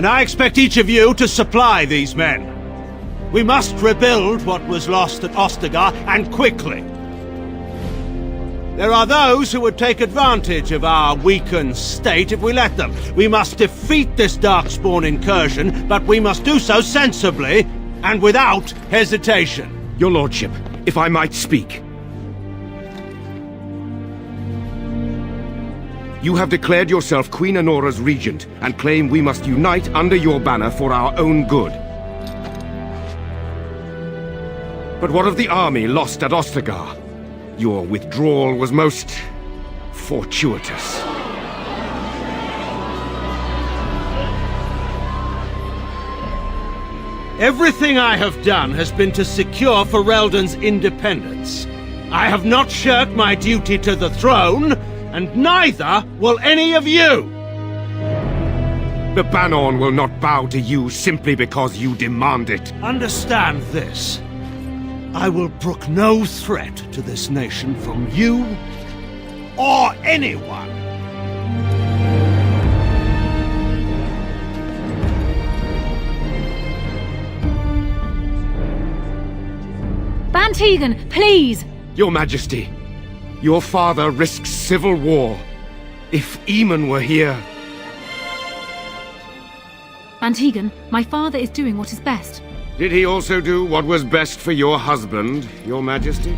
and I expect each of you to supply these men. We must rebuild what was lost at Ostagar, and quickly. There are those who would take advantage of our weakened state if we let them. We must defeat this Darkspawn incursion, but we must do so sensibly and without hesitation. Your Lordship, if I might speak. You have declared yourself Queen Honora's regent and claim we must unite under your banner for our own good. But what of the army lost at Ostagar? Your withdrawal was most fortuitous. Everything I have done has been to secure Ferelden's independence. I have not shirked my duty to the throne, and neither will any of you! The Banon will not bow to you simply because you demand it. Understand this. I will brook no threat to this nation from you or anyone. Bantegan, please! Your Majesty, your father risks civil war. If Eamon were here... Bantegan, my father is doing what is best. Did he also do what was best for your husband, Your Majesty?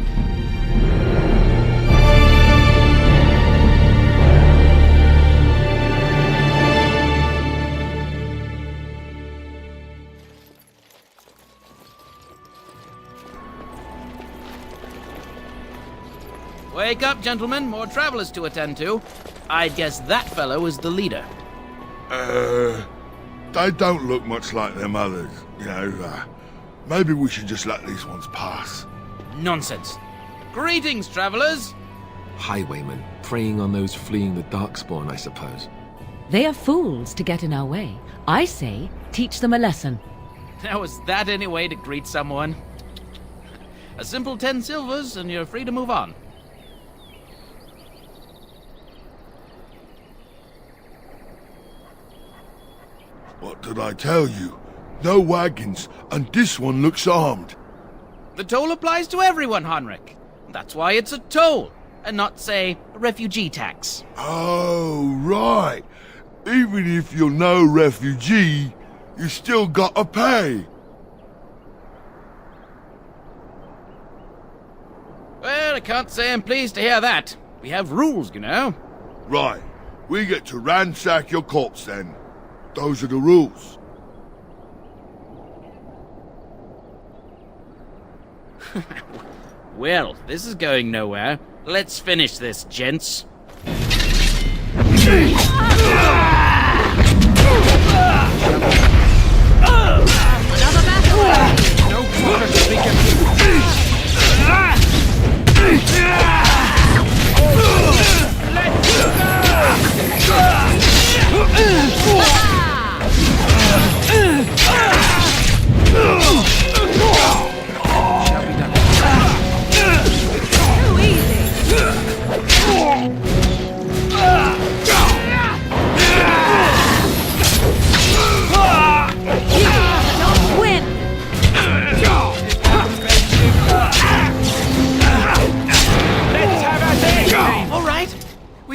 Wake up, gentlemen. More travelers to attend to. I'd guess that fellow is the leader. They don't look much like them others, you know. Maybe we should just let these ones pass. Nonsense. Greetings, travelers. Highwaymen, preying on those fleeing the Darkspawn, I suppose. They are fools to get in our way. I say, teach them a lesson. Now, is that any way to greet someone? A simple 10 silvers, and you're free to move on. What did I tell you? No wagons, and this one looks armed. The toll applies to everyone, Heinrich. That's why it's a toll, and not, say, a refugee tax. Oh, right. Even if you're no refugee, you still gotta pay. Well, I can't say I'm pleased to hear that. We have rules, you know. Right. We get to ransack your corpse then. Those are the rules. Well, this is going nowhere. Let's finish this, gents.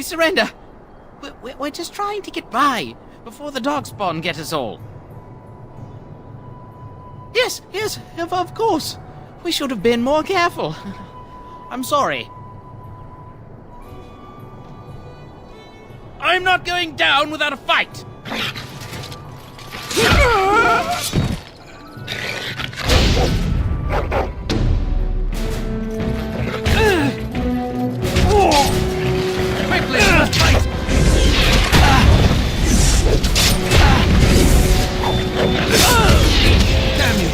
Surrender. We're just trying to get by before the Darkspawn get us all. Yes, of course. We should have been more careful. I'm sorry. I'm not going down without a fight. Quickly, let's fight! Damn you!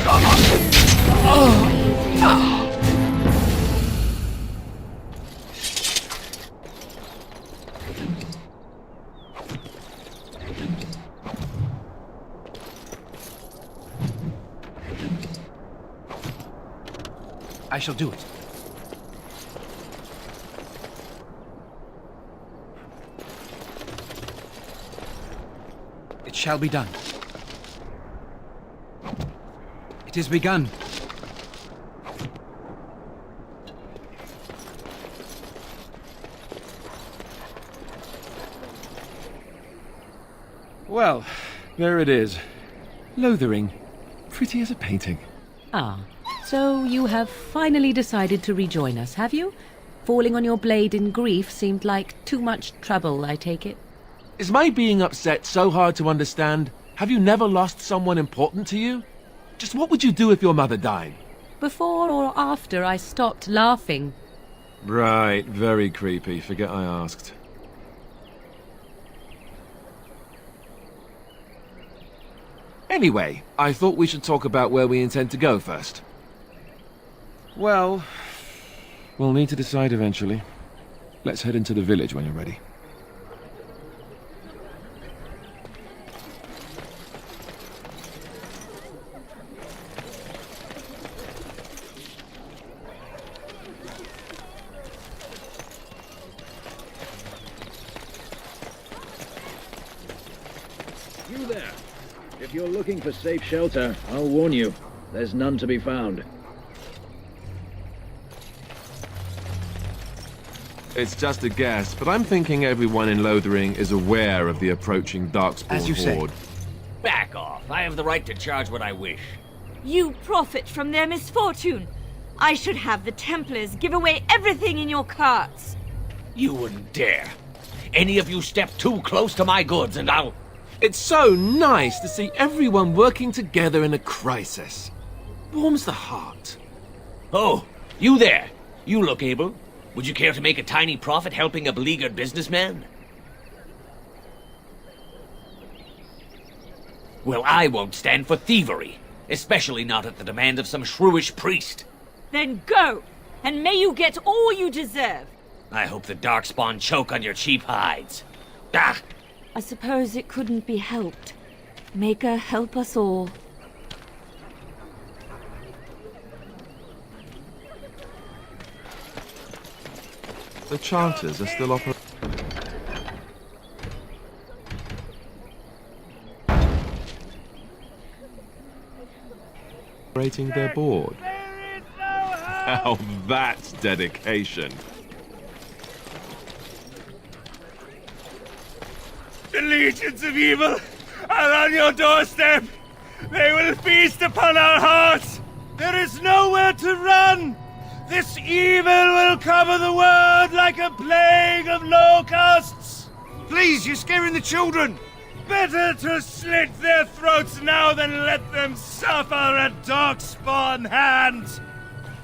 I shall do it. It shall be done. 'Tis begun. Well, there it is. Lothering. Pretty as a painting. Ah, so you have finally decided to rejoin us, have you? Falling on your blade in grief seemed like too much trouble, I take it. Is my being upset so hard to understand? Have you never lost someone important to you? Just what would you do if your mother died? Before or after I stopped laughing. Right, very creepy. Forget I asked. Anyway, I thought we should talk about where we intend to go first. Well, we'll need to decide eventually. Let's head into the village when you're ready. You there. If you're looking for safe shelter, I'll warn you. There's none to be found. It's just a guess, but I'm thinking everyone in Lothering is aware of the approaching Darkspawn As you say. horde. Back off. I have the right to charge what I wish. You profit from their misfortune. I should have the Templars give away everything in your carts. You wouldn't dare. Any of you step too close to my goods and I'll... It's so nice to see everyone working together in a crisis. Warms the heart. Oh, you there. You look able. Would you care to make a tiny profit helping a beleaguered businessman? Well, I won't stand for thievery, especially not at the demand of some shrewish priest. Then go, and may you get all you deserve. I hope the Darkspawn choke on your cheap hides. Ah! I suppose it couldn't be helped. Maker, help us all. The chanters are still operating their board. Now that's dedication. The legions of evil are on your doorstep. They will feast upon our hearts. There is nowhere to run. This evil will cover the world like a plague of locusts. Please, you're scaring the children. Better to slit their throats now than let them suffer at Darkspawn hands.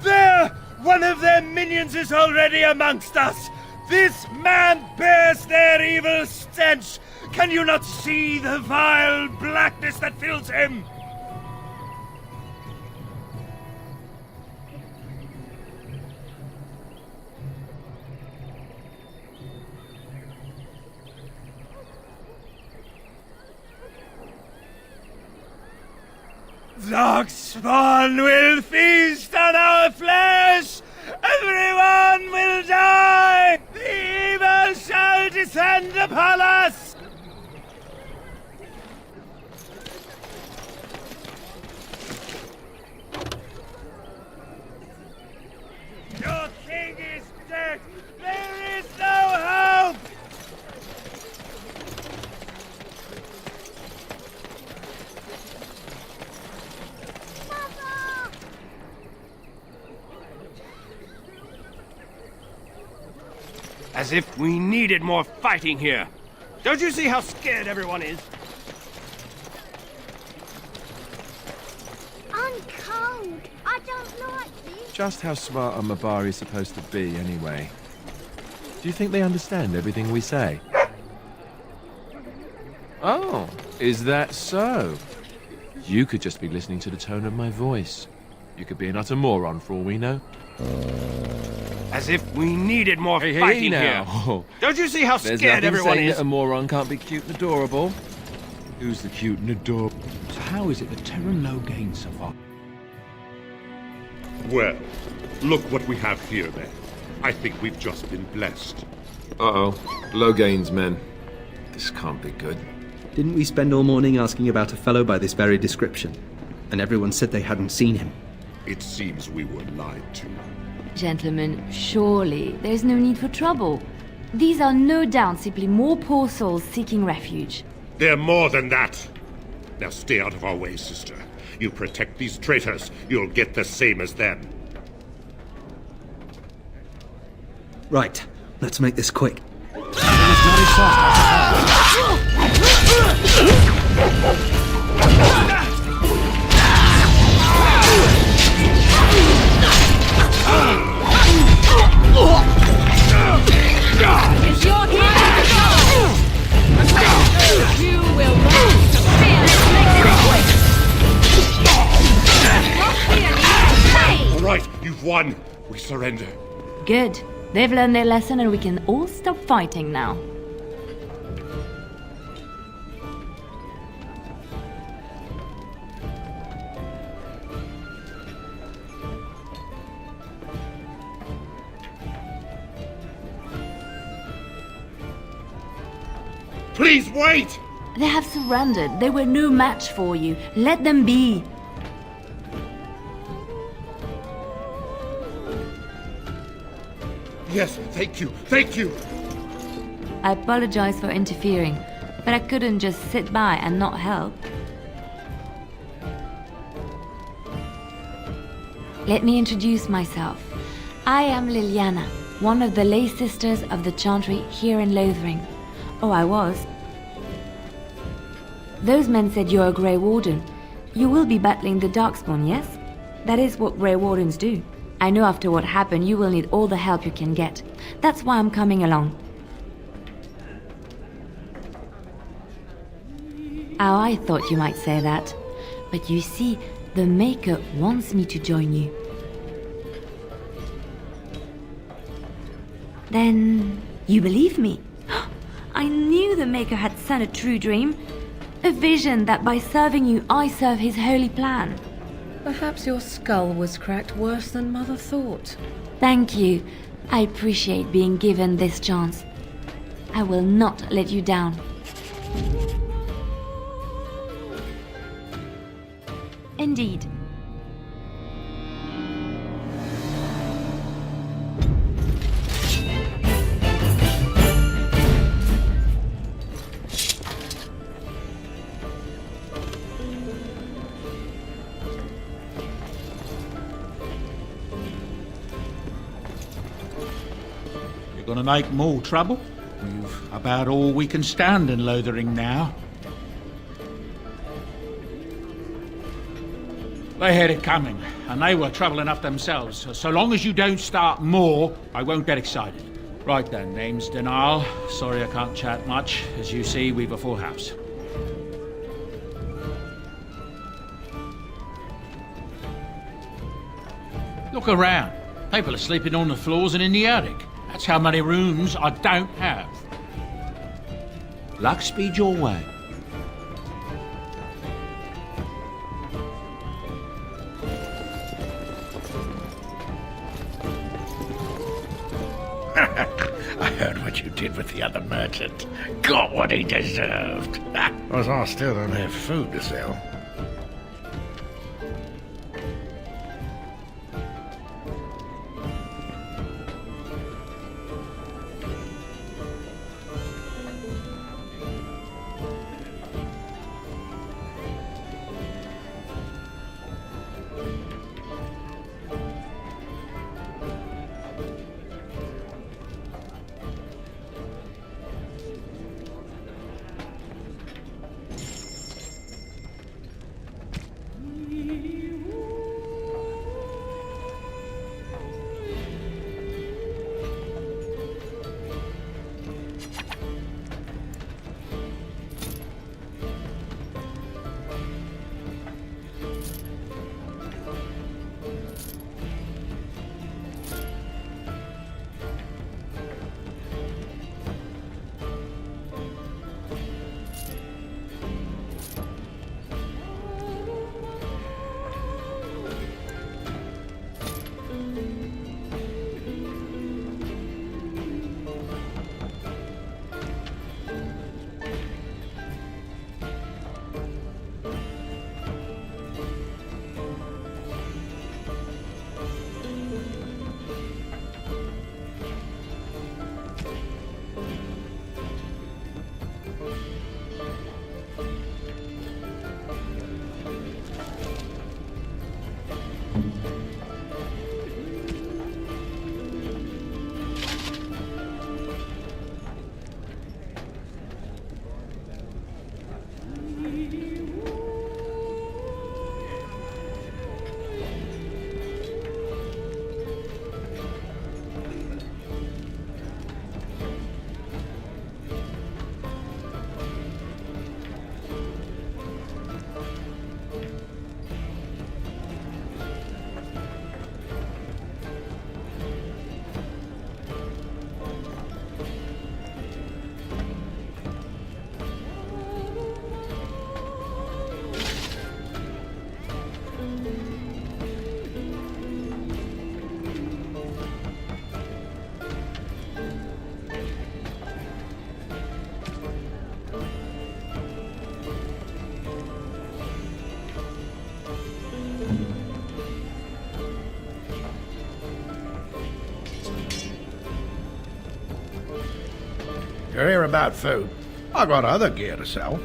There! One of their minions is already amongst us. This man bears their evil stench. Can you not see the vile blackness that fills him? Darkspawn will feast on our flesh! Everyone will die! The evil shall descend upon us! Your king is dead! There is no hope! As if we needed more fighting here. Don't you see how scared everyone is? I'm cold. I don't like this. Just how smart are Mabari supposed to be, anyway? Do you think they understand everything we say? Oh, is that so? You could just be listening to the tone of my voice. You could be an utter moron for all we know. As if we needed more fighting now. here. Don't you see how There's scared nothing everyone saying is? that a moron can't be cute and adorable. Who's the cute and adorable? So how is it that Terra Low gained so far? Well, look what we have here, then. I think we've just been blessed. Uh-oh. Low gains, men. This can't be good. Didn't we spend all morning asking about a fellow by this very description? and everyone said they hadn't seen him. It seems we were lied to. Gentlemen, surely there's no need for trouble. These are no doubt simply more poor souls seeking refuge. They're more than that. Now stay out of our way, sister. You protect these traitors, you'll get the same as them. Right, let's make this quick. It's your time to go! You will learn to fear and make it quick! All right, you've won. We surrender. Good. They've learned their lesson and we can all stop fighting now. Please wait! They have surrendered. They were no match for you. Let them be. Yes, thank you, thank you! I apologize for interfering, but I couldn't just sit by and not help. Let me introduce myself. I am Liliana, one of the lay sisters of the Chantry here in Lothering. Oh, I was. Those men said you're a Grey Warden. You will be battling the Darkspawn, yes? That is what Grey Wardens do. I know after what happened you will need all the help you can get. That's why I'm coming along. Oh, I thought you might say that. But you see, the Maker wants me to join you. Then you believe me? I knew the Maker had sent a true dream. A vision that by serving you, I serve his holy plan. Perhaps your skull was cracked worse than Mother thought. Thank you. I appreciate being given this chance. I will not let you down. Indeed. You're gonna make more trouble? We've about all we can stand in Lothering now. They had it coming, and they were trouble enough themselves. So long as you don't start more, I won't get excited. Right then, name's Denal. Sorry I can't chat much. As you see, we've a full house. Look around. People are sleeping on the floors and in the attic. That's how many rooms I don't have. Luck speed your way. I heard what you did with the other merchant. Got what he deserved. As I still don't have food to sell. You're here about food. I got other gear to sell.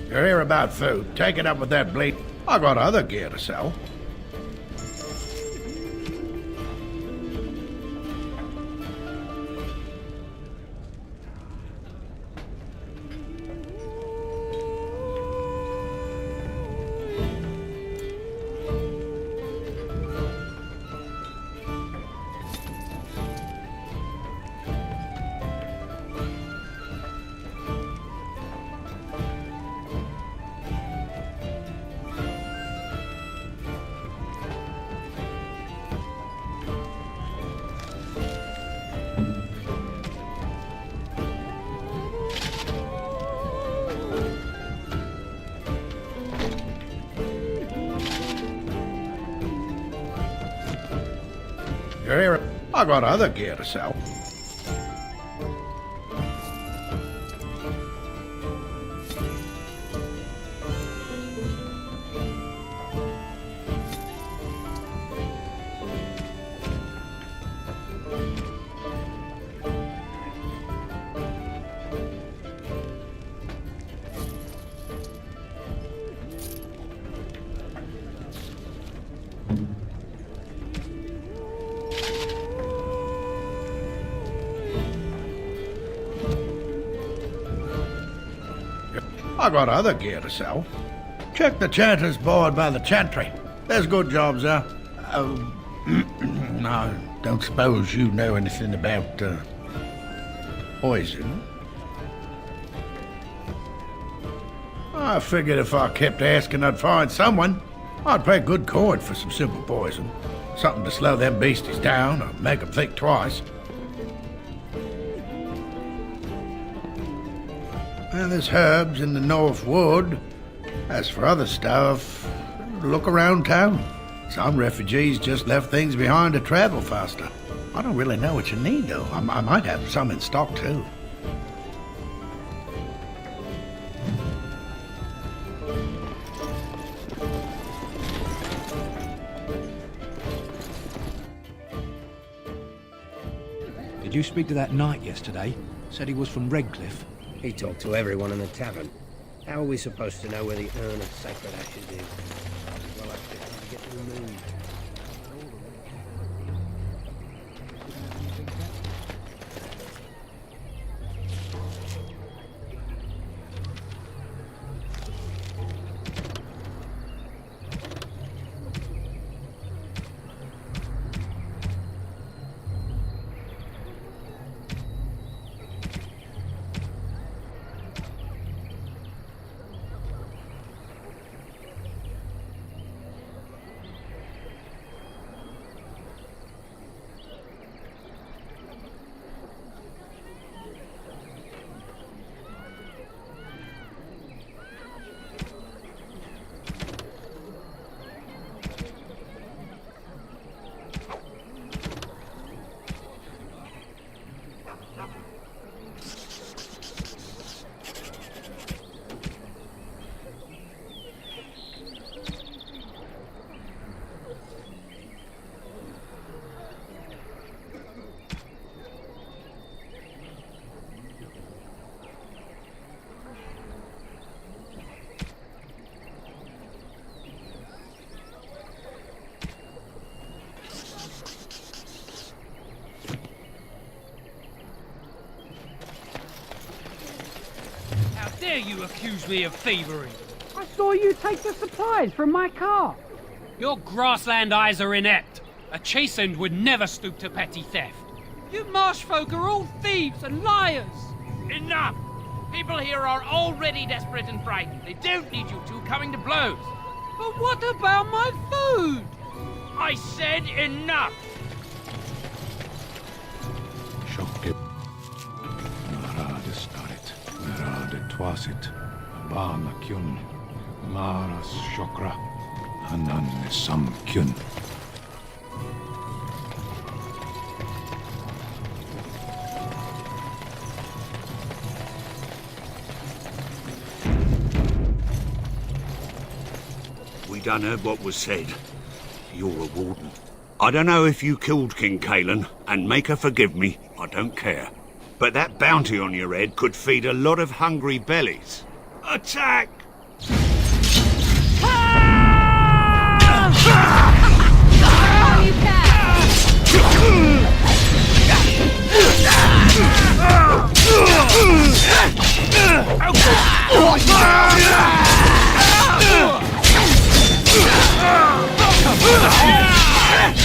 You're here about food. Take it up with that bleat. I got other gear to sell. You're here. I got other gear to sell. I got other gear to sell. Check the chanter's board by the chantry. There's good jobs there. I don't suppose you know anything about poison. I figured if I kept asking I'd find someone. I'd pay good coin for some simple poison. Something to slow them beasties down or make them think twice. And there's herbs in the North Wood. As for other stuff, look around town. Some refugees just left things behind to travel faster. I don't really know what you need, though. I might have some in stock, too. Did you speak to that knight yesterday? Said he was from Redcliffe. He talked to everyone in the tavern. How are we supposed to know where the urn of sacred ashes is? Well, I think to get removed. dare you accuse me of thievery? I saw you take the supplies from my car. Your grassland eyes are inept. A chastened would never stoop to petty theft. You marsh folk are all thieves and liars. Enough! People here are already desperate and frightened. They don't need you two coming to blows. But what about my food? I said enough! Shokke. Narade starit, narade twasit, bana kyun, maras shokra, hananne sam kyun. We done heard what was said. You're a warden. I don't know if you killed King Kalen, and make her forgive me, I don't care. But that bounty on your head could feed a lot of hungry bellies. Attack!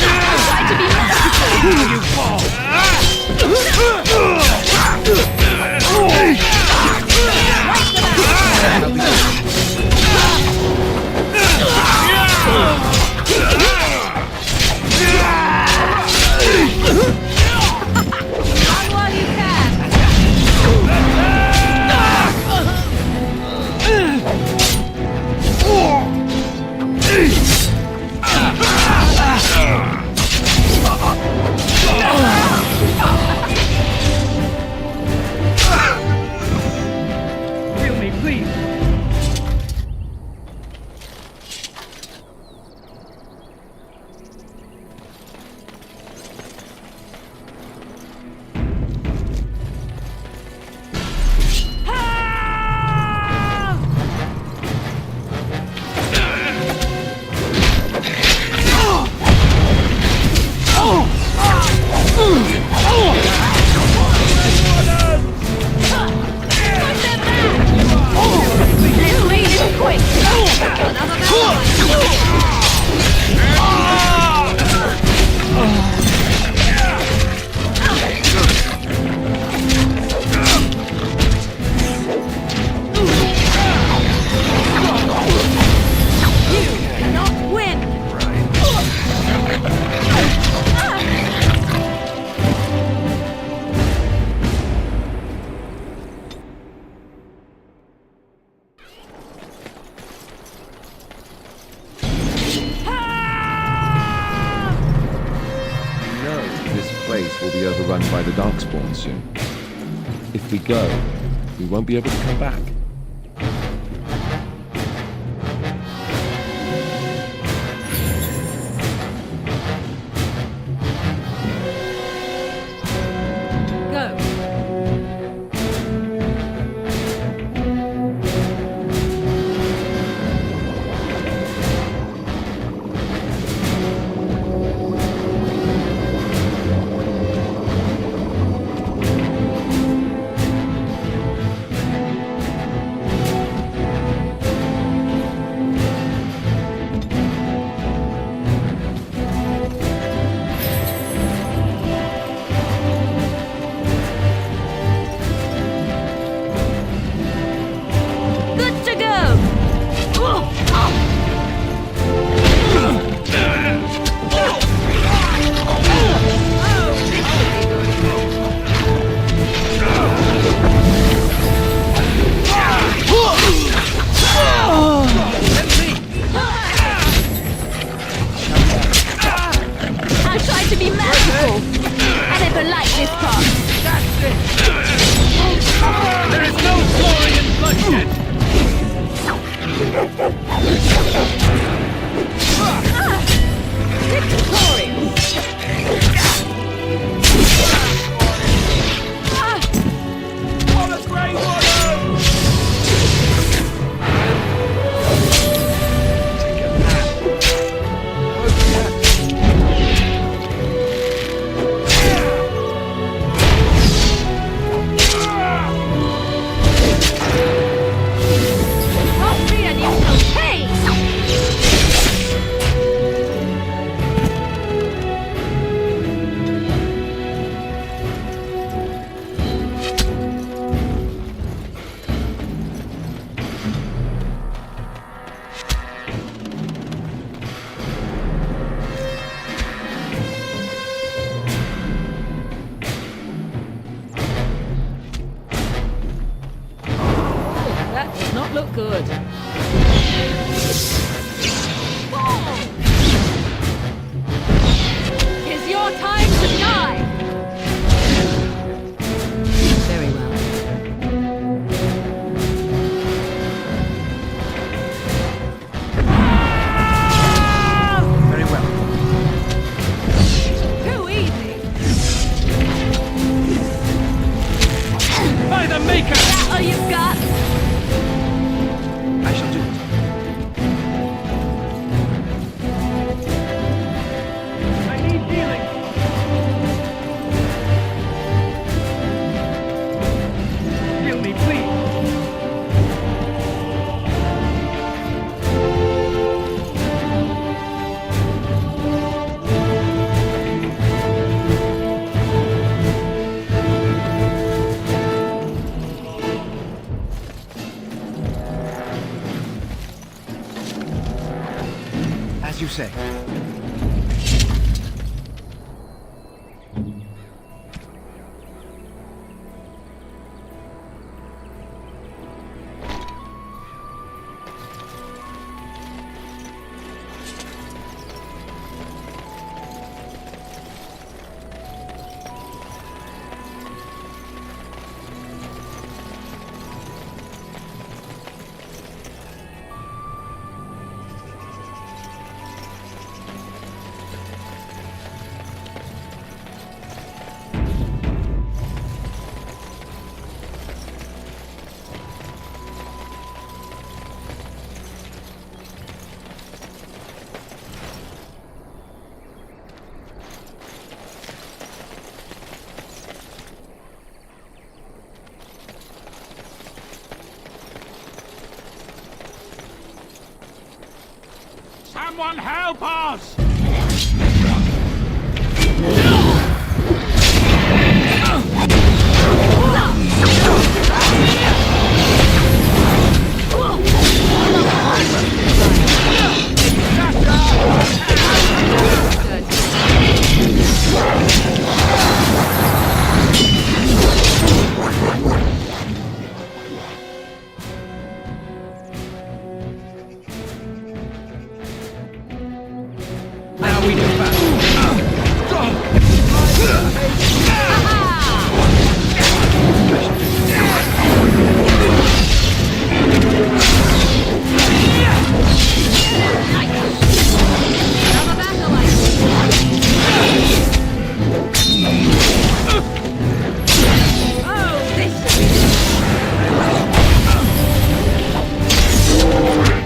Try to be merciful! You fall! Run while you can! Kill me, please. This lane is quick! You cannot win! This place will be overrun by the Darkspawn soon. If we go, we won't be able to come back. Go. Good. It's your time to die! Very well. Very well. Too easy! By the Maker! That all you've got? I shall do it. I need healing! Heal me, please! As you say. Someone help us! Now we do battle.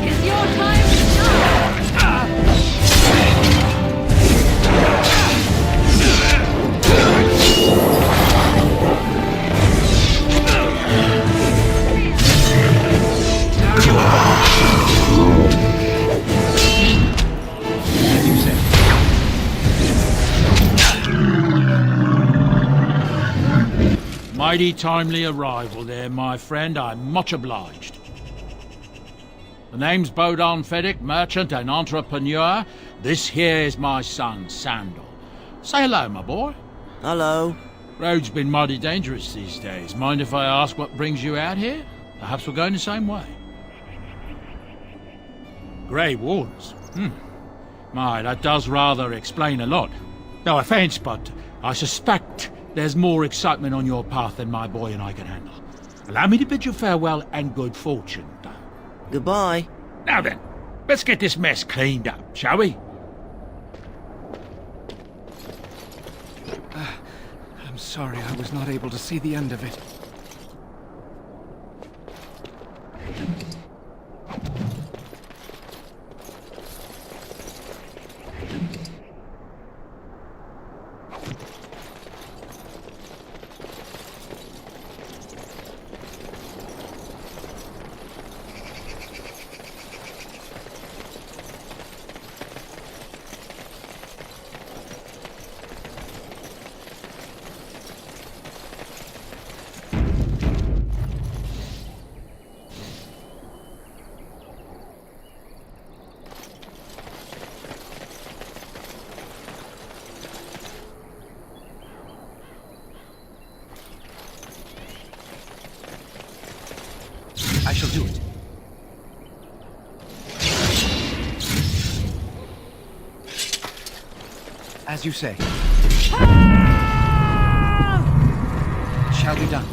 It's your time to die! As you say. Mighty timely arrival there, my friend. I'm much obliged. The name's Bodon Feddick, merchant and entrepreneur. This here is my son, Sandal. Say hello, my boy. Hello. Road's been mighty dangerous these days. Mind if I ask what brings you out here? Perhaps we're going the same way. Grey Wardens? My, that does rather explain a lot. No offence, but I suspect there's more excitement on your path than my boy and I can handle. Allow me to bid you farewell and good fortune, though. Goodbye. Now then, let's get this mess cleaned up, shall we? I'm sorry I was not able to see the end of it. I shall do it. As you say. Shall be done.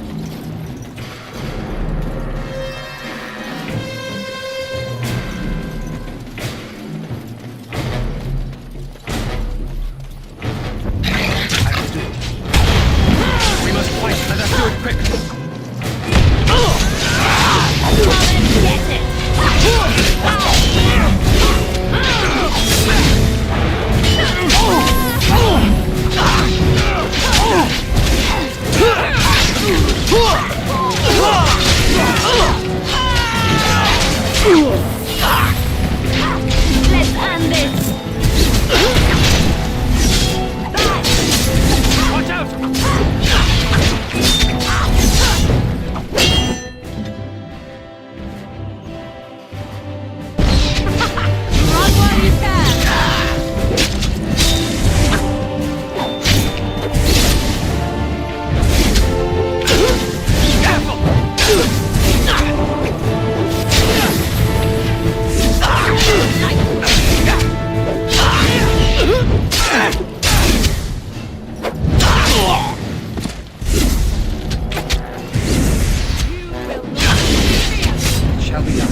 We must fight. Let us do it quickly. Let's end this. Watch out! Run while you can. Shall be done.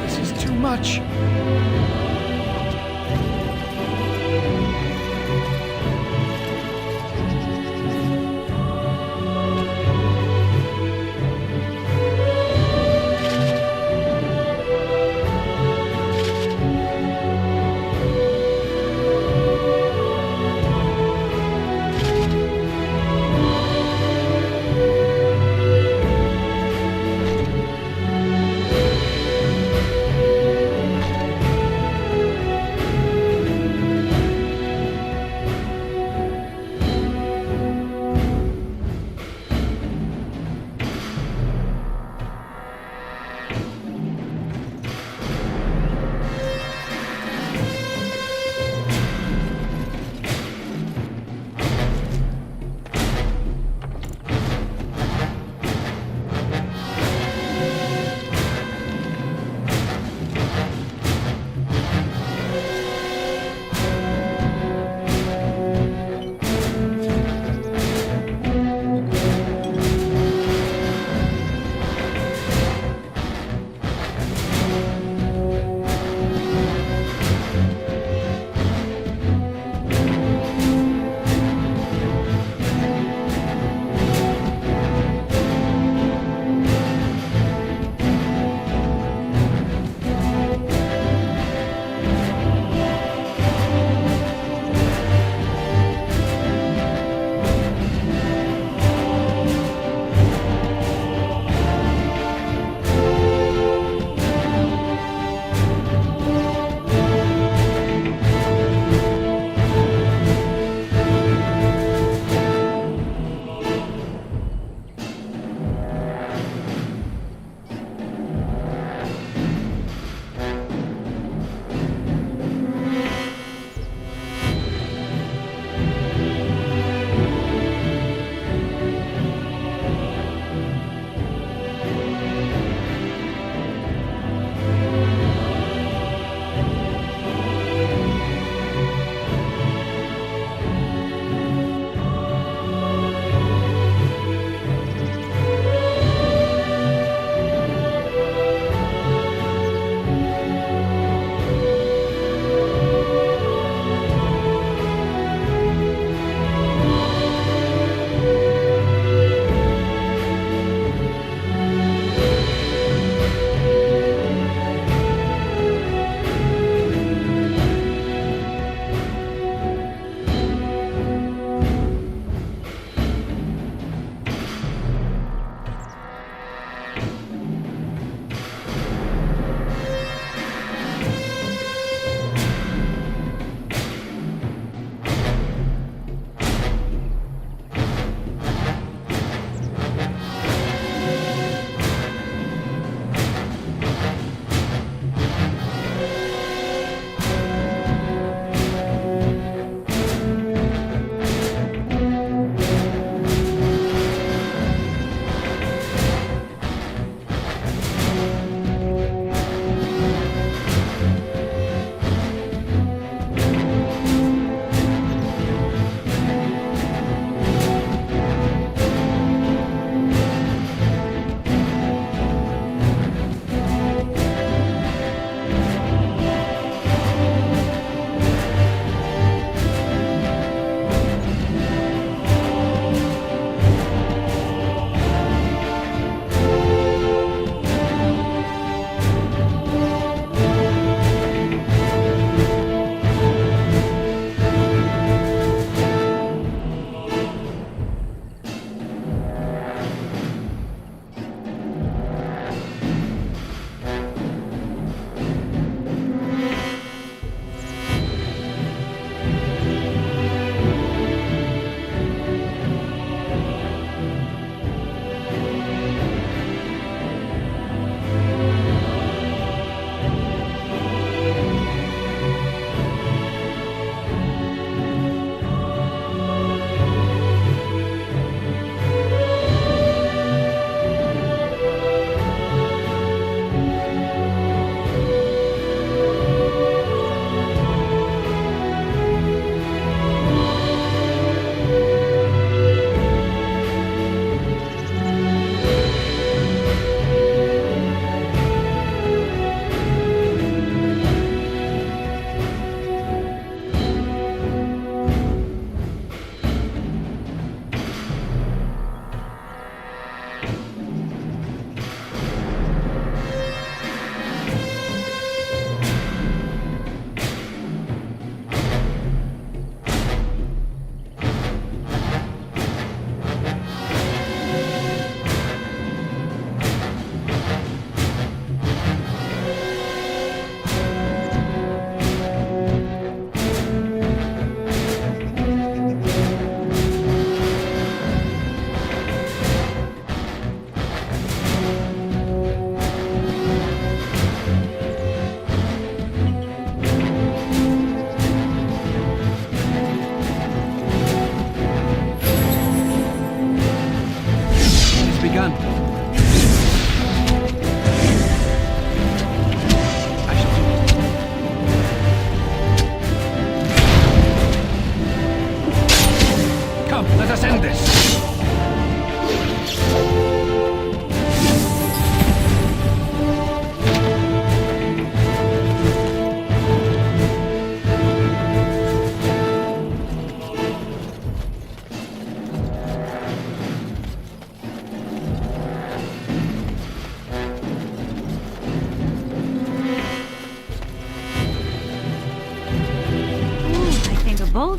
This is too much.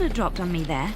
shoulder dropped on me there.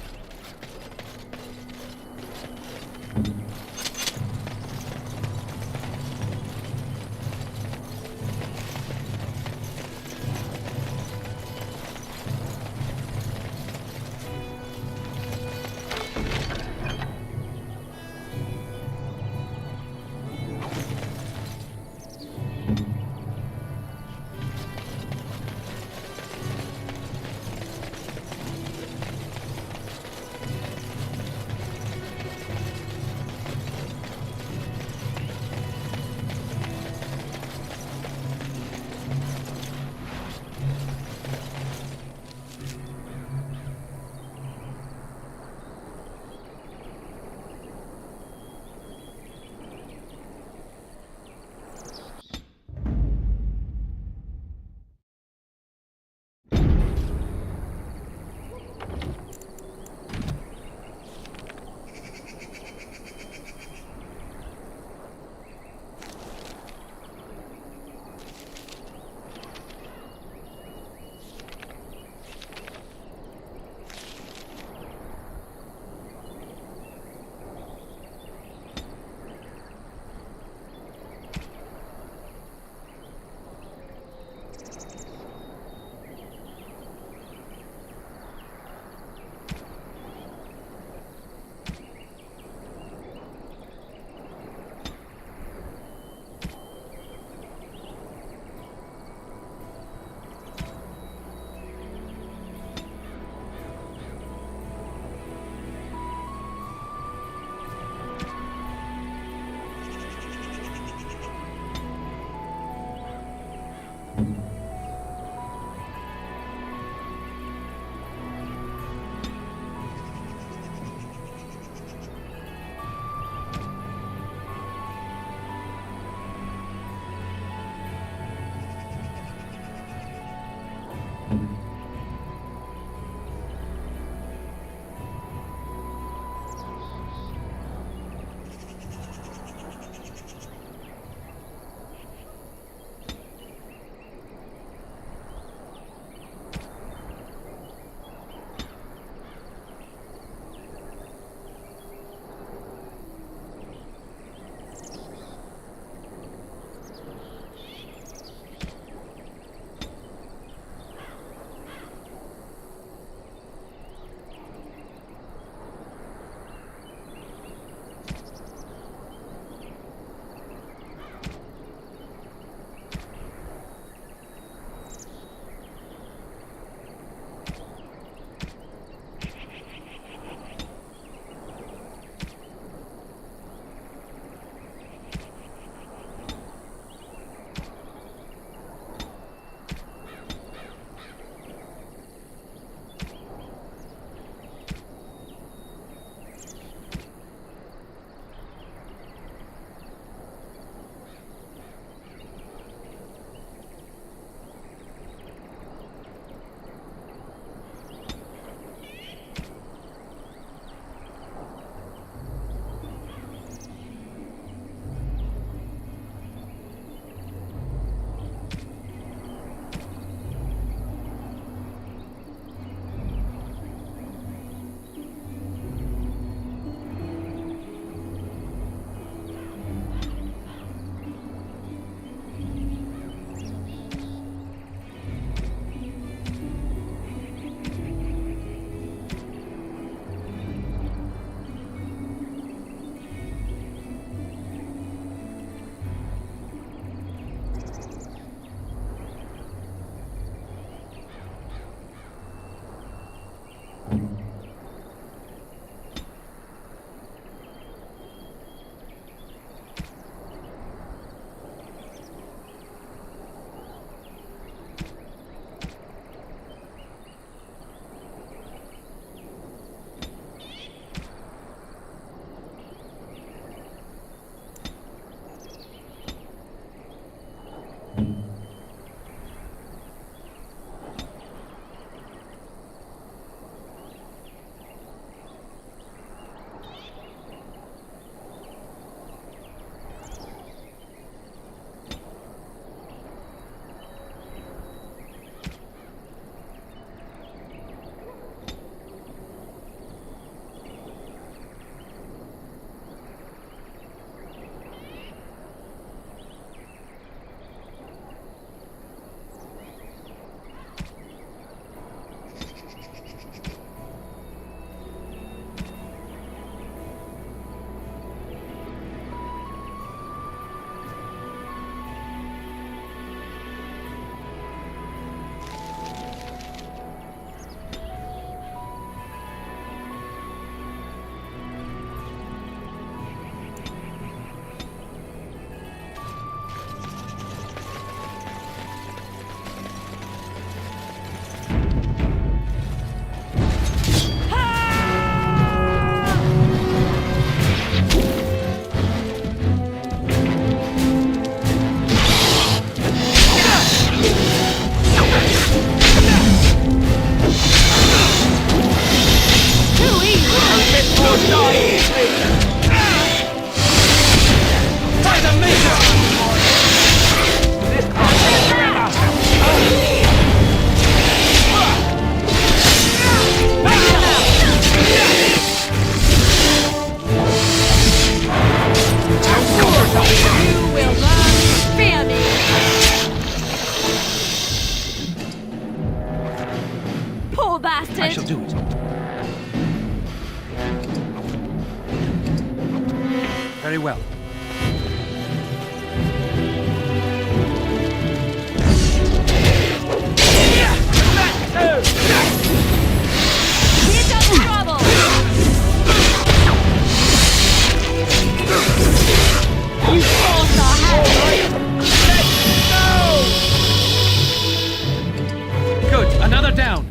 shall do it. Very well. Here comes trouble! You forced our hand! Good, another down.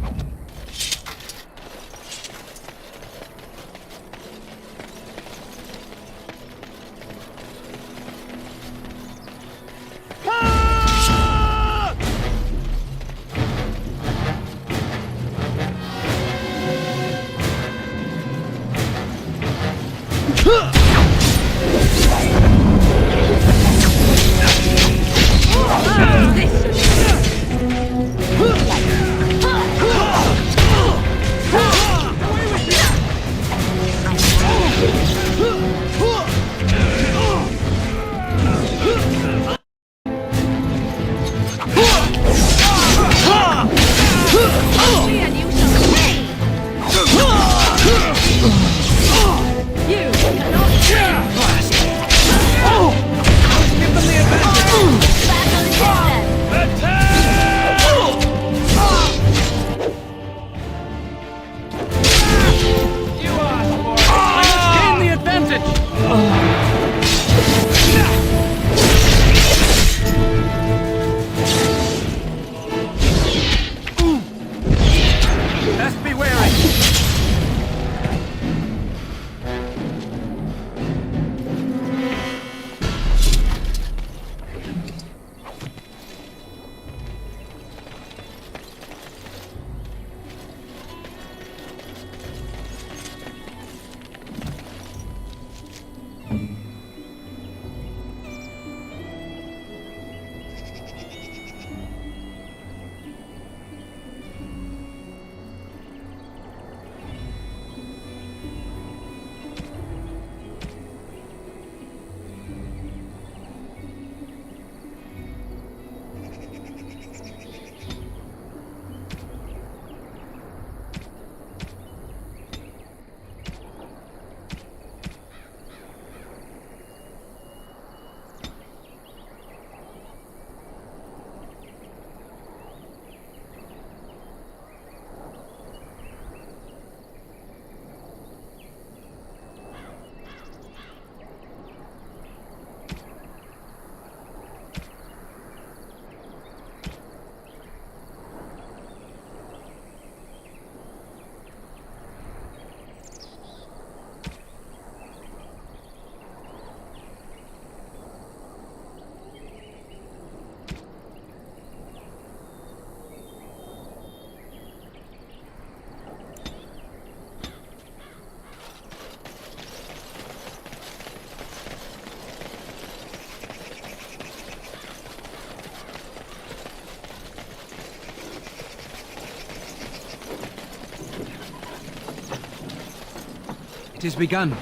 It has begun.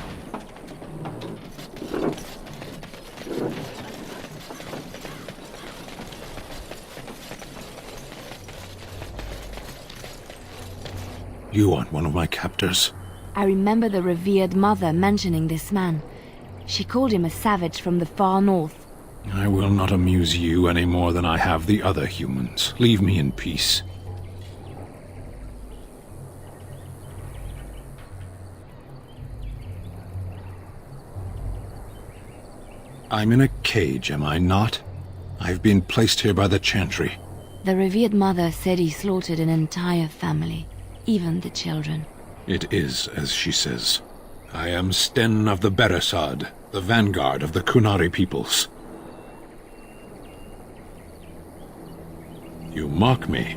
You aren't one of my captors. I remember the revered mother mentioning this man. She called him a savage from the far north. I will not amuse you any more than I have the other humans. Leave me in peace. I'm in a cage, am I not? I've been placed here by the Chantry. The revered mother said he slaughtered an entire family, even the children. It is as she says. I am Sten of the Beresad, the vanguard of the Kunari peoples. You mock me,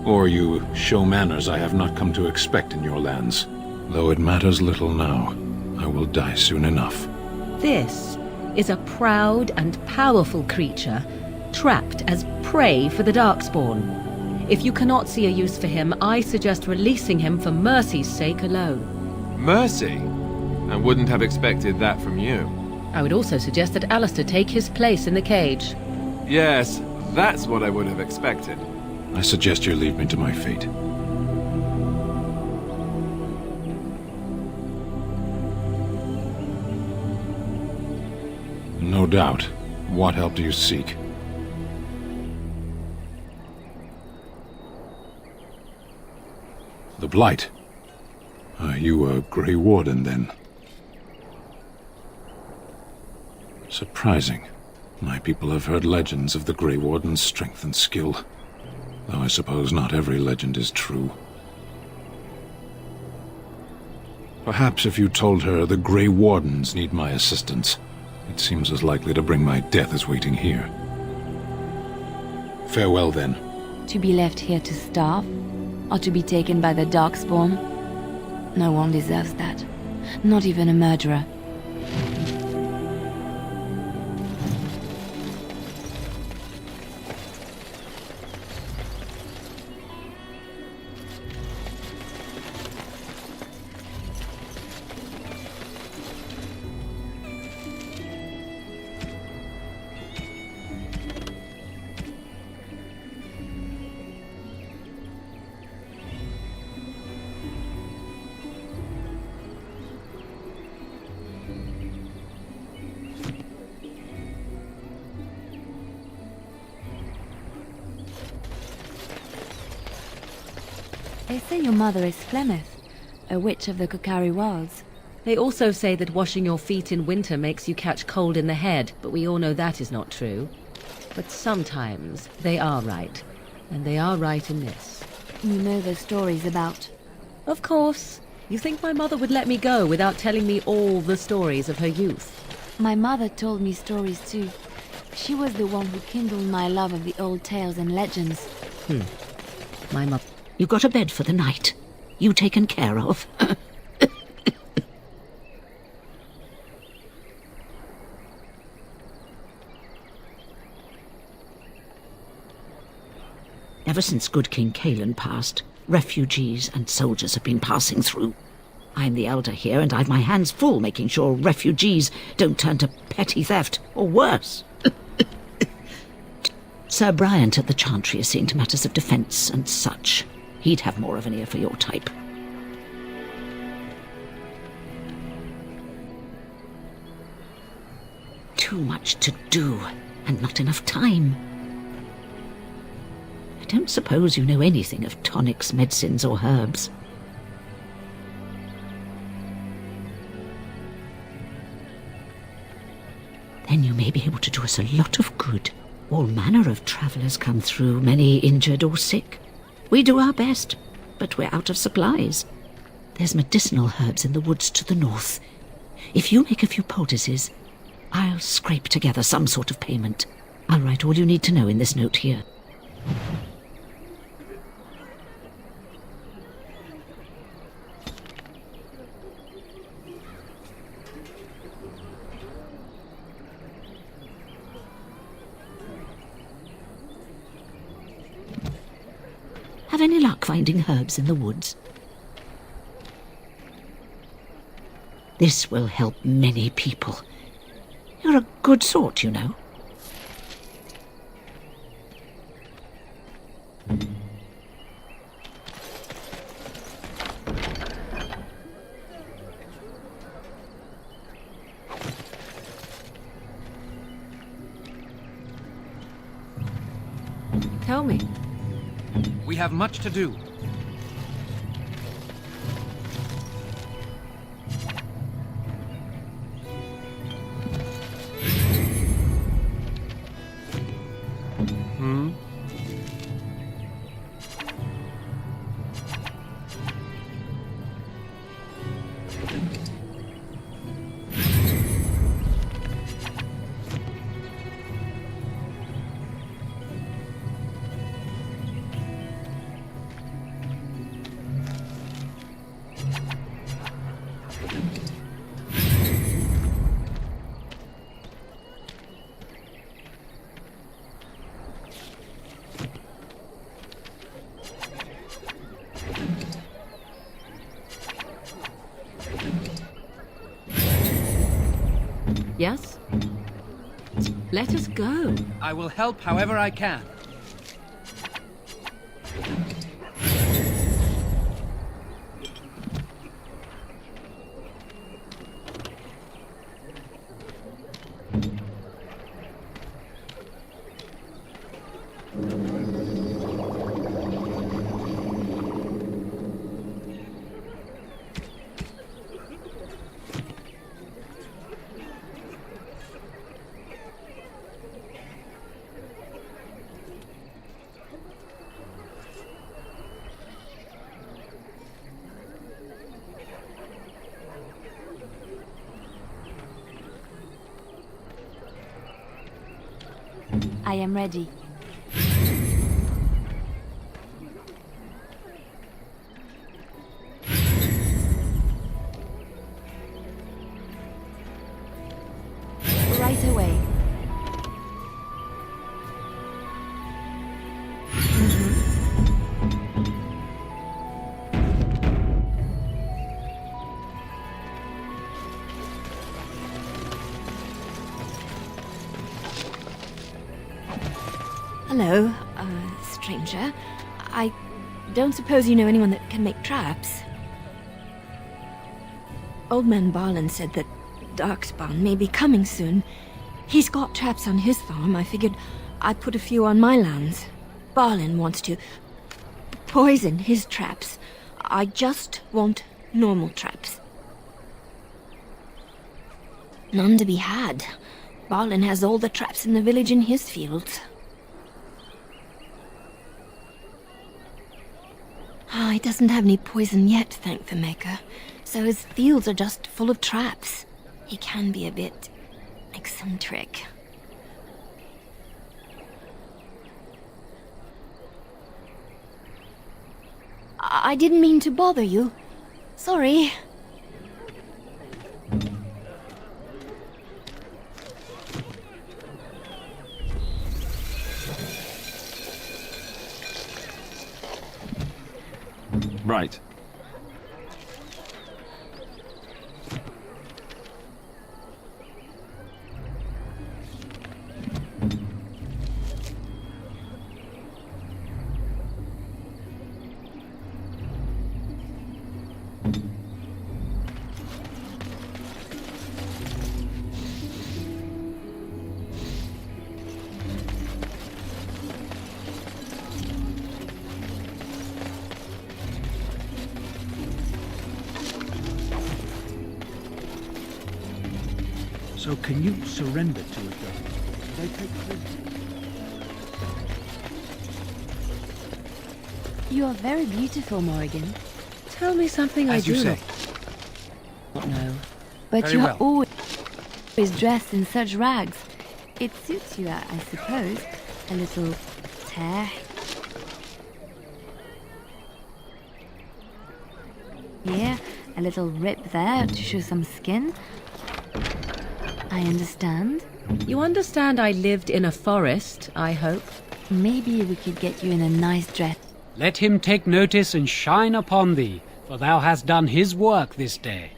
or you show manners I have not come to expect in your lands. Though it matters little now, I will die soon enough. This is a proud and powerful creature, trapped as prey for the Darkspawn. If you cannot see a use for him, I suggest releasing him for mercy's sake alone. Mercy? I wouldn't have expected that from you. I would also suggest that Alistair take his place in the cage. Yes, that's what I would have expected. I suggest you leave me to my fate. No doubt. What help do you seek? The Blight. Are you a Grey Warden, then? Surprising. My people have heard legends of the Grey Warden's strength and skill, though I suppose not every legend is true. Perhaps if you told her the Grey Wardens need my assistance, it seems as likely to bring my death as waiting here. Farewell, then. To be left here to starve? Or to be taken by the Darkspawn? No one deserves that. Not even a murderer. They say your mother is Flemeth, a witch of the Kokari Wilds. They also say that washing your feet in winter makes you catch cold in the head, but we all know that is not true. But sometimes they are right, and they are right in this. You know the stories about... Of course. You think my mother would let me go without telling me all the stories of her youth? My mother told me stories too. She was the one who kindled my love of the old tales and legends. My mother... You got a bed for the night. You taken care of. Ever since good King Kalen passed, refugees and soldiers have been passing through. I'm the elder here, and I've my hands full making sure refugees don't turn to petty theft, or worse. Sir Bryant at the Chantry is seeing to matters of defence and such. He'd have more of an ear for your type. Too much to do, and not enough time. I don't suppose you know anything of tonics, medicines, or herbs. Then you may be able to do us a lot of good. All manner of travellers come through, many injured or sick. We do our best, but we're out of supplies. There's medicinal herbs in the woods to the north. If you make a few poultices, I'll scrape together some sort of payment. I'll write all you need to know in this note here. Have any luck finding herbs in the woods? This will help many people. You're a good sort, you know. Tell me. We have much to do. Yes? Let us go. I will help however I can. I am ready. Right away. Hello, stranger. I don't suppose you know anyone that can make traps? Old man Barlin said that Darkspawn may be coming soon. He's got traps on his farm. I figured I'd put a few on my lands. Barlin wants to poison his traps. I just want normal traps. None to be had. Barlin has all the traps in the village in his fields. He doesn't have any poison yet, thank the Maker. So his fields are just full of traps. He can be a bit eccentric. I didn't mean to bother you. Sorry. Right. So can you surrender to a gun? They take prisoners. You are very beautiful, Morrigan. Tell me something As I do you say. not know. But Very you well. are always dressed in such rags. It suits you, I suppose. A little tear here, a little rip there to show some skin. I understand. You understand I lived in a forest, I hope? Maybe we could get you in a nice dress. Let him take notice and shine upon thee, for thou hast done his work this day.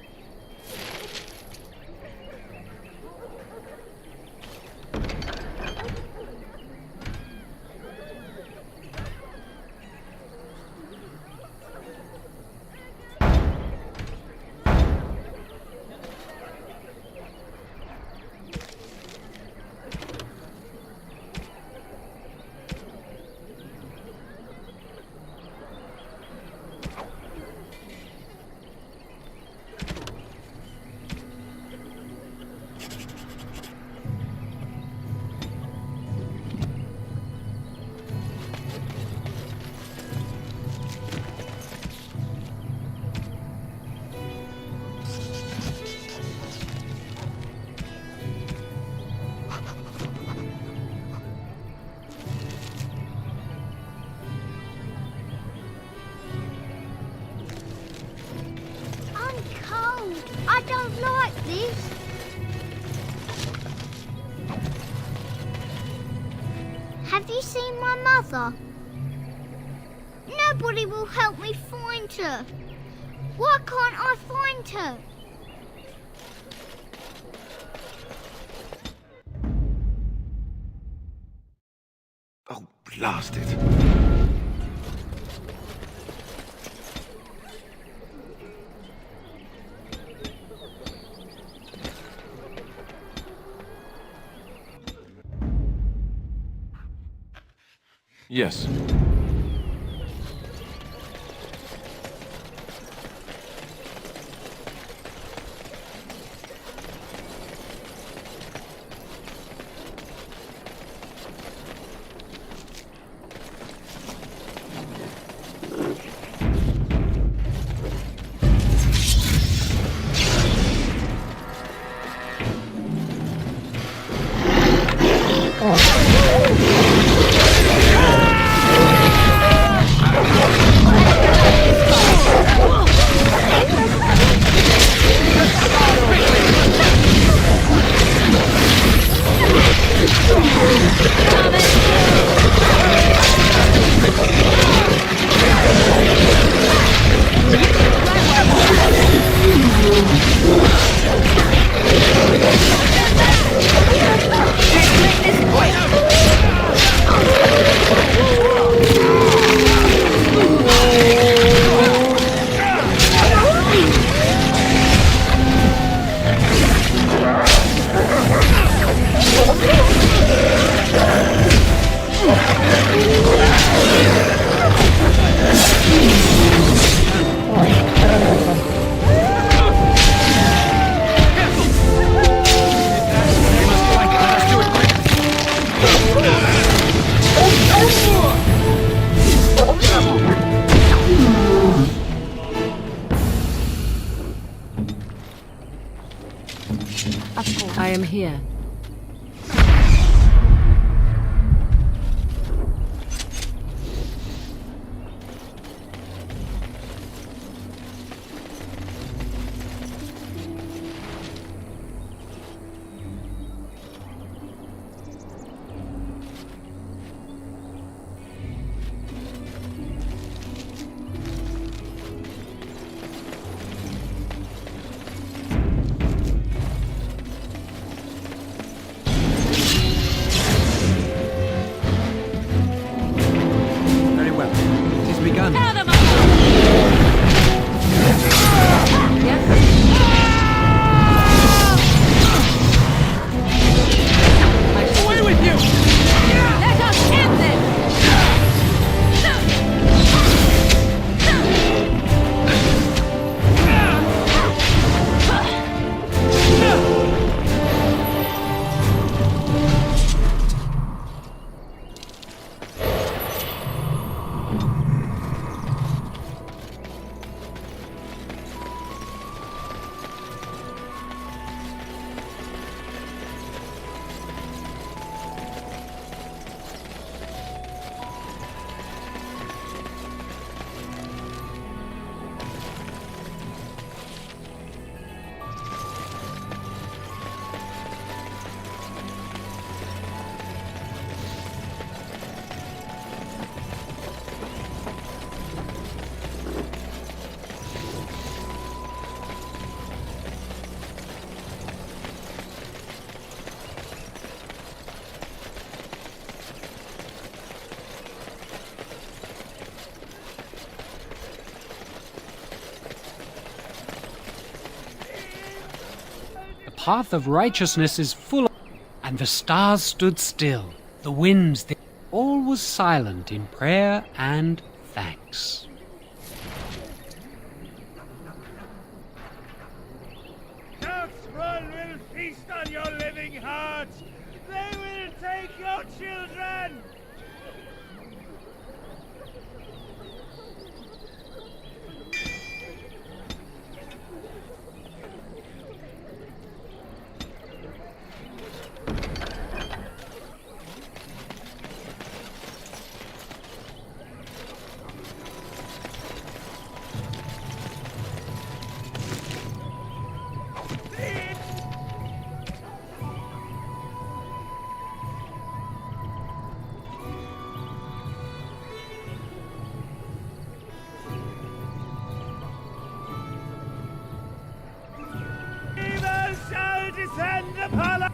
I don't like this. Have you seen my mother? Nobody will help me find her. Why can't I find her? Oh, blast it. Yes. Oh. begun. Tear them apart! Away with you! Let us end this! The path of righteousness is full of... And the stars stood still, the winds, all was silent in prayer and thanks. Darkspawn will feast on your living hearts. They will take your children. Evil shall descend upon us.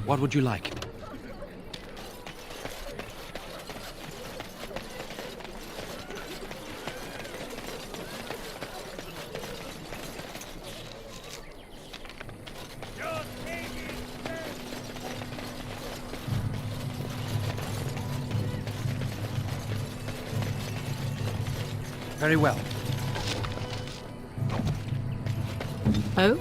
What would you like? Very well. Oh?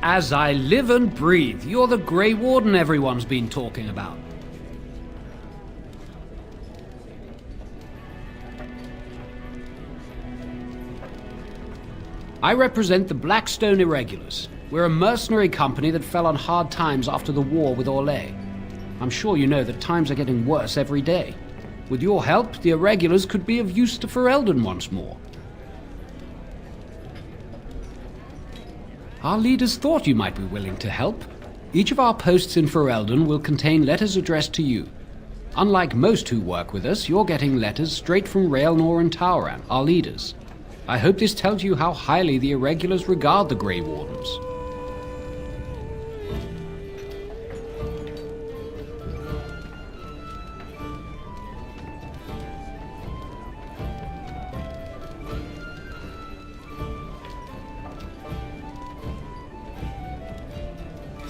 As I live and breathe, you're the Grey Warden everyone's been talking about. I represent the Blackstone Irregulars. We're a mercenary company that fell on hard times after the war with Orlais. I'm sure you know that times are getting worse every day. With your help, the Irregulars could be of use to Ferelden once more. Our leaders thought you might be willing to help. Each of our posts in Ferelden will contain letters addressed to you. Unlike most who work with us, you're getting letters straight from Raelnor and Tauran, our leaders. I hope this tells you how highly the Irregulars regard the Grey Wardens.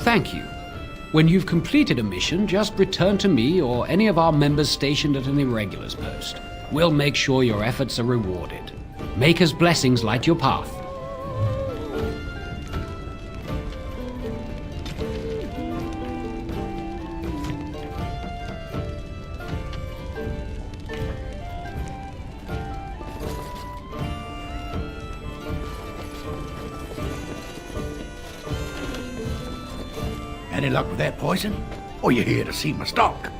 Thank you. When you've completed a mission, just return to me or any of our members stationed at an Irregulars post. We'll make sure your efforts are rewarded. Maker's blessings light your path. Any luck with that poison? Or you here to see my stock?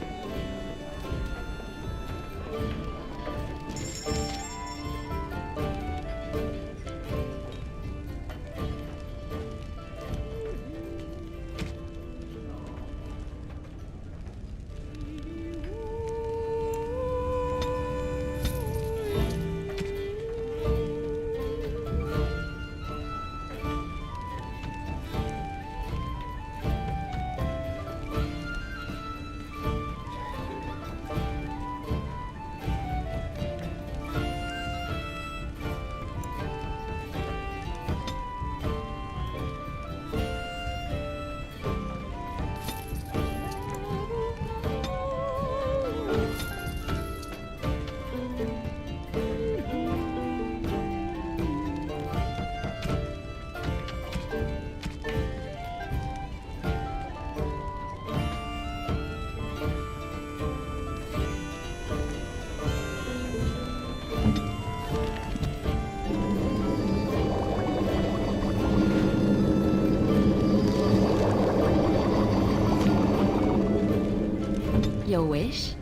Your wish?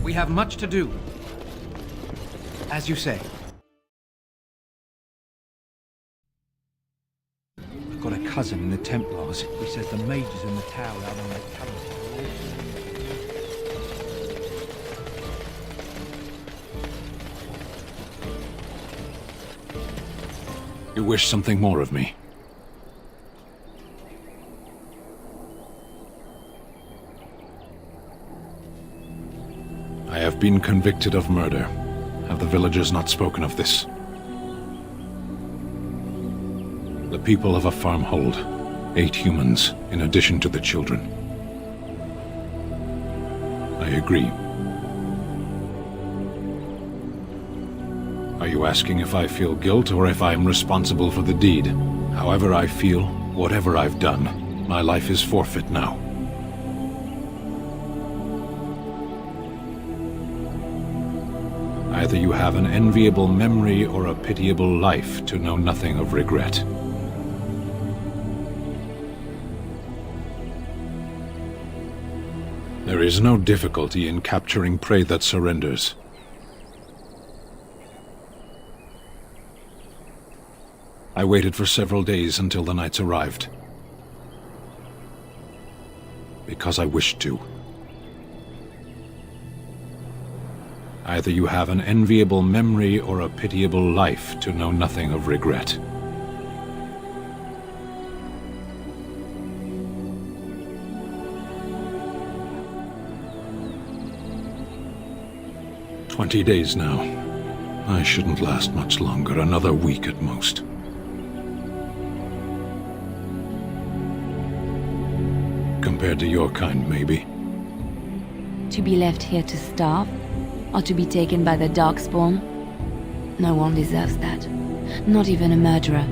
We have much to do. As you say. I've got a cousin in the Templars. He says the mages in the tower out on the cabin. You wish something more of me? I have been convicted of murder. Have the villagers not spoken of this? The people of a farmhold, 8 humans, in addition to the children. I agree. Are you asking if I feel guilt or if I am responsible for the deed? However I feel, whatever I've done, my life is forfeit now. Either you have an enviable memory or a pitiable life to know nothing of regret. There is no difficulty in capturing prey that surrenders. I waited for several days until the knights arrived. Because I wished to. Either you have an enviable memory or a pitiable life to know nothing of regret. "20 days now. I shouldn't last much longer, another week at most. Compared to your kind, maybe. To be left here to starve? Or to be taken by the Darkspawn? No one deserves that. Not even a murderer.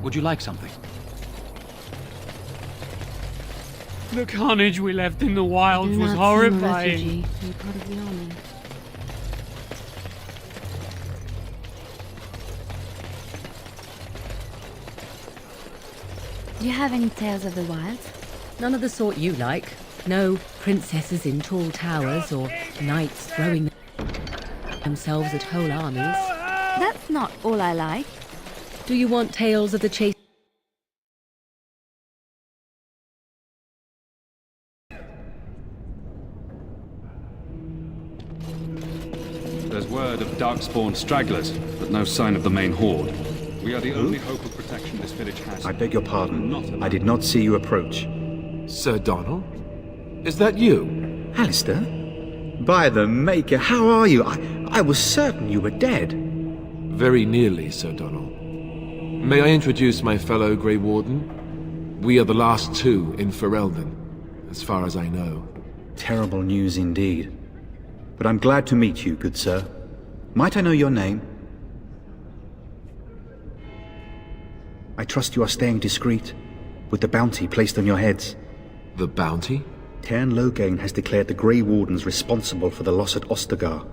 Would you like something? The carnage we left in the wilds was horrifying. You're part of the army. Do you have any tales of the wilds? None of the sort you like. No princesses in tall towers or knights throwing themselves at whole armies. That's not all I like. Do you want tales of the chase? There's word of darkspawn stragglers, but no sign of the main horde. We are the only hope of protection this village has. I beg your pardon. I did not see you approach. Sir Donald? Is that you? Alistair? By the Maker, how are you? I was certain you were dead. Very nearly, Sir Donald. May I introduce my fellow Grey Warden? We are the last two in Ferelden, as far as I know. Terrible news indeed. But I'm glad to meet you, good sir. Might I know your name? I trust you are staying discreet, with the bounty placed on your heads. The bounty? Cairn Loghain has declared the Grey Wardens responsible for the loss at Ostagar.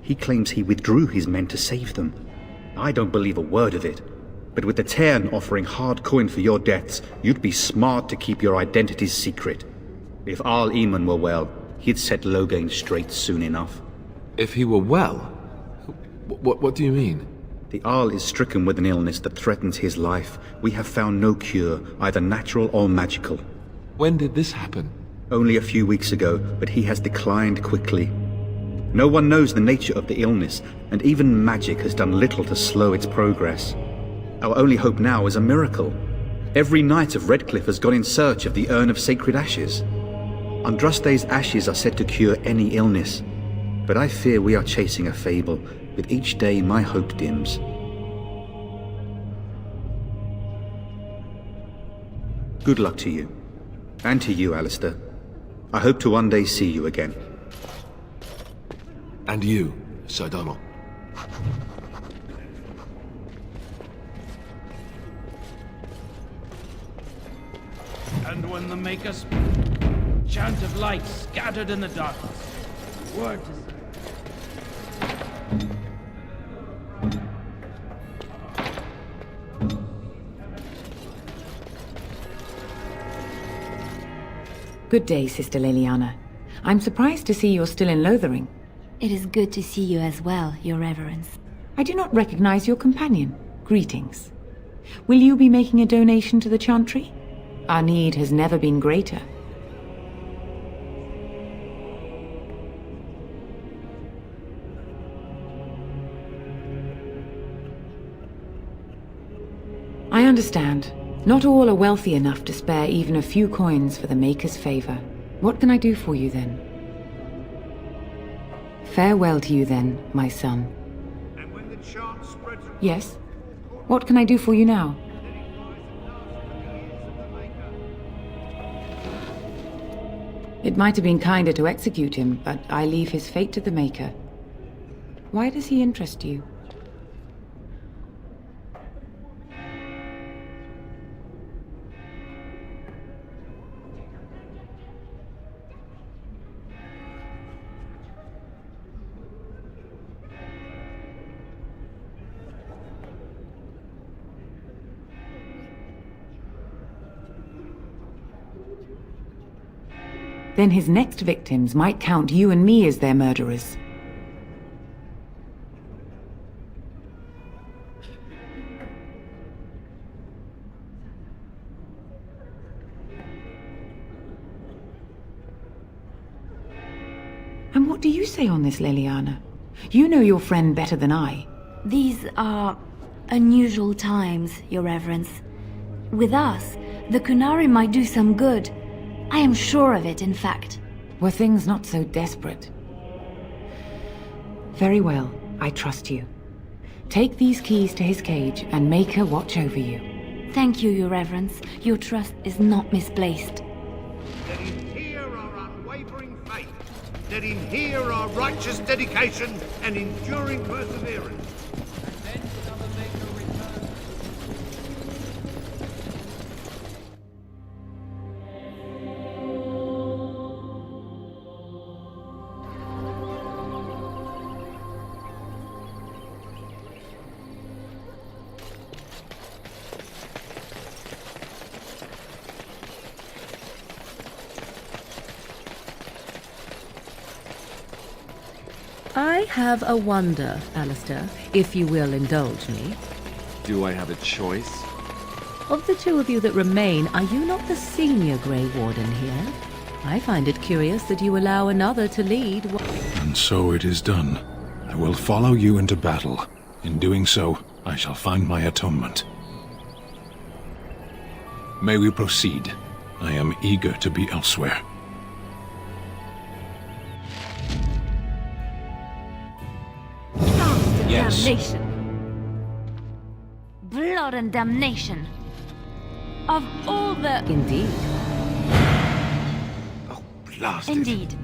He claims he withdrew his men to save them. I don't believe a word of it. But with the Cairn offering hard coin for your deaths, you'd be smart to keep your identities secret. If Arl Eamon were well, he'd set Loghain straight soon enough. If he were well? What do you mean? The Arl is stricken with an illness that threatens his life. We have found no cure, either natural or magical. When did this happen? Only a few weeks ago, but he has declined quickly. No one knows the nature of the illness, and even magic has done little to slow its progress. Our only hope now is a miracle. Every knight of Redcliffe has gone in search of the Urn of Sacred Ashes. Andraste's ashes are said to cure any illness, but I fear we are chasing a fable. With each day, my hope dims. Good luck to you. And to you, Alistair. I hope to one day see you again. And you, Sir Donald. And when the Maker's chant of light scattered in the darkness, word to Good day, Sister Leliana. I'm surprised to see you're still in Lothering. It is good to see you as well, Your Reverence. I do not recognize your companion. Greetings. Will you be making a donation to the Chantry? Our need has never been greater. I understand. Not all are wealthy enough to spare even a few coins for the Maker's favor. What can I do for you then? Farewell to you then, my son. And when the chant spreads... Yes? What can I do for you now? It might have been kinder to execute him, but I leave his fate to the Maker. Why does he interest you? Then his next victims might count you and me as their murderers. And what do you say on this, Liliana? You know your friend better than I. These are unusual times, Your Reverence. With us, the Kunari might do some good. I am sure of it, in fact. Were things not so desperate? Very well, I trust you. Take these keys to his cage and make her watch over you. Thank you, Your Reverence. Your trust is not misplaced. Let him hear our unwavering faith. Let him hear our righteous dedication and enduring perseverance. I have a wonder, Alistair, if you will indulge me. Do I have a choice? Of the two of you that remain, are you not the senior Grey Warden here? I find it curious that you allow another to lead. And so it is done. I will follow you into battle. In doing so, I shall find my atonement. May we proceed? I am eager to be elsewhere. Yes. Damnation. Blood and damnation. Of all the... Indeed. Oh, blasted. Indeed.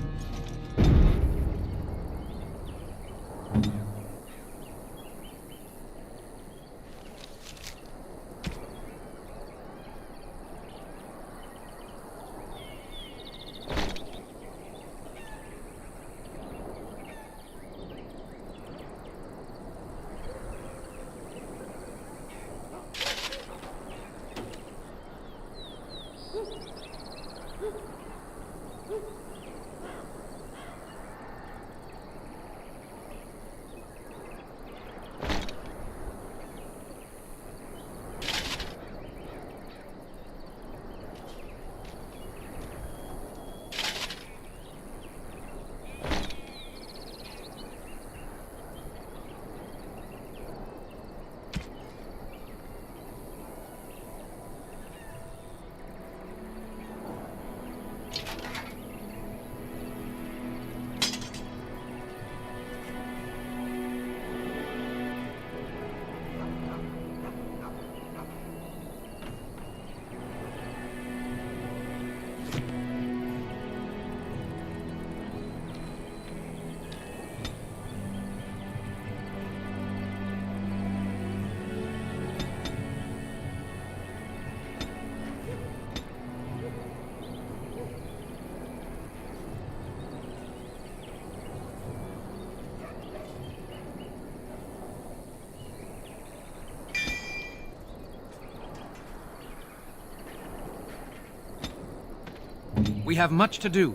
We have much to do.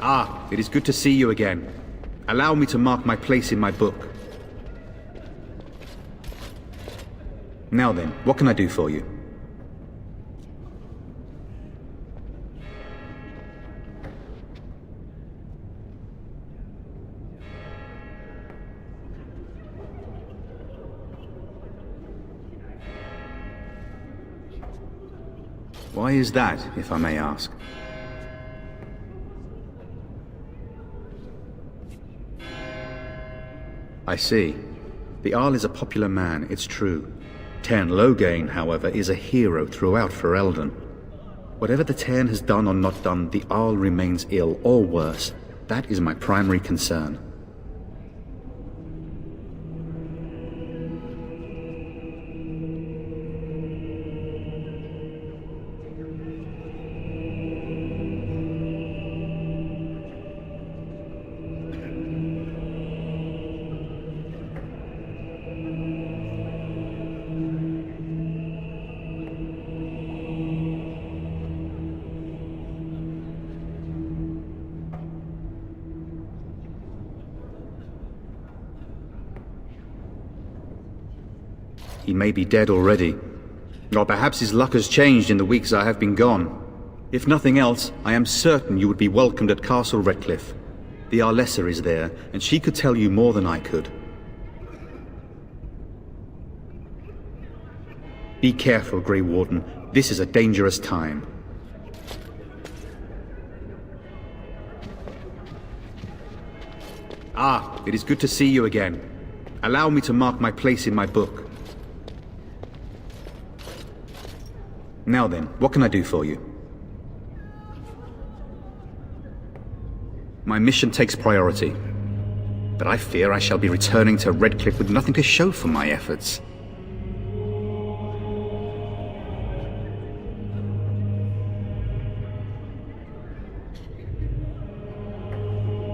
Ah, it is good to see you again. Allow me to mark my place in my book. Now then, what can I do for you? Why is that, if I may ask? I see. The Arl is a popular man, it's true. Tairn Loghain, however, is a hero throughout Ferelden. Whatever the Tairn has done or not done, the Arl remains ill, or worse. That is my primary concern. He may be dead already. Or perhaps his luck has changed in the weeks I have been gone. If nothing else, I am certain you would be welcomed at Castle Redcliffe. The Arlessa is there, and she could tell you more than I could. Be careful, Grey Warden. This is a dangerous time. Ah, it is good to see you again. Allow me to mark my place in my book. Now then, what can I do for you? My mission takes priority, but I fear I shall be returning to Redcliffe with nothing to show for my efforts.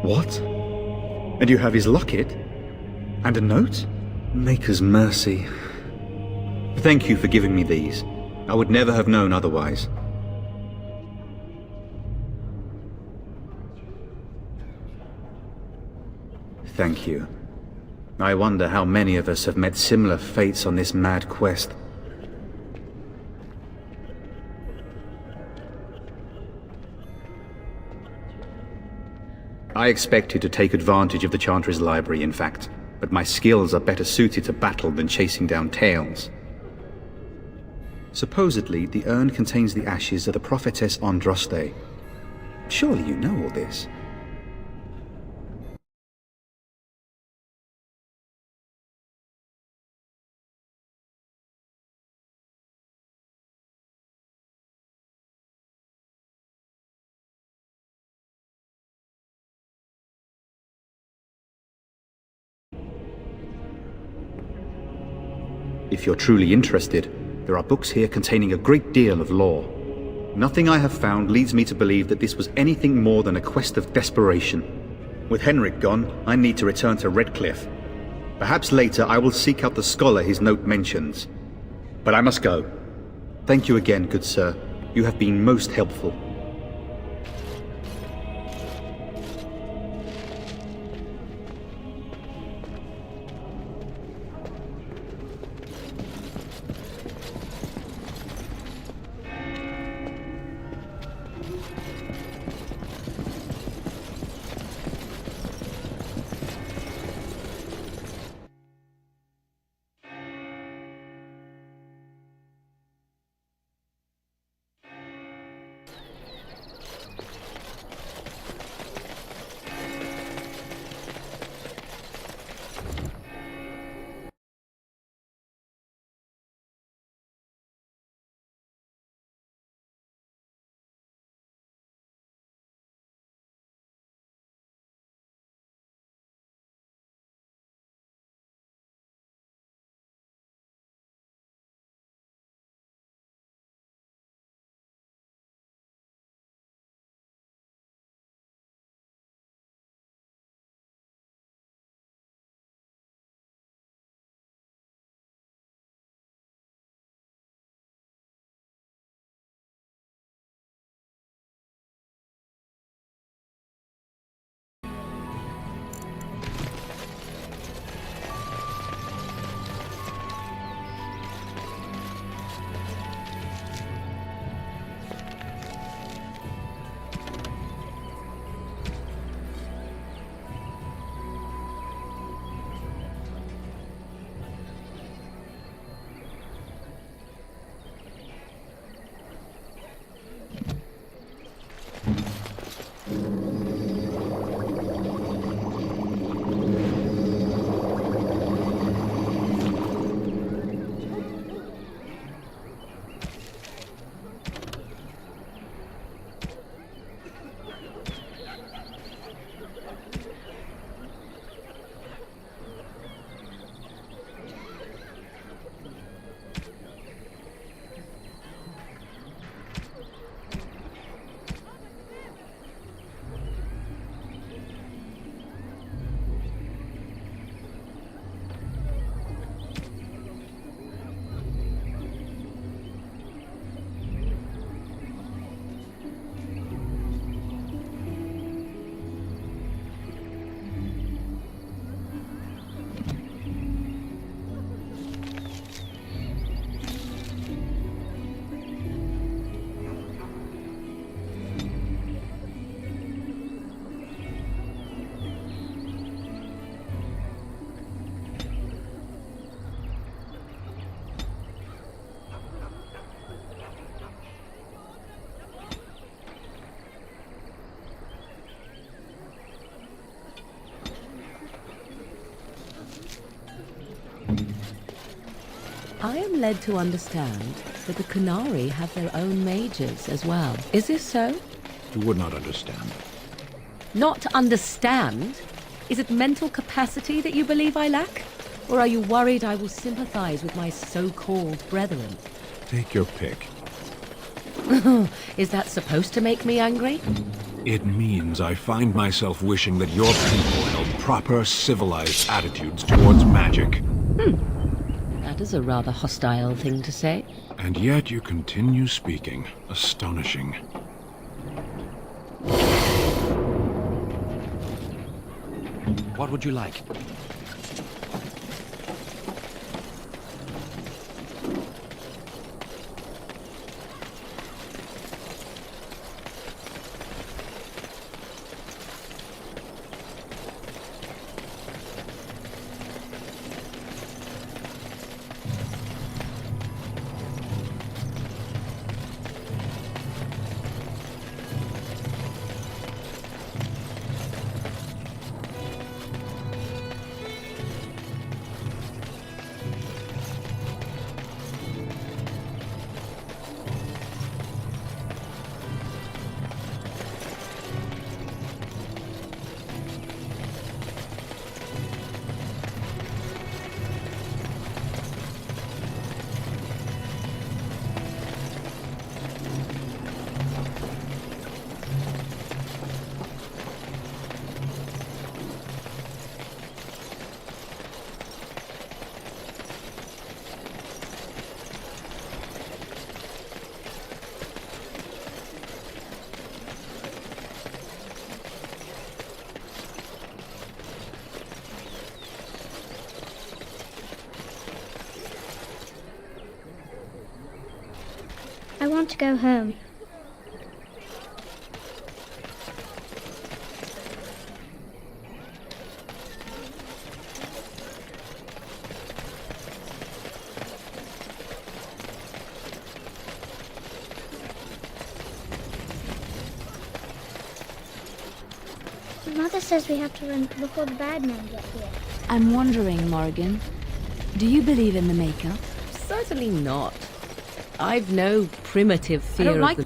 What? And you have his locket? And a note? Maker's mercy. Thank you for giving me these. I would never have known otherwise. Thank you. I wonder how many of us have met similar fates on this mad quest. I expected to take advantage of the Chantry's library, in fact, but my skills are better suited to battle than chasing down tales. Supposedly, the urn contains the ashes of the prophetess Androste. Surely you know all this. If you're truly interested, there are books here containing a great deal of lore. Nothing I have found leads me to believe that this was anything more than a quest of desperation. With Henrik gone, I need to return to Redcliffe. Perhaps later I will seek out the scholar his note mentions. But I must go. Thank you again, good sir. You have been most helpful. I am led to understand that the Qunari have their own mages as well. Is this so? You would not understand. Not understand? Is it mental capacity that you believe I lack? Or are you worried I will sympathize with my so-called brethren? Take your pick. Is that supposed to make me angry? It means I find myself wishing that your people held proper, civilized attitudes towards magic. That is a rather hostile thing to say. And yet you continue speaking. Astonishing. What would you like? I want to go home. Mother says we have to run before the bad men get here. I'm wondering, Morrigan, do you believe in the Maker? Certainly not. I've no primitive fear of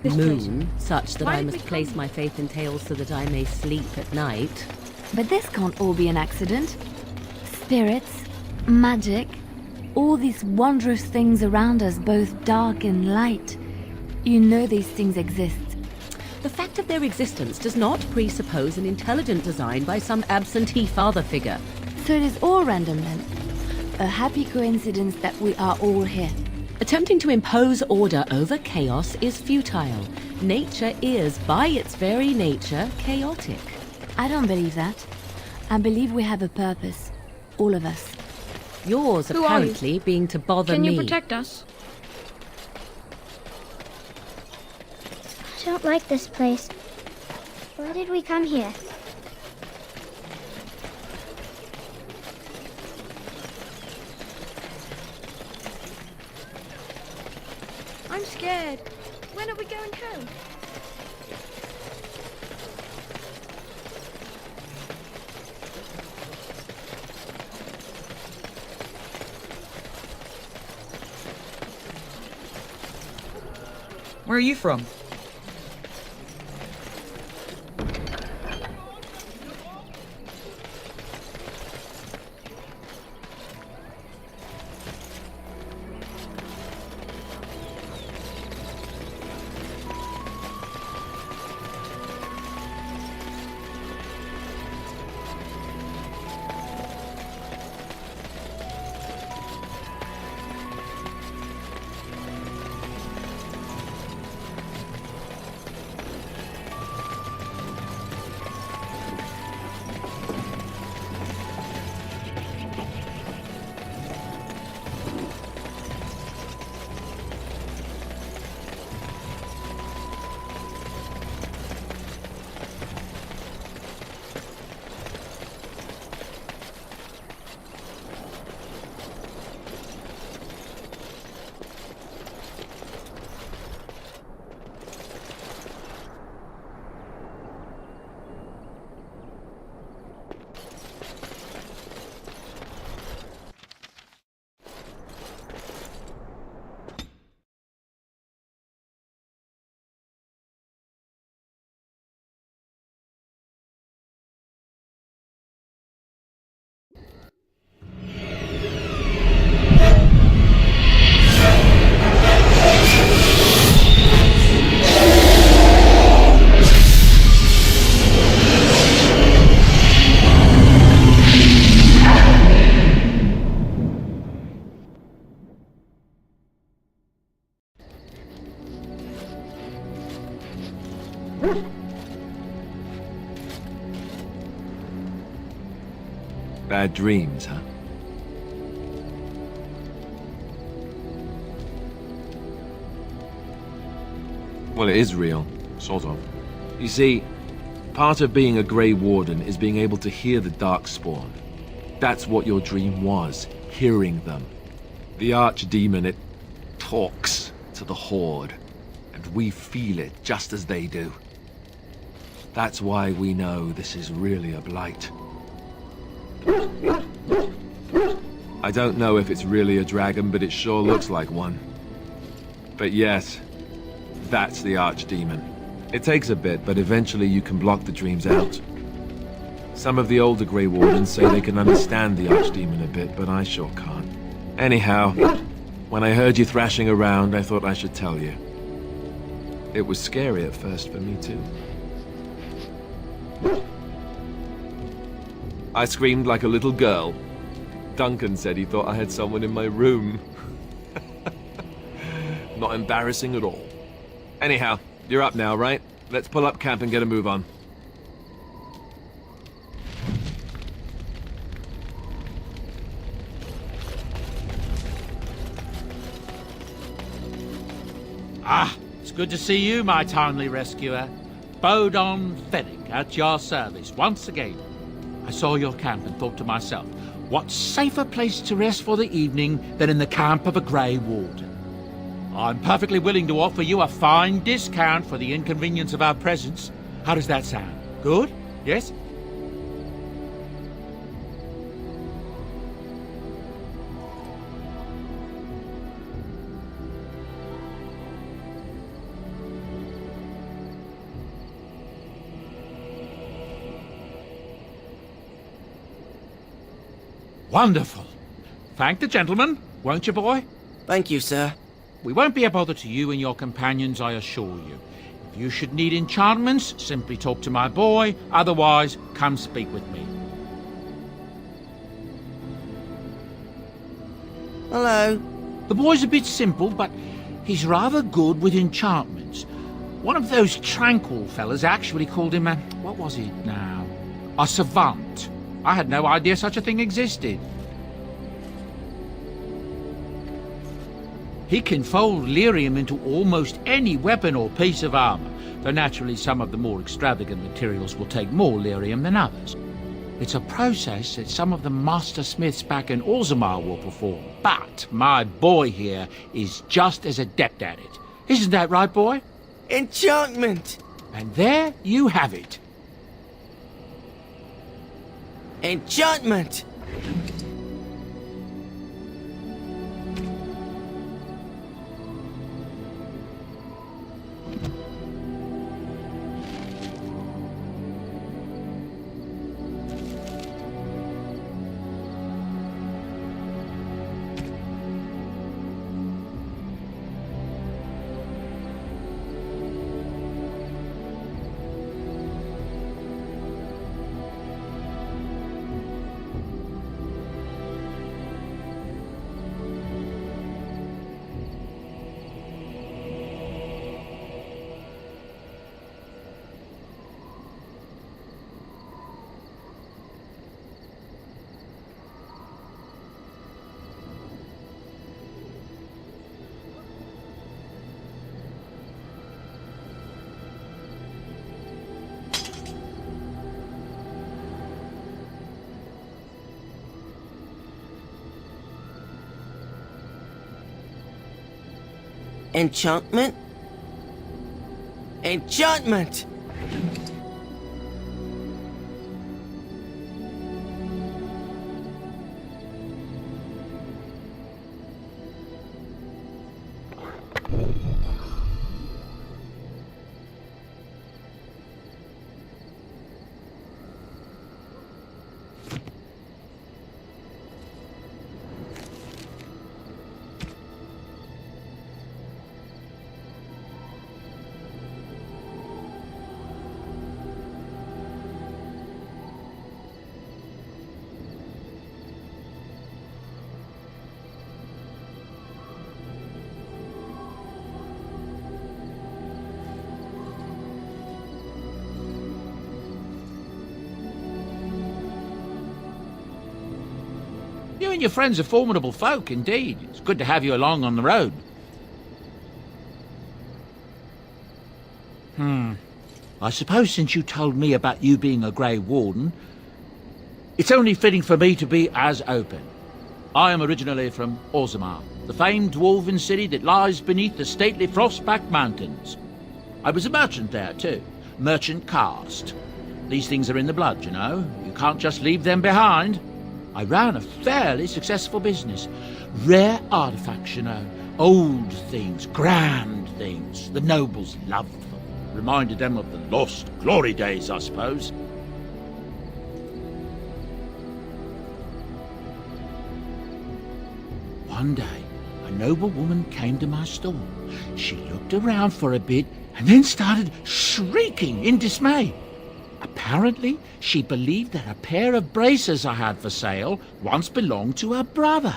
the moon, such that I must place my faith in tales so that I may sleep at night. But this can't all be an accident. Spirits, magic, all these wondrous things around us, both dark and light. You know these things exist. The fact of their existence does not presuppose an intelligent design by some absentee father figure. So it is all random then. A happy coincidence that we are all here. Attempting to impose order over chaos is futile. Nature is, by its very nature, chaotic. I don't believe that. I believe we have a purpose. All of us. Yours apparently being to bother me. Can you protect us? I don't like this place. Why did we come here? I'm scared. When are we going home? Where are you from? Bad dreams, huh? Well, it is real, sort of. You see, part of being a Grey Warden is being able to hear the Darkspawn. That's what your dream was, hearing them. The Archdemon, it talks to the Horde, and we feel it just as they do. That's why we know this is really a blight. I don't know if it's really a dragon, but it sure looks like one. But yes, that's the Archdemon. It takes a bit, but eventually you can block the dreams out. Some of the older Grey Wardens say they can understand the Archdemon a bit, but I sure can't. Anyhow, when I heard you thrashing around, I thought I should tell you. It was scary at first for me too. I screamed like a little girl. Duncan said he thought I had someone in my room. Not embarrassing at all. Anyhow, you're up now, right? Let's pull up camp and get a move on. Ah, it's good to see you, my timely rescuer. Bodon Fennick at your service once again. I saw your camp and thought to myself, what safer place to rest for the evening than in the camp of a Grey Warden? I'm perfectly willing to offer you a fine discount for the inconvenience of our presence. How does that sound? Good? Yes? Wonderful. Thank the gentleman, won't you, boy? Thank you, sir. We won't be a bother to you and your companions, I assure you. If you should need enchantments, simply talk to my boy. Otherwise, come speak with me. Hello. The boy's a bit simple, but he's rather good with enchantments. One of those tranquil fellas actually called him a... what was it now? A savant. I had no idea such a thing existed. He can fold lyrium into almost any weapon or piece of armor, though naturally some of the more extravagant materials will take more lyrium than others. It's a process that some of the master smiths back in Orzammar will perform, but my boy here is just as adept at it. Isn't that right, boy? Enchantment! And there you have it. Enchantment! Enchantment? Enchantment! You and your friends are formidable folk, indeed. It's good to have you along on the road. I suppose since you told me about you being a Grey Warden, it's only fitting for me to be as open. I am originally from Orzammar, the famed dwarven city that lies beneath the stately Frostback Mountains. I was a merchant there, too. Merchant caste. These things are in the blood, you know. You can't just leave them behind. I ran a fairly successful business. Rare artifacts, you know. Old things, grand things. The nobles loved them. Reminded them of the lost glory days, I suppose. One day, a noble woman came to my stall. She looked around for a bit and then started shrieking in dismay. Apparently, she believed that a pair of braces I had for sale once belonged to her brother.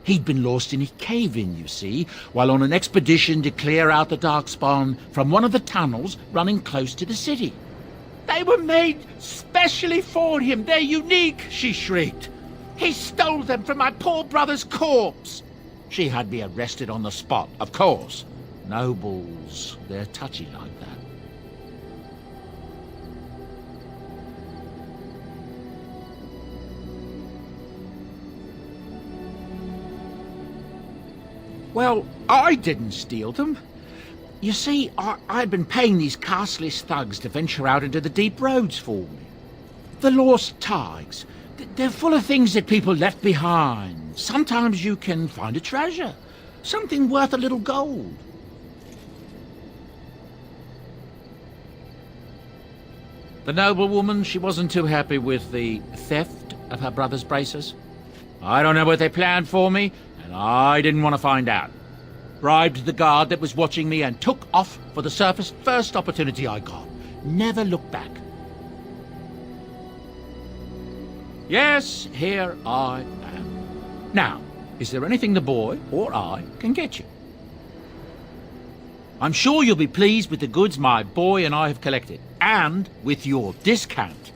He'd been lost in a cave-in, you see, while on an expedition to clear out the Darkspawn from one of the tunnels running close to the city. They were made specially for him. They're unique, she shrieked. He stole them from my poor brother's corpse. She had me arrested on the spot, of course. Nobles, they're touchy like that. Well, I didn't steal them. You see, I'd been paying these castless thugs to venture out into the deep roads for me. The lost tigers. They're full of things that people left behind. Sometimes you can find a treasure. Something worth a little gold. The noblewoman, she wasn't too happy with the theft of her brother's braces. I don't know what they planned for me, and I didn't want to find out. Bribed the guard that was watching me and took off for the surface first opportunity I got. Never looked back. Yes, here I am. Now, is there anything the boy or I can get you? I'm sure you'll be pleased with the goods my boy and I have collected, and with your discount.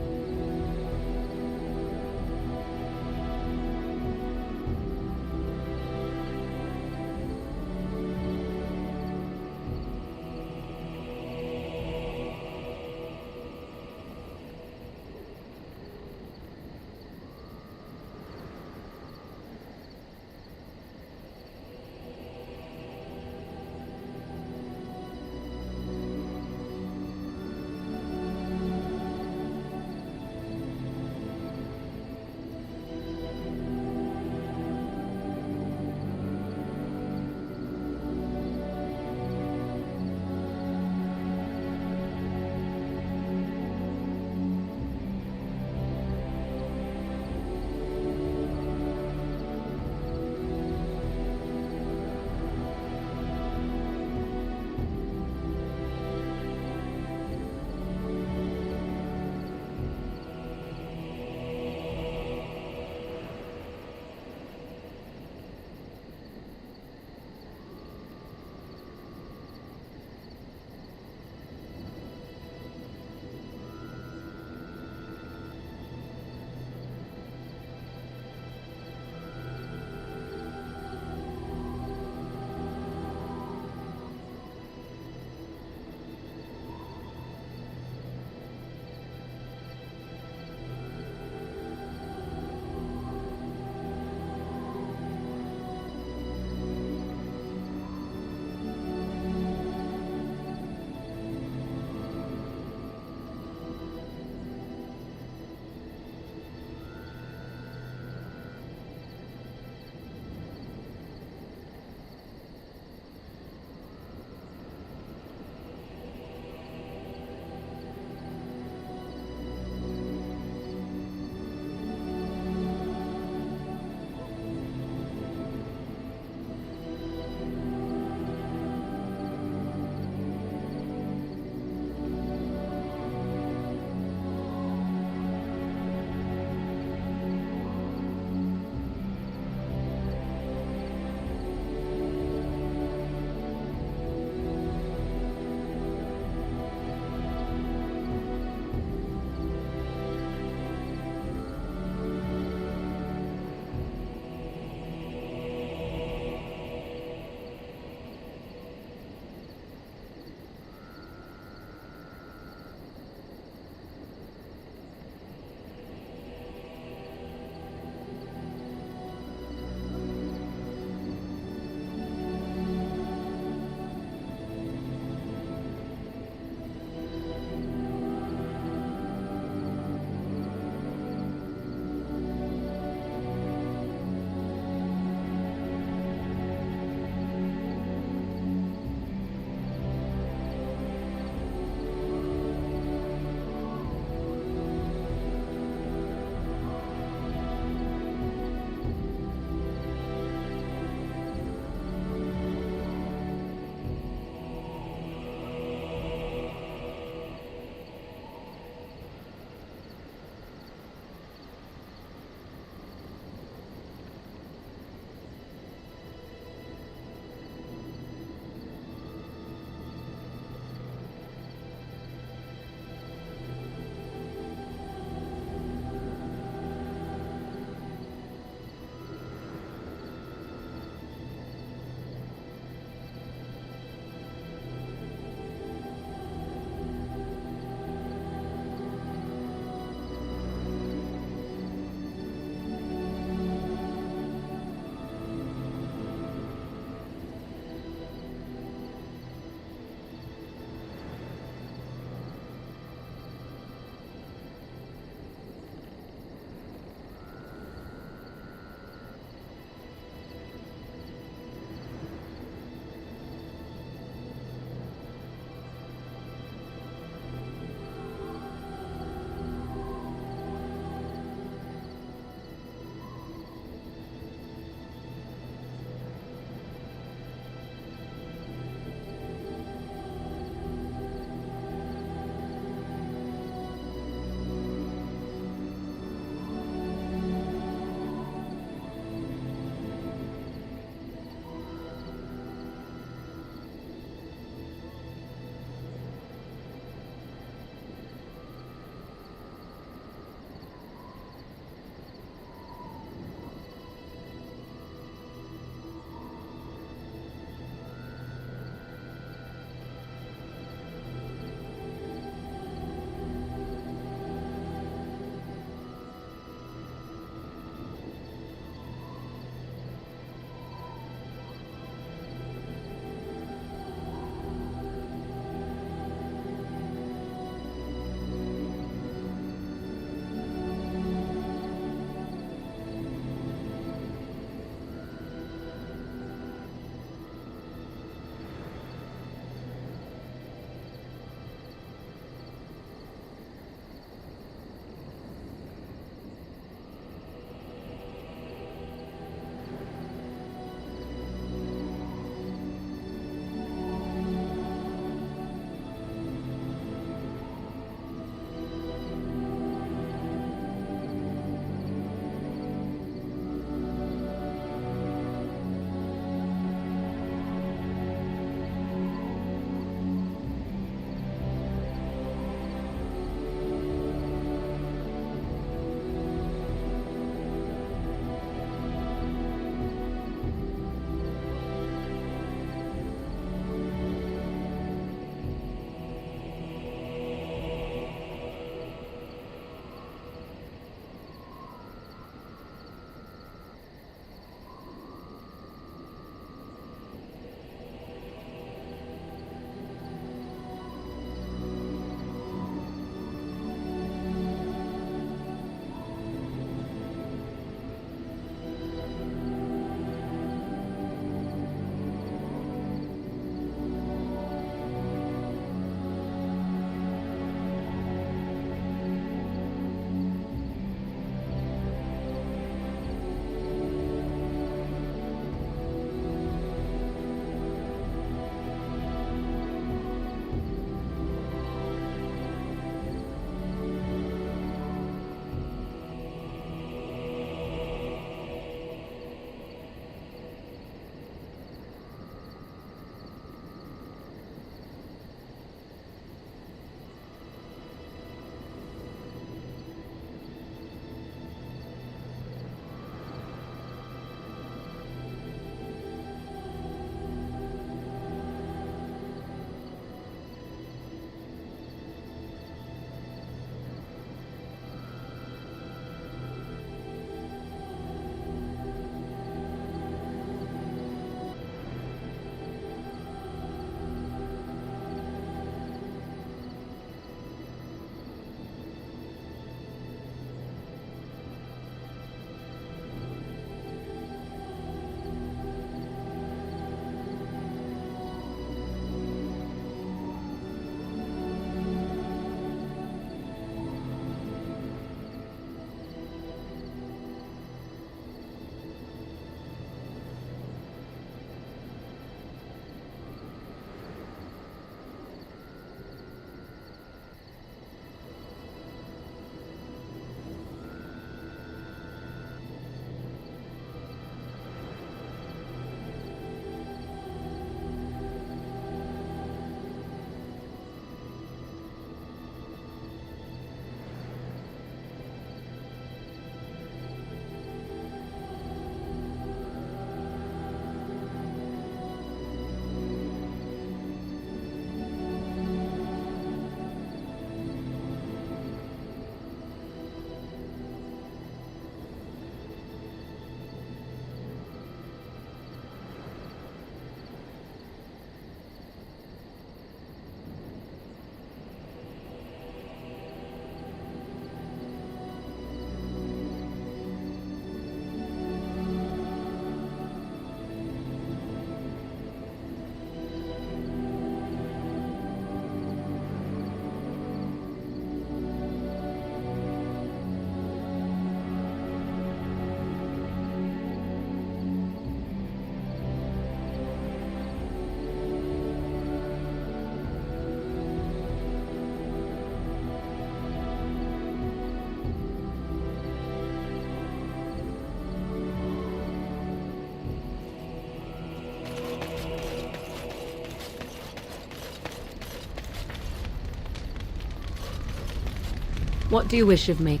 What do you wish of me?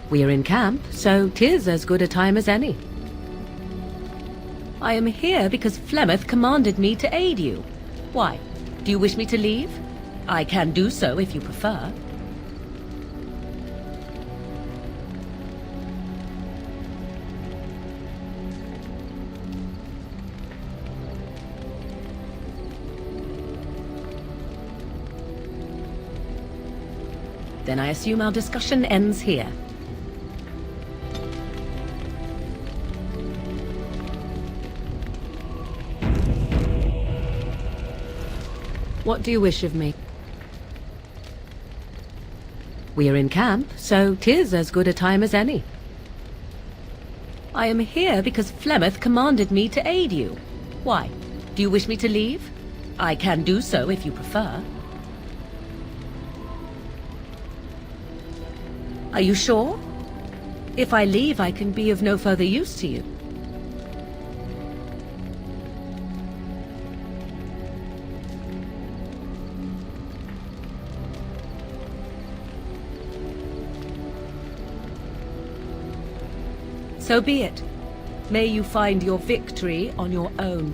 We are in camp, so 'tis as good a time as any. I am here because Flemeth commanded me to aid you. Why? Do you wish me to leave? I can do so if you prefer. Then I assume our discussion ends here. What do you wish of me? We are in camp, so 'tis as good a time as any. I am here because Flemeth commanded me to aid you. Why? Do you wish me to leave? I can do so if you prefer. Are you sure? If I leave, I can be of no further use to you. So be it. May you find your victory on your own.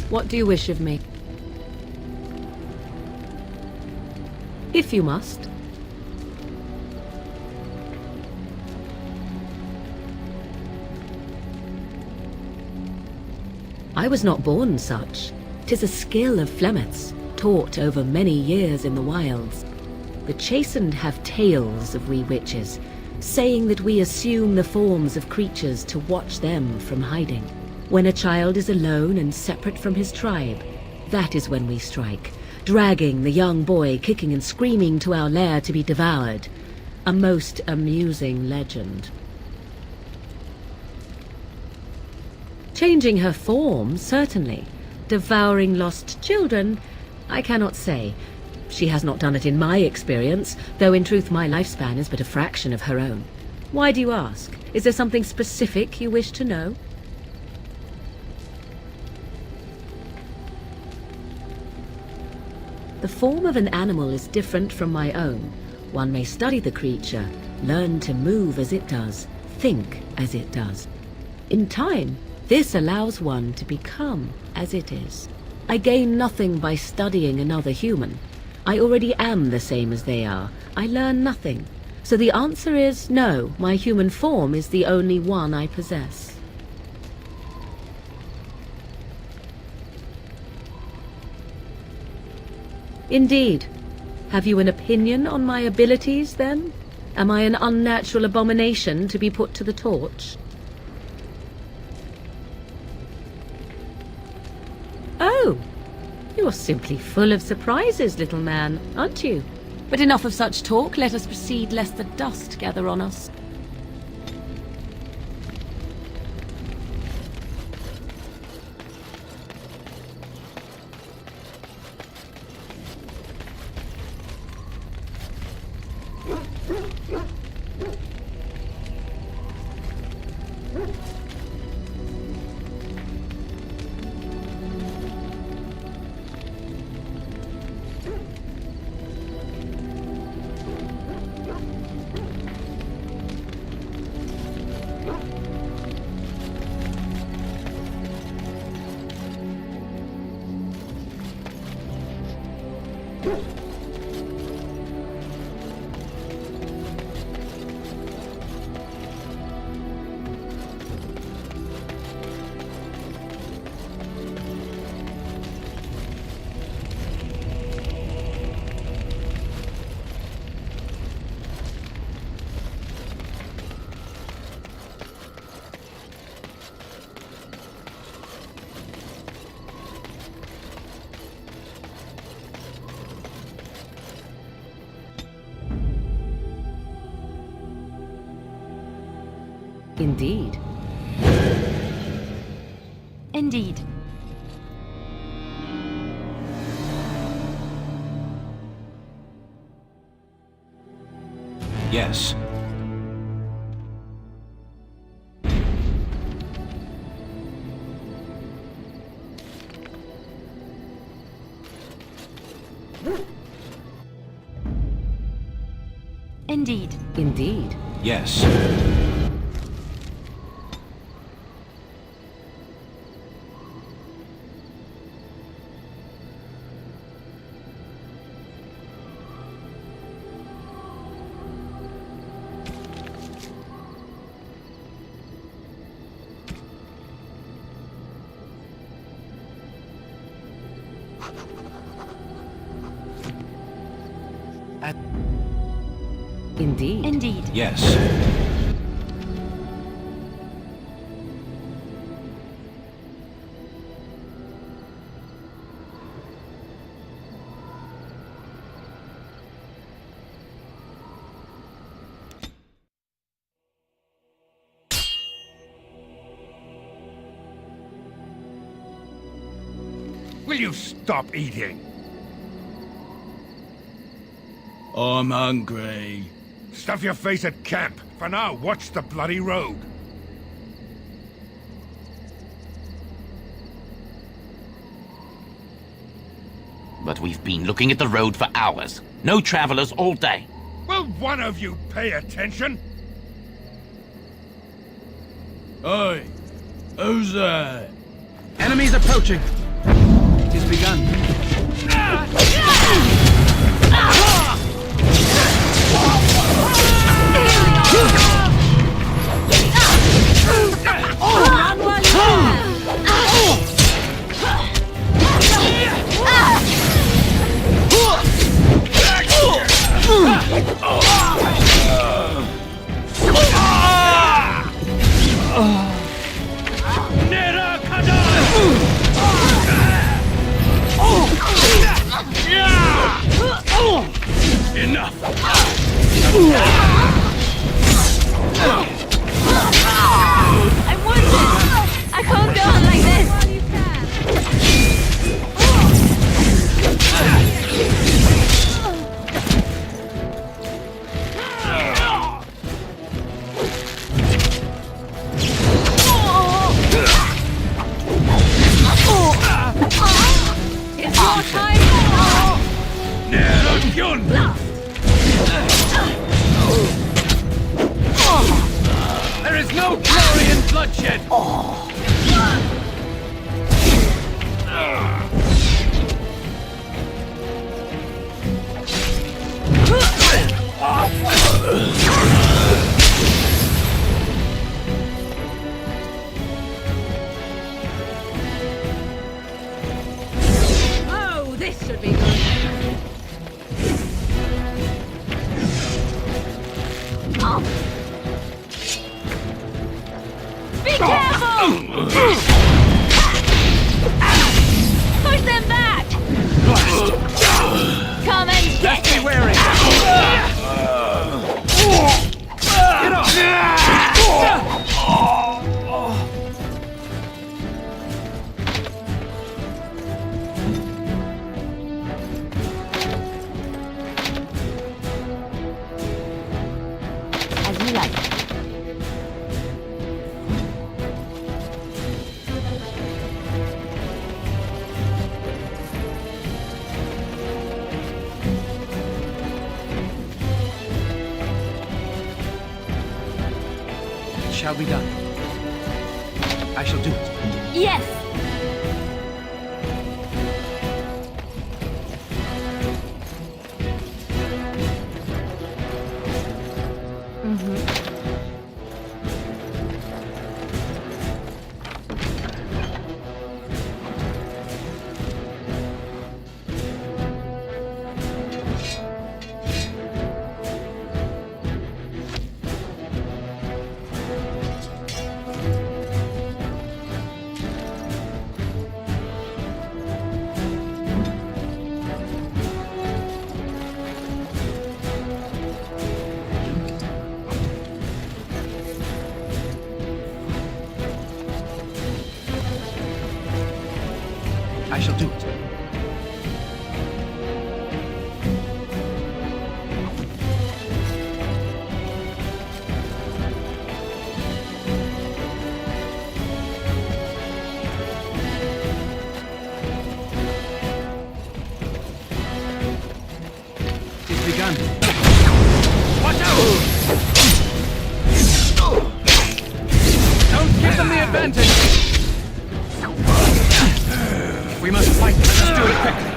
What do you wish of me? If you must. I was not born such. 'Tis a skill of Flemeth's, taught over many years in the wilds. The chastened have tales of we witches, saying that we assume the forms of creatures to watch them from hiding. When a child is alone and separate from his tribe, that is when we strike, dragging the young boy kicking and screaming to our lair to be devoured. A most amusing legend. Changing her form, certainly. Devouring lost children, I cannot say. She has not done it in my experience, though in truth my lifespan is but a fraction of her own. Why do you ask? Is there something specific you wish to know? The form of an animal is different from my own. One may study the creature, learn to move as it does, think as it does. In time, this allows one to become as it is. I gain nothing by studying another human. I already am the same as they are. I learn nothing. So the answer is no, my human form is the only one I possess. Indeed. Have you an opinion on my abilities, then? Am I an unnatural abomination to be put to the torch? Oh, you're simply full of surprises, little man, aren't you? But enough of such talk. Let us proceed, lest the dust gather on us. Indeed. Indeed. Yes. Indeed. Indeed. Yes. Indeed. Indeed. Yes. Will you stop eating? I'm hungry. Stuff your face at camp. For now, watch the bloody road. But we've been looking at the road for hours. No travelers all day. Will one of you pay attention? Oi! Who's there? Enemies approaching. It has begun. Enough! I'm wounded! I can't go on like this! It's your time! There is no glory in bloodshed! Oh, this should be good. Be careful! Push them back! Come and get Be wary! Get off! As you like. It shall be done. I shall do it. Yes! begun. Watch out! Don't give them the advantage! If we must fight, let us do it quickly.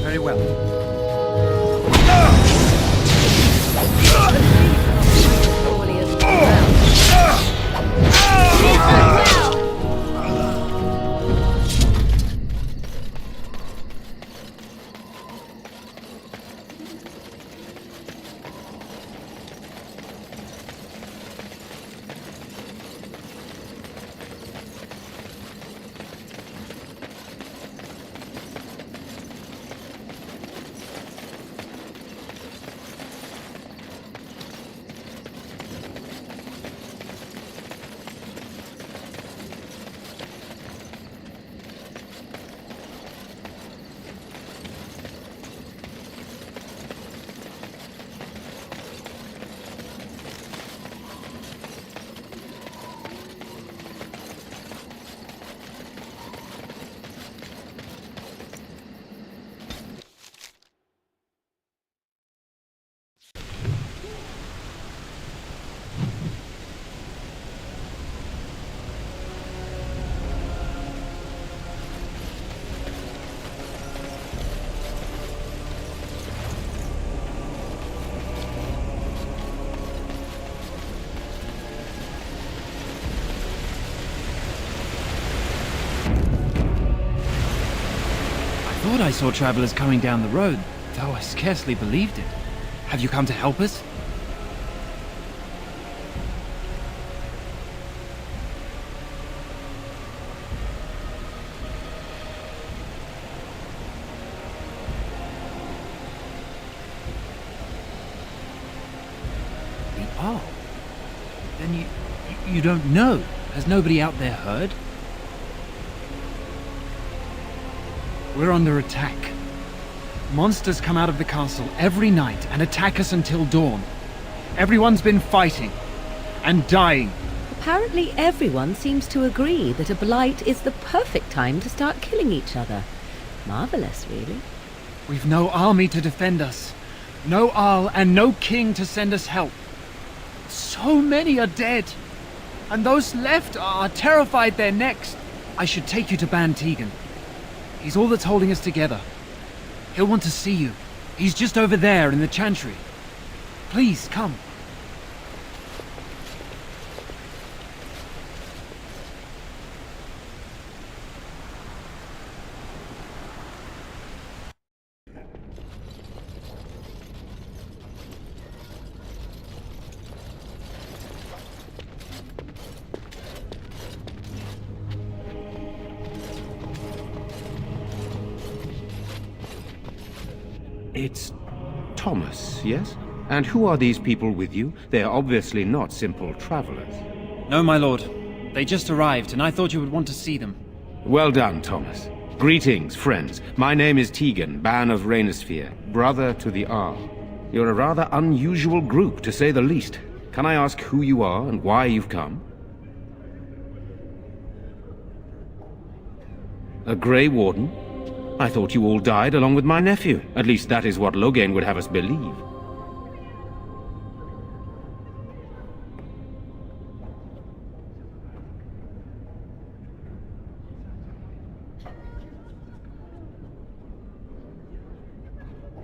Very well. I thought I saw travelers coming down the road, though I scarcely believed it. Have you come to help us? Oh. Then you don't know? Has nobody out there heard? We're under attack. Monsters come out of the castle every night and attack us until dawn. Everyone's been fighting and dying. Apparently everyone seems to agree that a blight is the perfect time to start killing each other. Marvelous, really. We've no army to defend us, no Arl and no king to send us help. So many are dead, and those left are terrified they're next. I should take you to Ban Tegan. He's all that's holding us together. He'll want to see you. He's just over there in the chantry. Please, come. It's Thomas, yes? And who are these people with you? They are obviously not simple travelers. No, my lord. They just arrived, and I thought you would want to see them. Well done, Thomas. Greetings, friends. My name is Tegan, Ban of Rainersphere, brother to the Arl. You're a rather unusual group, to say the least. Can I ask who you are and why you've come? A Grey Warden? I thought you all died along with my nephew. At least that is what Logain would have us believe.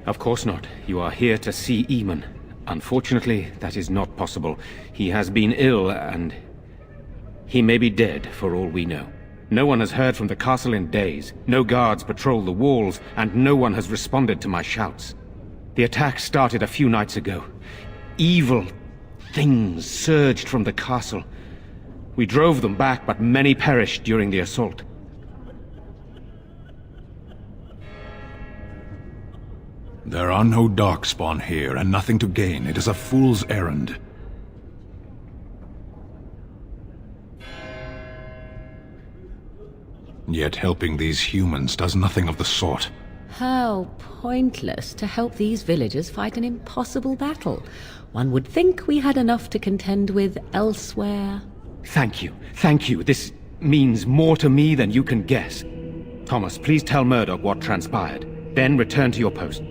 Of course not. You are here to see Eamon. Unfortunately, that is not possible. He has been ill and... he may be dead for all we know. No one has heard from the castle in days. No guards patrol the walls, and no one has responded to my shouts. The attack started a few nights ago. Evil things surged from the castle. We drove them back, but many perished during the assault. There are no darkspawn here, and nothing to gain. It is a fool's errand. Yet helping these humans does nothing of the sort. How pointless to help these villagers fight an impossible battle. One would think we had enough to contend with elsewhere. Thank you. Thank you. This means more to me than you can guess. Thomas, please tell Murdoch what transpired. Then return to your post.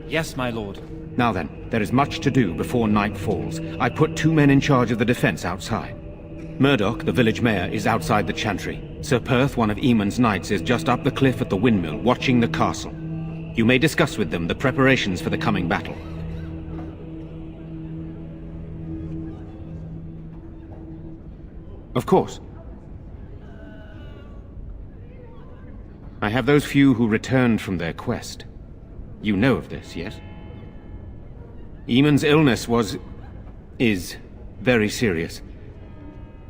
Yes, my lord. Now then, there is much to do before night falls. I put 2 men in charge of the defense outside. Murdoch, the village mayor, is outside the chantry. Sir Perth, one of Eamon's knights, is just up the cliff at the windmill, watching the castle. You may discuss with them the preparations for the coming battle. Of course. I have those few who returned from their quest. You know of this, yes? Eamon's illness is very serious.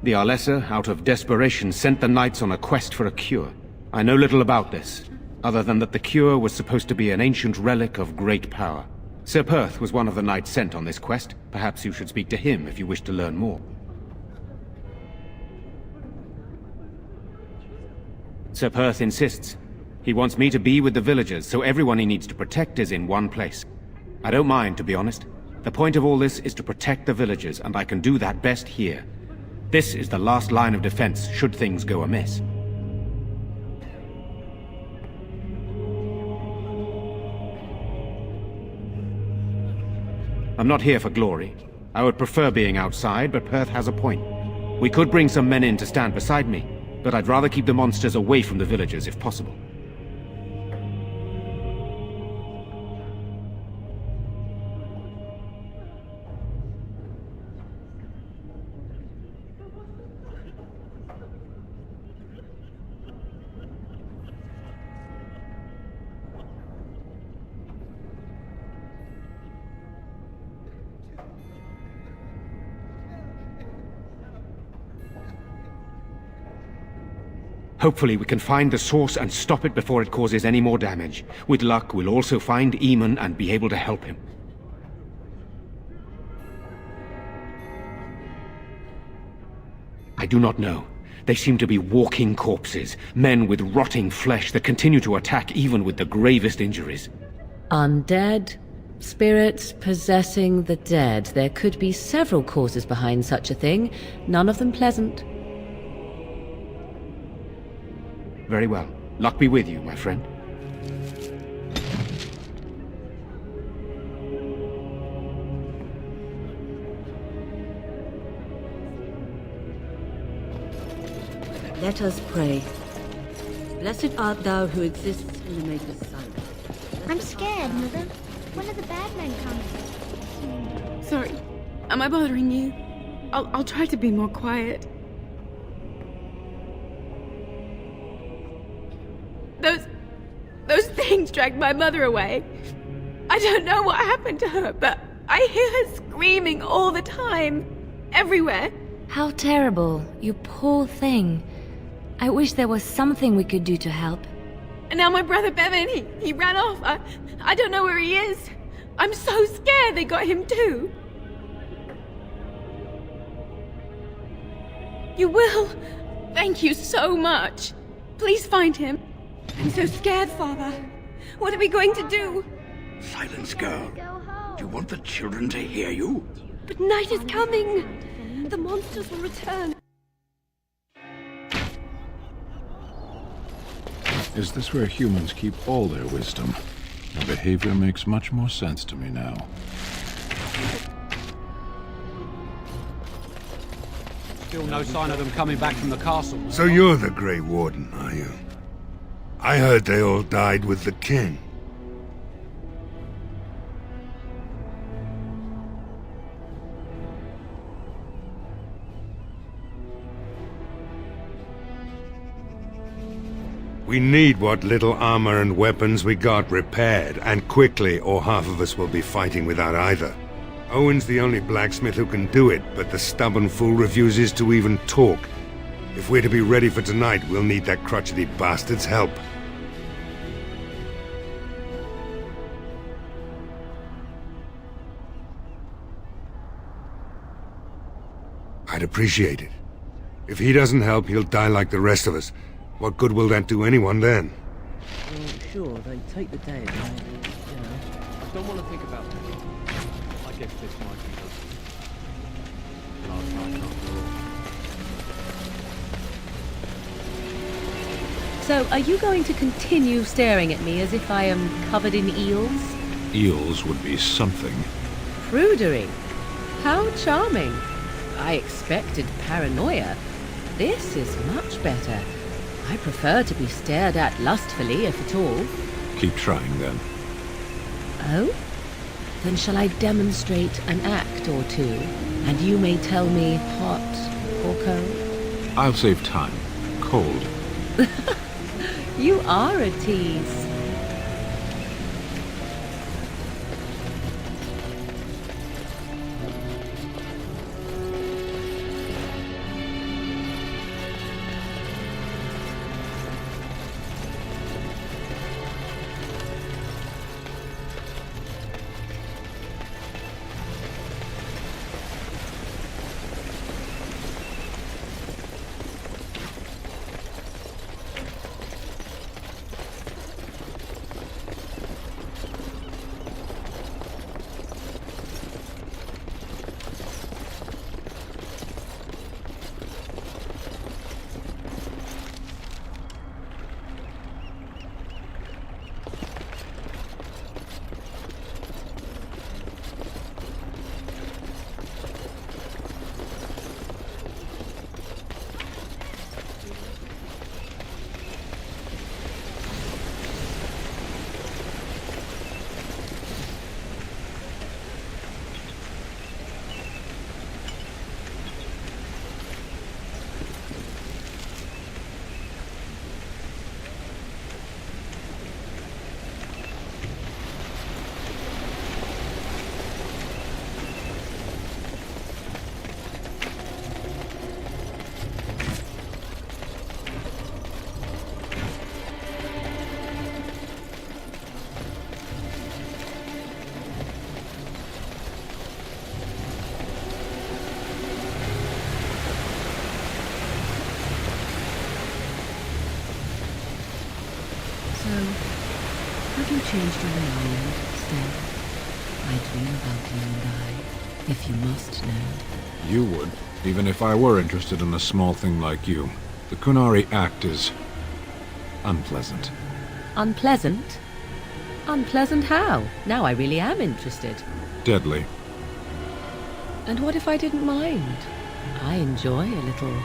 The Arlessa, out of desperation, sent the knights on a quest for a cure. I know little about this, other than that the cure was supposed to be an ancient relic of great power. Sir Perth was one of the knights sent on this quest. Perhaps you should speak to him if you wish to learn more. Sir Perth insists. He wants me to be with the villagers, so everyone he needs to protect is in one place. I don't mind, to be honest. The point of all this is to protect the villagers, and I can do that best here. This is the last line of defense, should things go amiss. I'm not here for glory. I would prefer being outside, but Perth has a point. We could bring some men in to stand beside me, but I'd rather keep the monsters away from the villagers if possible. Hopefully we can find the source and stop it before it causes any more damage. With luck, we'll also find Eamon and be able to help him. I do not know. They seem to be walking corpses, men with rotting flesh that continue to attack even with the gravest injuries. Undead, spirits possessing the dead. There could be several causes behind such a thing, none of them pleasant. Very well. Luck be with you, my friend. Let us pray. Blessed art thou who exists in the Maker's Son. I'm scared, Mother. When are the bad men coming? Sorry. Am I bothering you? I'll try to be more quiet. Those things dragged my mother away. I don't know what happened to her, but I hear her screaming all the time. Everywhere. How terrible, you poor thing. I wish there was something we could do to help. And now my brother Bevan, he ran off. I don't know where he is. I'm so scared they got him too. You will? Thank you so much. Please find him. I'm so scared, Father. What are we going to do? Silence, girl. Do you want the children to hear you? But night is coming. The monsters will return. Is this where humans keep all their wisdom? Your behavior makes much more sense to me now. Still no sign of them coming back from the castle. So you're the Grey Warden, are you? I heard they all died with the king. We need what little armor and weapons we got repaired, and quickly, or half of us will be fighting without either. Owen's the only blacksmith who can do it, but the stubborn fool refuses to even talk. If we're to be ready for tonight, we'll need that crotchety bastard's help. I'd appreciate it. If he doesn't help, he'll die like the rest of us. What good will that do anyone then? Well, sure, they take the dead, and, I don't want to think about that. I guess this might be the last night after all. So, are you going to continue staring at me as if I am covered in eels? Eels would be something. Prudery. How charming. I expected paranoia. This is much better. I prefer to be stared at lustfully, if at all. Keep trying, then. Oh? Then shall I demonstrate an act or two, and you may tell me hot or cold? I'll save time. Cold. You are a tease. Have you changed your mind, Stan? I dream about you and I, if you must know. You would, even if I were interested in a small thing like you. The Kunari Act is unpleasant. Unpleasant? Unpleasant how? Now I really am interested. Deadly. And what if I didn't mind? I enjoy a little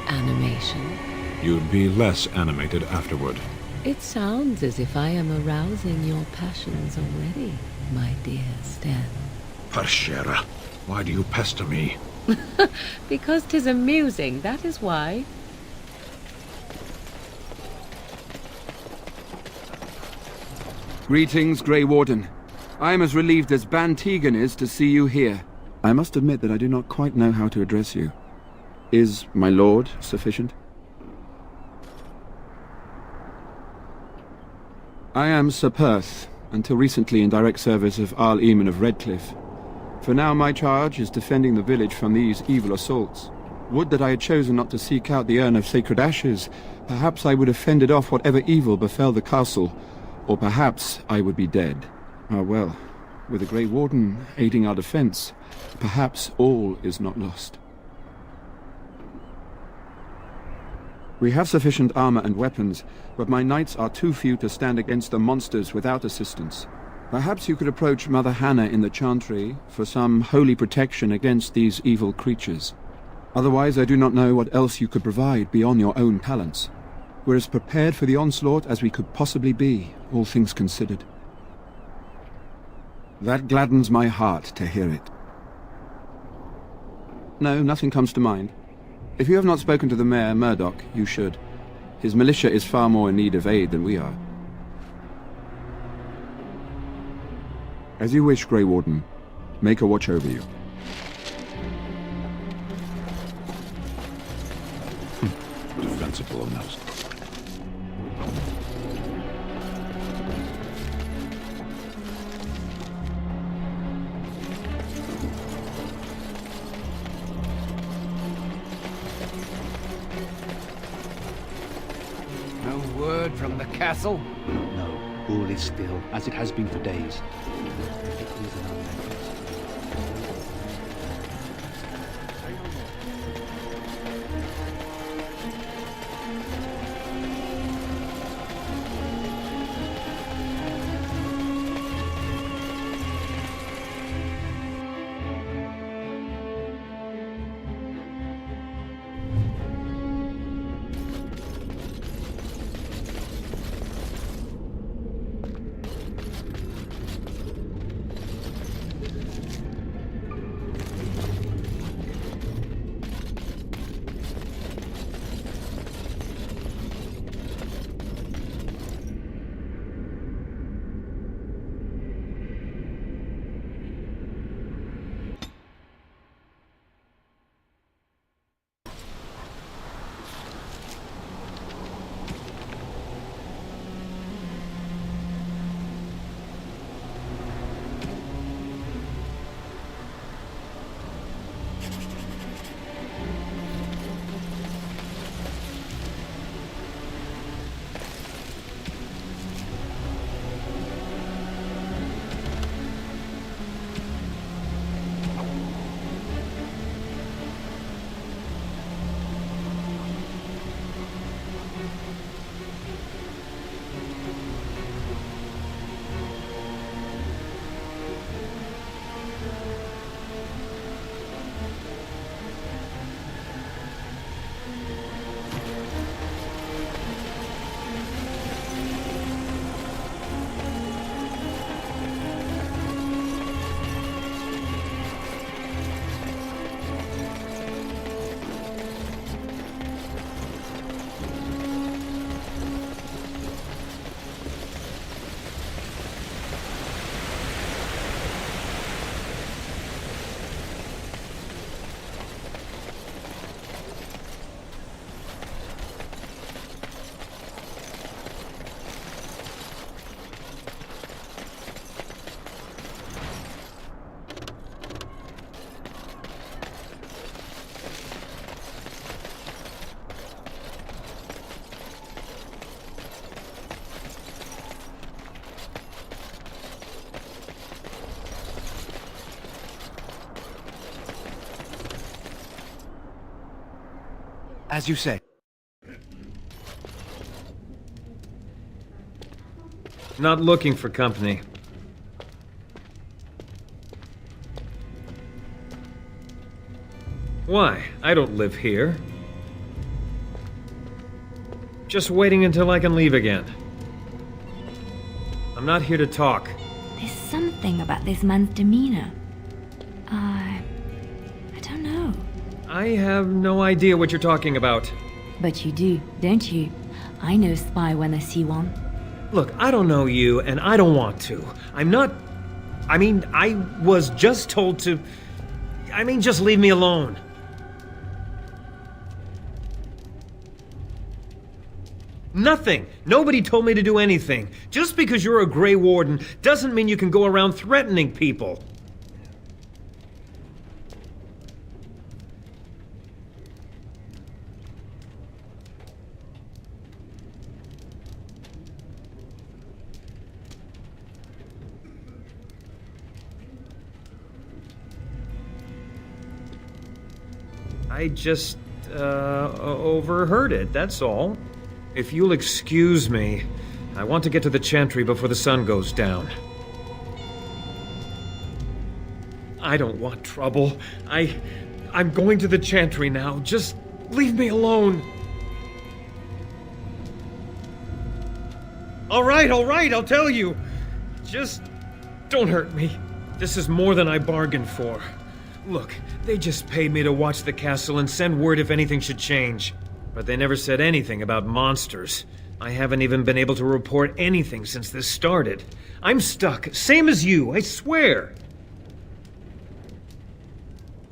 animation. You'd be less animated afterward. It sounds as if I am arousing your passions already, my dear Stan. Parshera, why do you pester me? Because 'tis amusing, that is why. Greetings, Grey Warden. I am as relieved as Ban Tegan is to see you here. I must admit that I do not quite know how to address you. Is my lord sufficient? I am Sir Perth, until recently in direct service of Arl Eamon of Redcliffe. For now my charge is defending the village from these evil assaults. Would that I had chosen not to seek out the urn of sacred ashes. Perhaps I would have fended off whatever evil befell the castle, or perhaps I would be dead. Ah well, with the Grey Warden aiding our defence, perhaps all is not lost. We have sufficient armor and weapons, but my knights are too few to stand against the monsters without assistance. Perhaps you could approach Mother Hannah in the Chantry for some holy protection against these evil creatures. Otherwise, I do not know what else you could provide beyond your own talents. We're as prepared for the onslaught as we could possibly be, all things considered. That gladdens my heart to hear it. No, nothing comes to mind. If you have not spoken to the Mayor, Murdoch, you should. His militia is far more in need of aid than we are. As you wish, Grey Warden. Make a watch over you. Defensible enough. No word from the castle? No, all is still, as it has been for days. It is an unknown. As you say. Not looking for company. Why? I don't live here. Just waiting until I can leave again. I'm not here to talk. There's something about this man's demeanor. I don't know. I have no idea what you're talking about. But you do, don't you? I know a spy when I see one. Look, I don't know you, and I don't want to. I'm not... I mean, I was just told to... I mean, just leave me alone. Nothing. Nobody told me to do anything. Just because you're a Grey Warden doesn't mean you can go around threatening people. I just, overheard it, that's all. If you'll excuse me, I want to get to the Chantry before the sun goes down. I don't want trouble. I'm going to the Chantry now. Just leave me alone. All right, I'll tell you. Just don't hurt me. This is more than I bargained for. Look, they just paid me to watch the castle and send word if anything should change. But they never said anything about monsters. I haven't even been able to report anything since this started. I'm stuck, same as you, I swear.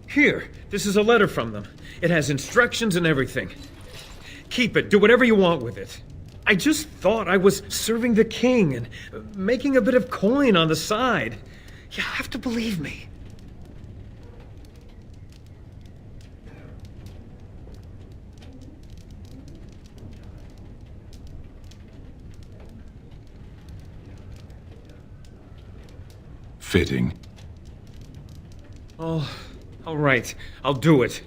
Here, this is a letter from them. It has instructions and everything. Keep it, do whatever you want with it. I just thought I was serving the king and making a bit of coin on the side. You have to believe me. Fitting. All right. I'll do it.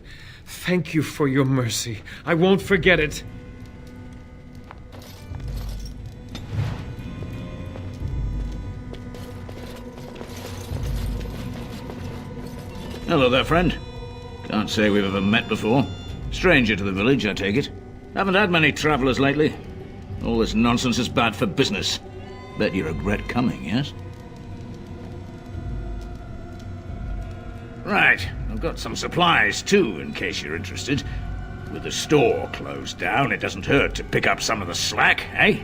Thank you for your mercy. I won't forget it. Hello there, friend. Can't say we've ever met before. Stranger to the village, I take it. Haven't had many travelers lately. All this nonsense is bad for business. Bet you regret coming, yes? Right, I've got some supplies too, in case you're interested. With the store closed down, it doesn't hurt to pick up some of the slack, eh?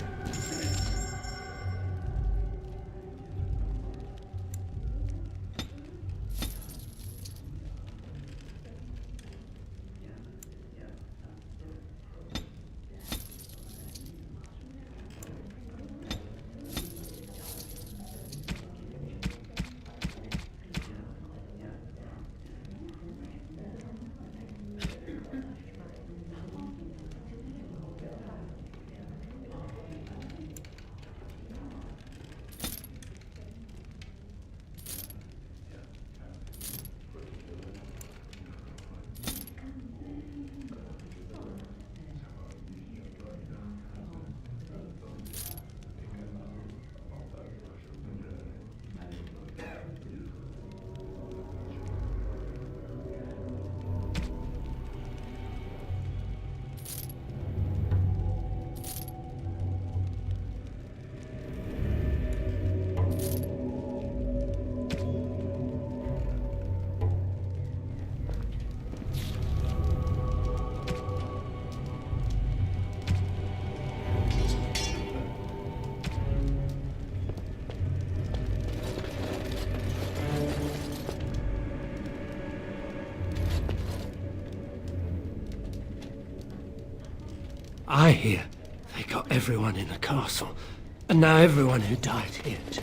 I hear they got everyone in the castle, and now everyone who died here too.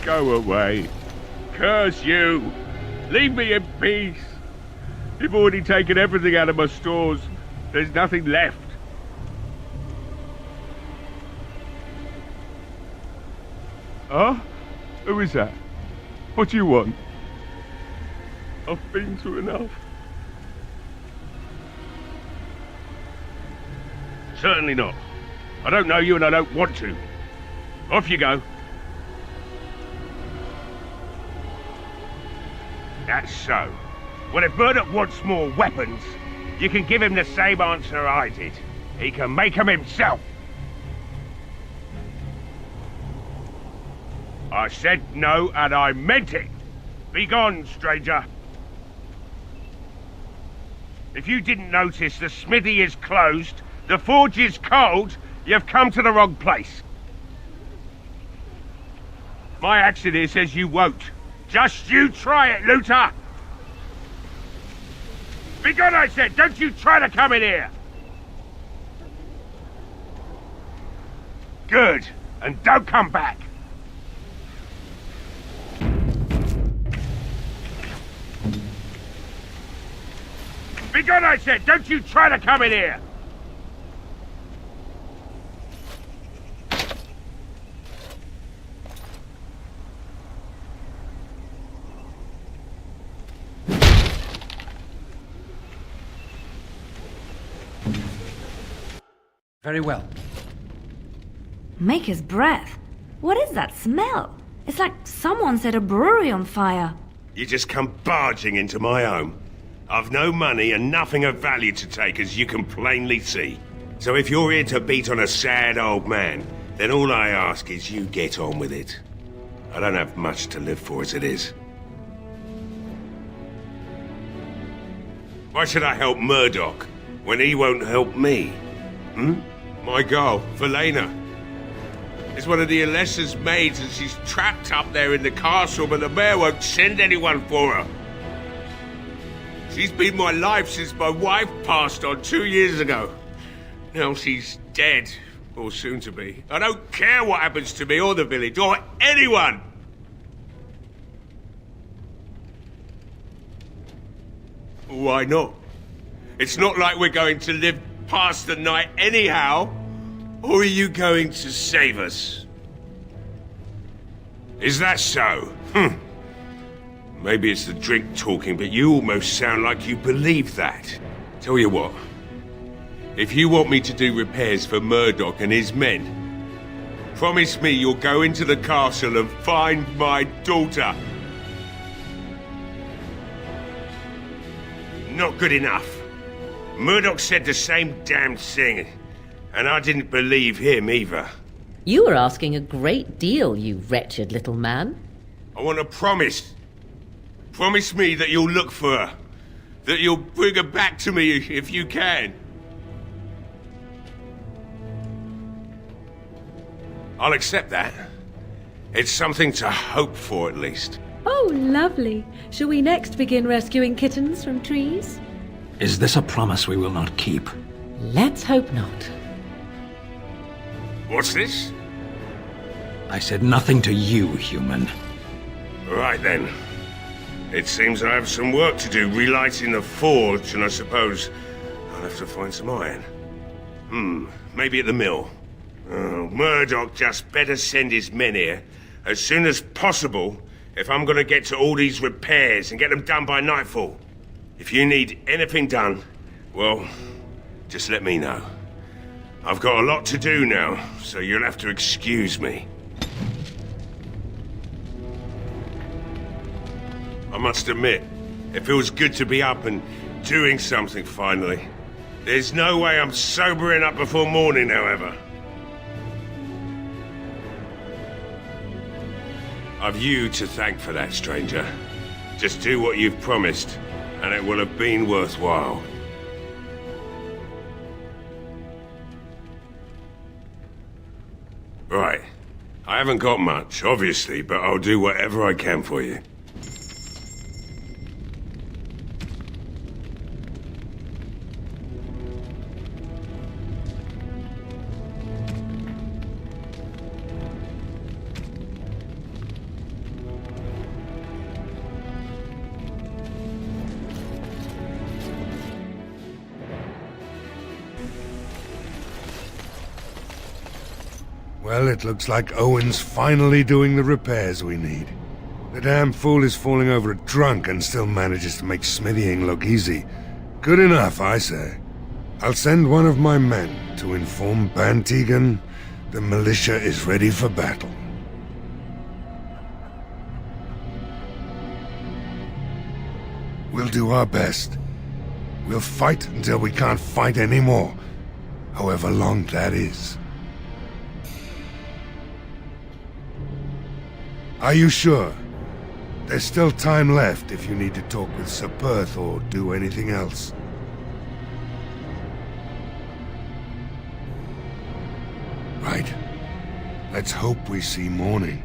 Go away. Curse you. Leave me in peace. You've already taken everything out of my stores. There's nothing left. Huh? Who is that? What do you want? I've been through enough. Certainly not. I don't know you and I don't want to. Off you go. That's so. Well, if Murdoch wants more weapons, you can give him the same answer I did. He can make them himself. I said no, and I meant it. Be gone, stranger. If you didn't notice, the smithy is closed, the forge is cold, you've come to the wrong place. My accent here says you won't. Just you try it, looter! Be gone, I said! Don't you try to come in here! Good. And don't come back. Be gone, I said! Don't you try to come in here! Very well. Maker's breath. What is that smell? It's like someone set a brewery on fire. You just come barging into my home. I've no money and nothing of value to take, as you can plainly see. So if you're here to beat on a sad old man, then all I ask is you get on with it. I don't have much to live for as it is. Why should I help Murdoch when he won't help me? My girl, Velena, is one of the Alessa's maids, and she's trapped up there in the castle, but the mayor won't send anyone for her. She's been my life since my wife passed on 2 years ago. Now she's dead, or soon to be. I don't care what happens to me or the village, or anyone! Why not? It's not like we're going to live past the night anyhow. Or are you going to save us? Is that so? Maybe it's the drink talking, but you almost sound like you believe that. Tell you what, if you want me to do repairs for Murdoch and his men, promise me you'll go into the castle and find my daughter. Not good enough. Murdoch said the same damn thing, and I didn't believe him either. You are asking a great deal, you wretched little man. I want a promise. Promise me that you'll look for her. That you'll bring her back to me if you can. I'll accept that. It's something to hope for, at least. Oh, lovely. Shall we next begin rescuing kittens from trees? Is this a promise we will not keep? Let's hope not. What's this? I said nothing to you, human. Right then. It seems I have some work to do relighting the forge, and I suppose I'll have to find some iron. Maybe at the mill. Murdoch just better send his men here as soon as possible if I'm gonna get to all these repairs and get them done by nightfall. If you need anything done, well, just let me know. I've got a lot to do now, so you'll have to excuse me. I must admit, it feels good to be up and doing something finally. There's no way I'm sobering up before morning, however. I've you to thank for that, stranger. Just do what you've promised, and it will have been worthwhile. Right. I haven't got much, obviously, but I'll do whatever I can for you. Well, it looks like Owen's finally doing the repairs we need. The damn fool is falling over drunk and still manages to make smithying look easy. Good enough, I say. I'll send one of my men to inform Bantegan the militia is ready for battle. We'll do our best. We'll fight until we can't fight anymore, however long that is. Are you sure? There's still time left if you need to talk with Sir Perth or do anything else. Right. Let's hope we see morning.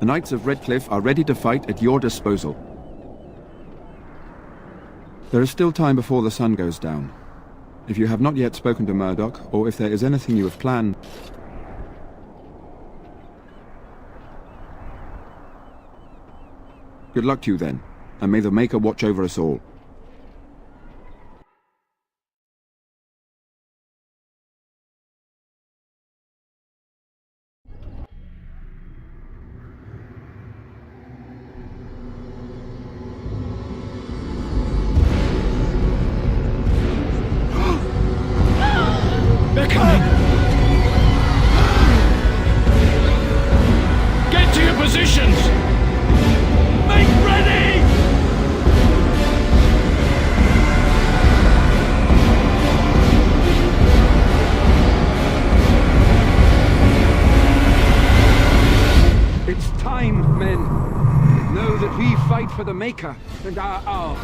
The Knights of Redcliffe are ready to fight at your disposal. There is still time before the sun goes down. If you have not yet spoken to Murdoch, or if there is anything you have planned... Good luck to you then, and may the Maker watch over us all. They're coming! Get to your positions! Make ready! It's time, men. Know that we fight for the Maker and our hour.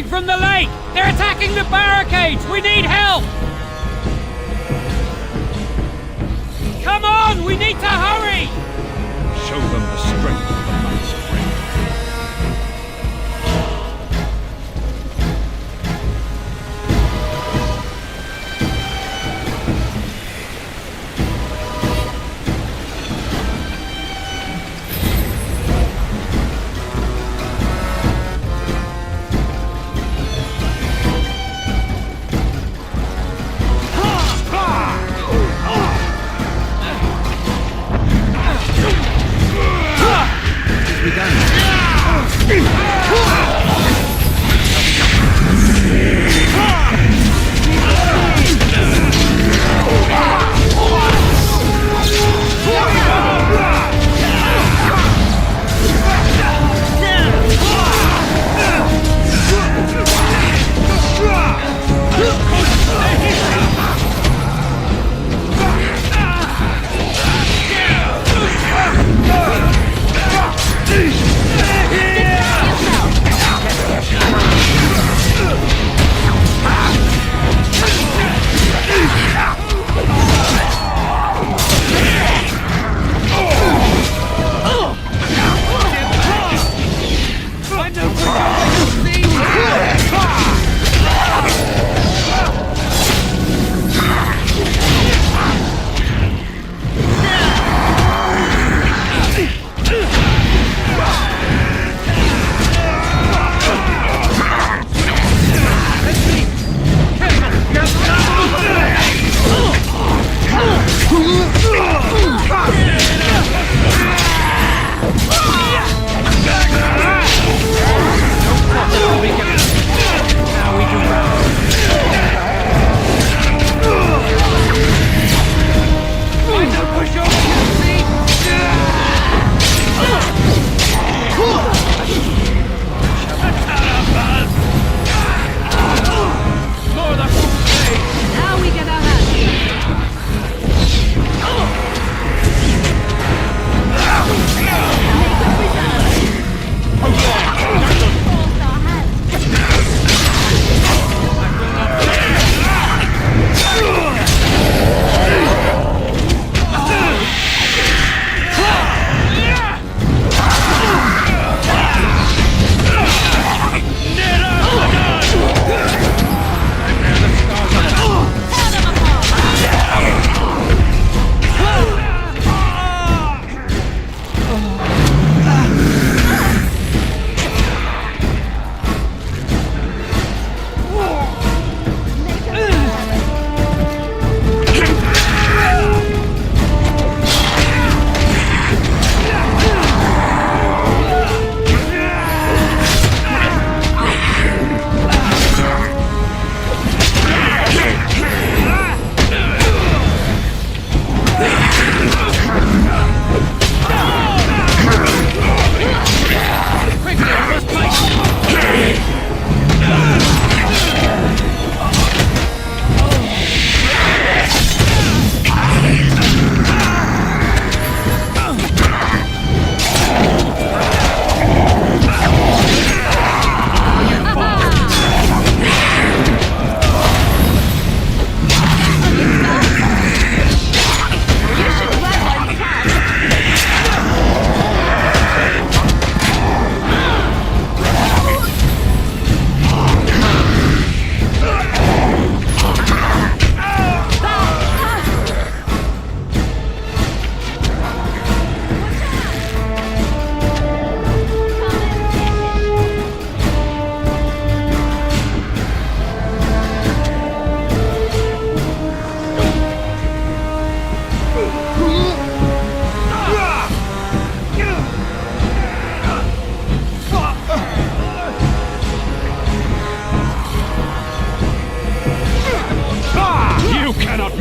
From the lake! They're attacking the barricades! We need help! Come on! We need to hurry! Show them the strength of the month's friend.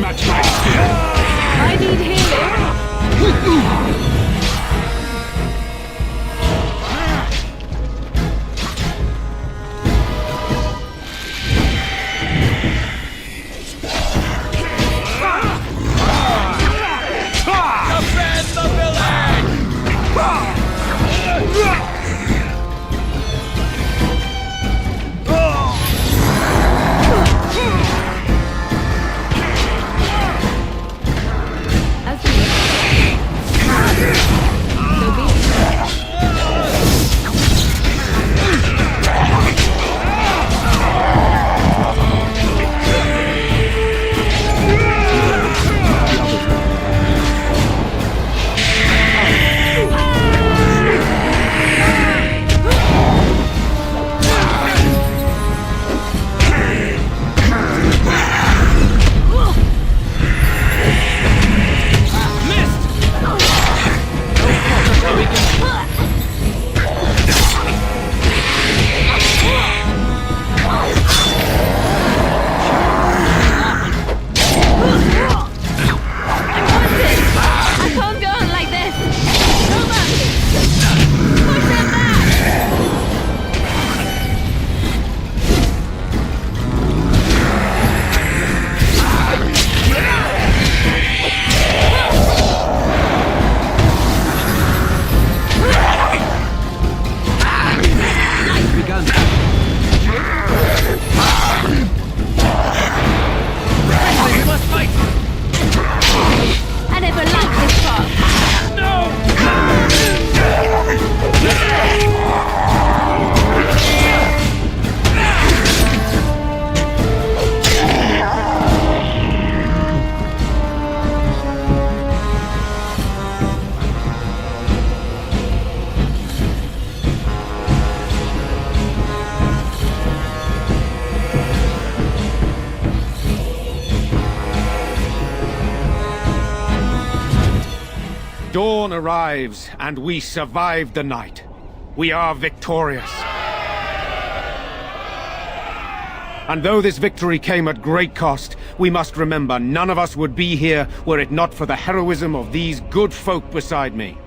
match my skill. I need healing. Dawn arrives, and we survived the night. We are victorious. And though this victory came at great cost, we must remember none of us would be here were it not for the heroism of these good folk beside me.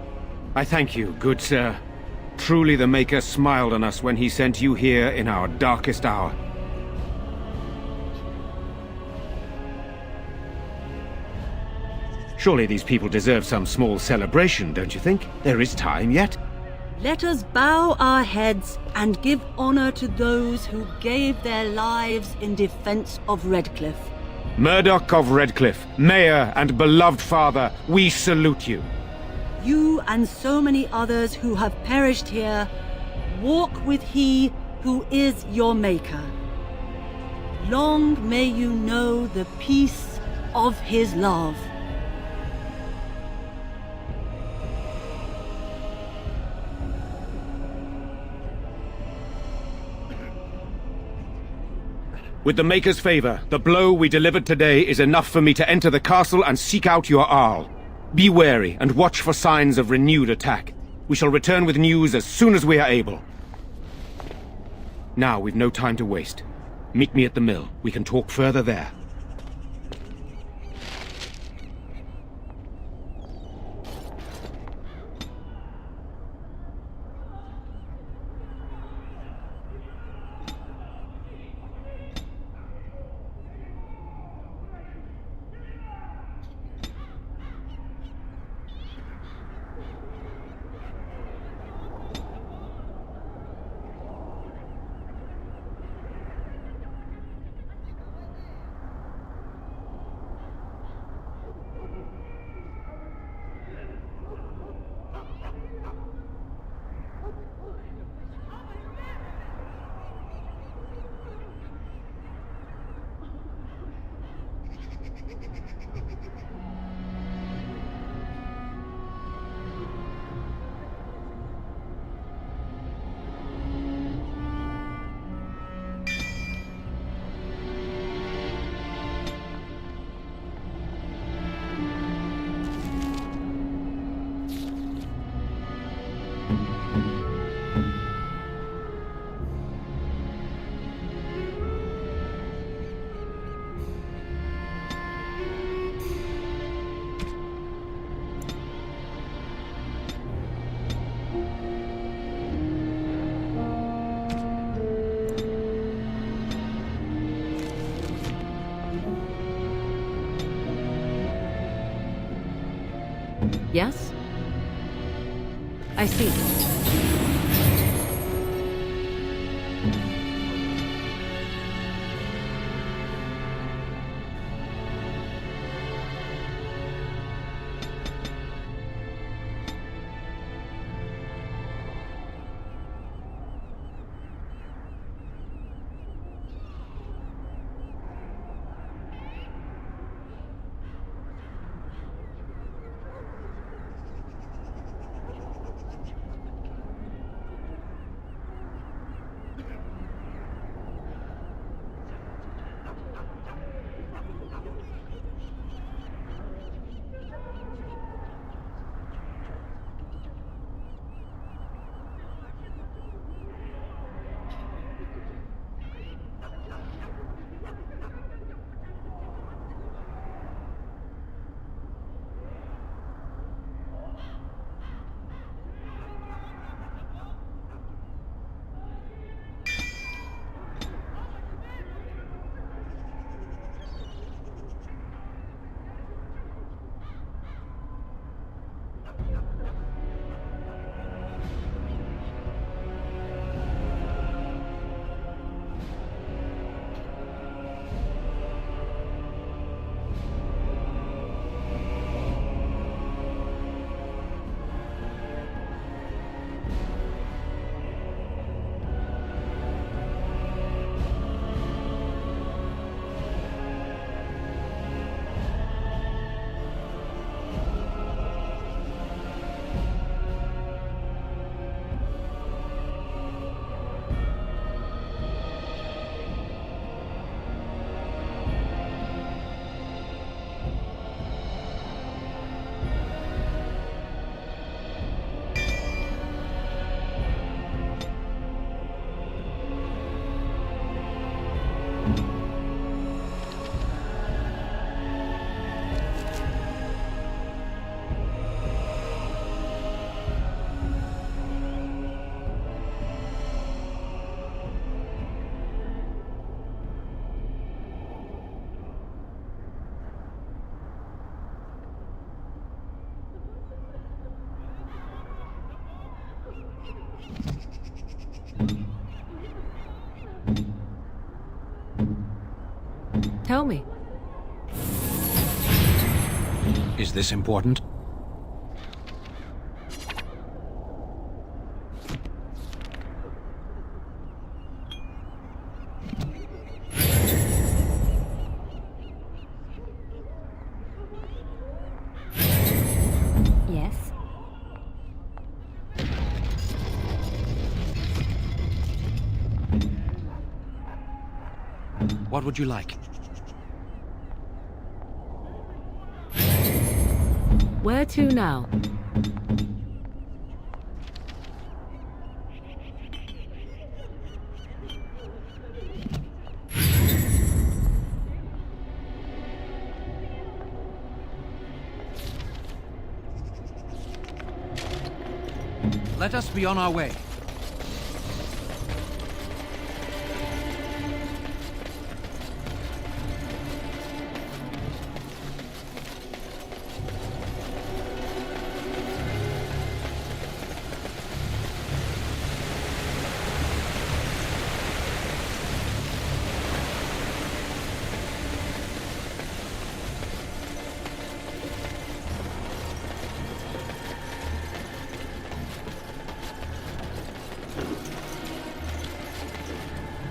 I thank you, good sir. Truly the Maker smiled on us when he sent you here in our darkest hour. Surely these people deserve some small celebration, don't you think? There is time yet. Let us bow our heads and give honor to those who gave their lives in defense of Redcliffe. Murdoch of Redcliffe, Mayor and beloved father, we salute you. You and so many others who have perished here, walk with he who is your Maker. Long may you know the peace of his love. With the Maker's favor, the blow we delivered today is enough for me to enter the castle and seek out your Arl. Be wary and watch for signs of renewed attack. We shall return with news as soon as we are able. Now we've no time to waste. Meet me at the mill. We can talk further there. Yes? I see. Tell me. Is this important? Yes. What would you like? Where to now? Let us be on our way.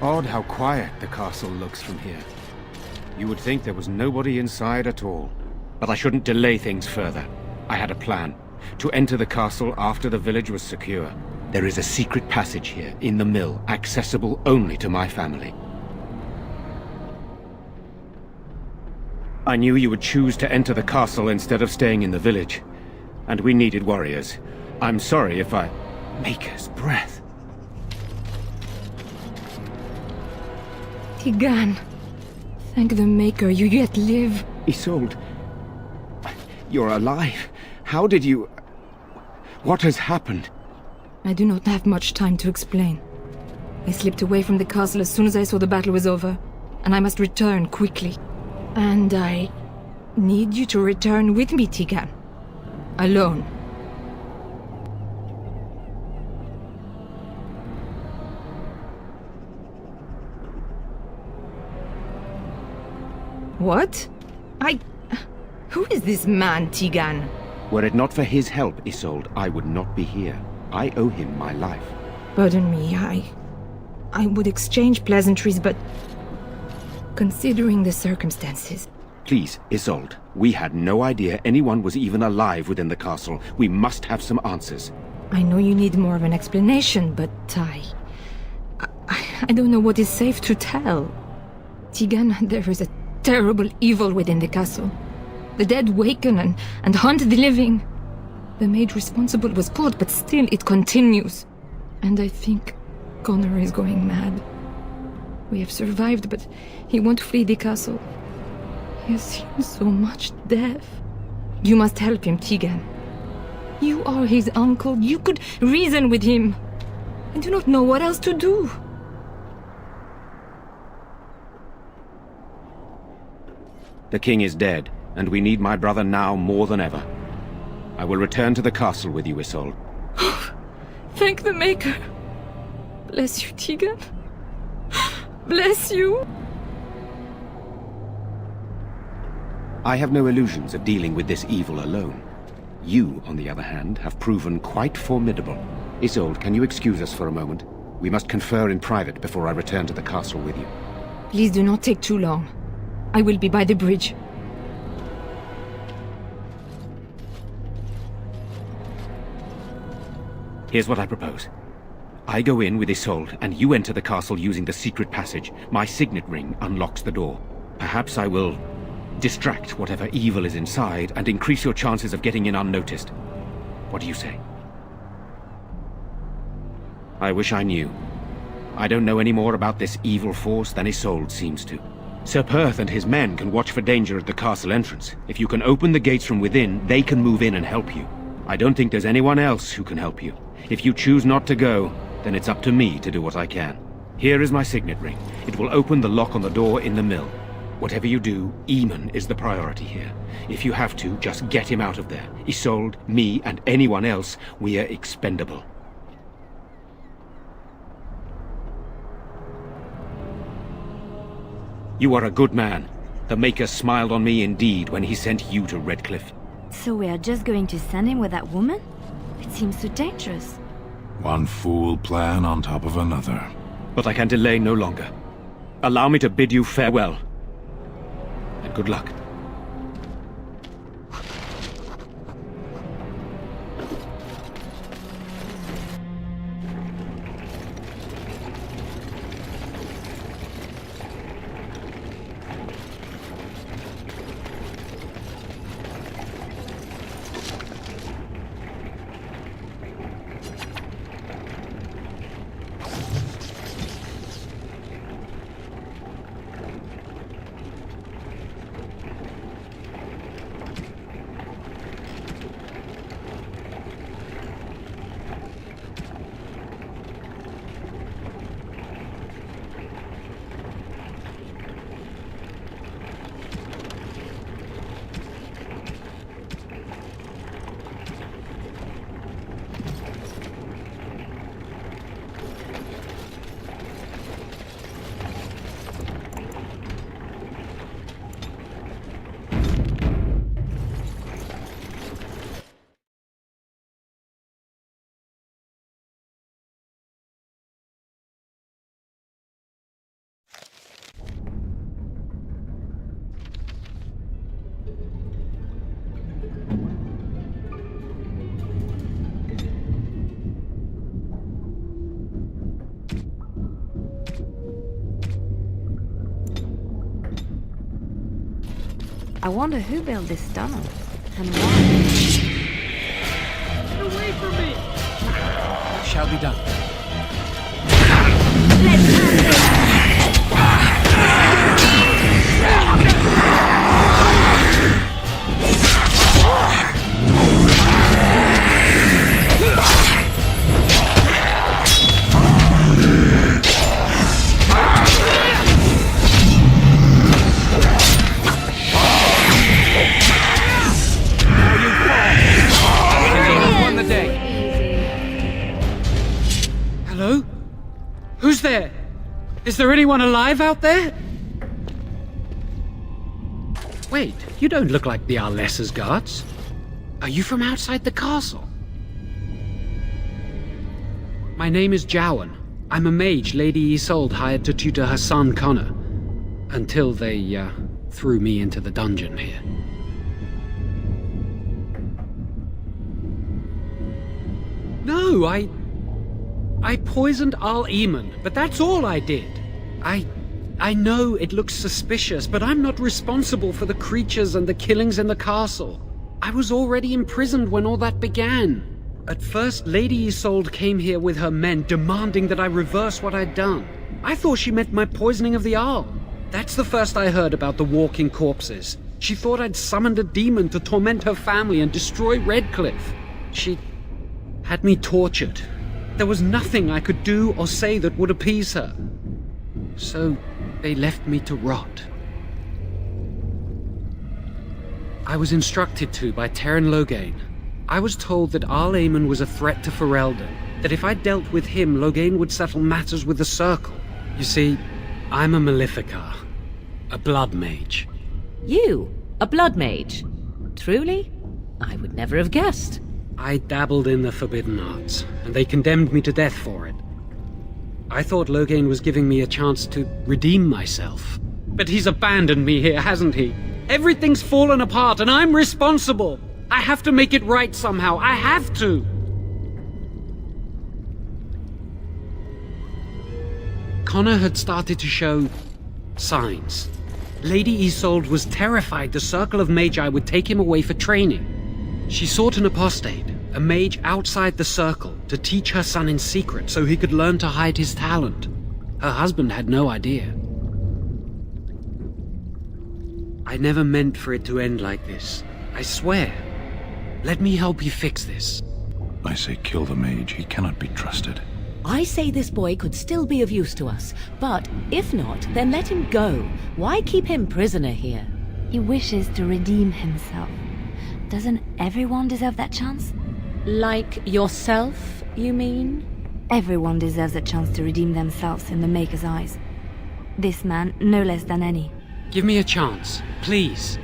Odd how quiet the castle looks from here. You would think there was nobody inside at all. But I shouldn't delay things further. I had a plan. To enter the castle after the village was secure. There is a secret passage here, in the mill, accessible only to my family. I knew you would choose to enter the castle instead of staying in the village. And we needed warriors. I'm sorry if I... Maker's breath. Tigan, thank the Maker you yet live. Isolde, you're alive. How did you... What has happened? I do not have much time to explain. I slipped away from the castle as soon as I saw the battle was over, and I must return quickly. And I need you to return with me, Tigan. Alone. What? Who is this man, Tigan? Were it not for his help, Isolde, I would not be here. I owe him my life. Pardon me, I would exchange pleasantries, but considering the circumstances... Please, Isolde, we had no idea anyone was even alive within the castle. We must have some answers. I know you need more of an explanation, but I don't know what is safe to tell. Tigan, there is a terrible evil within the castle. The dead waken and haunt the living. The maid responsible was caught, but still it continues. And I think Connor is going mad. We have survived, but he won't flee the castle. He has seen so much death. You must help him, Tigan. You are his uncle. You could reason with him. I do not know what else to do. The king is dead, and we need my brother now more than ever. I will return to the castle with you, Isolde. Thank the Maker. Bless you, Tigan. Bless you. I have no illusions of dealing with this evil alone. You, on the other hand, have proven quite formidable. Isolde, can you excuse us for a moment? We must confer in private before I return to the castle with you. Please do not take too long. I will be by the bridge. Here's what I propose. I go in with Isolde, and you enter the castle using the secret passage. My signet ring unlocks the door. Perhaps I will distract whatever evil is inside and increase your chances of getting in unnoticed. What do you say? I wish I knew. I don't know any more about this evil force than Isolde seems to. Sir Perth and his men can watch for danger at the castle entrance. If you can open the gates from within, they can move in and help you. I don't think there's anyone else who can help you. If you choose not to go, then it's up to me to do what I can. Here is my signet ring. It will open the lock on the door in the mill. Whatever you do, Eamon is the priority here. If you have to, just get him out of there. Isolde, me, and anyone else, we are expendable. You are a good man. The Maker smiled on me indeed when he sent you to Redcliffe. So we are just going to send him with that woman? It seems so dangerous. One fool plan on top of another. But I can delay no longer. Allow me to bid you farewell. And good luck. I wonder who built this tunnel and why. Get away from me! What shall be done? Now you fall! there anyone alive out there? Wait, you don't look like the Arlessa's guards. Are you from outside the castle? My name is Jowan. I'm a mage Lady Isolde hired to tutor her son Connor. Until they, threw me into the dungeon here. No, I poisoned Al Eamon, but that's all I did. I know it looks suspicious, but I'm not responsible for the creatures and the killings in the castle. I was already imprisoned when all that began. At first, Lady Isolde came here with her men, demanding that I reverse what I'd done. I thought she meant my poisoning of the Arl. That's the first I heard about the walking corpses. She thought I'd summoned a demon to torment her family and destroy Redcliffe. She had me tortured. There was nothing I could do or say that would appease her. So they left me to rot. I was instructed to by Terran Loghain. I was told that Arl Eamon was a threat to Ferelden, that if I dealt with him, Loghain would settle matters with the Circle. You see, I'm a Maleficar, a blood mage. You? A blood mage? Truly? I would never have guessed. I dabbled in the forbidden arts, and they condemned me to death for it. I thought Loghain was giving me a chance to redeem myself. But he's abandoned me here, hasn't he? Everything's fallen apart, and I'm responsible! I have to make it right somehow. I have to! Connor had started to show signs. Lady Isolde was terrified the Circle of Magi would take him away for training. She sought an apostate, a mage outside the Circle, to teach her son in secret so he could learn to hide his talent. Her husband had no idea. I never meant for it to end like this. I swear. Let me help you fix this. I say kill the mage. He cannot be trusted. I say this boy could still be of use to us, but if not, then let him go. Why keep him prisoner here? He wishes to redeem himself. Doesn't everyone deserve that chance? Like yourself, you mean? Everyone deserves a chance to redeem themselves in the Maker's eyes. This man, no less than any. Give me a chance, please.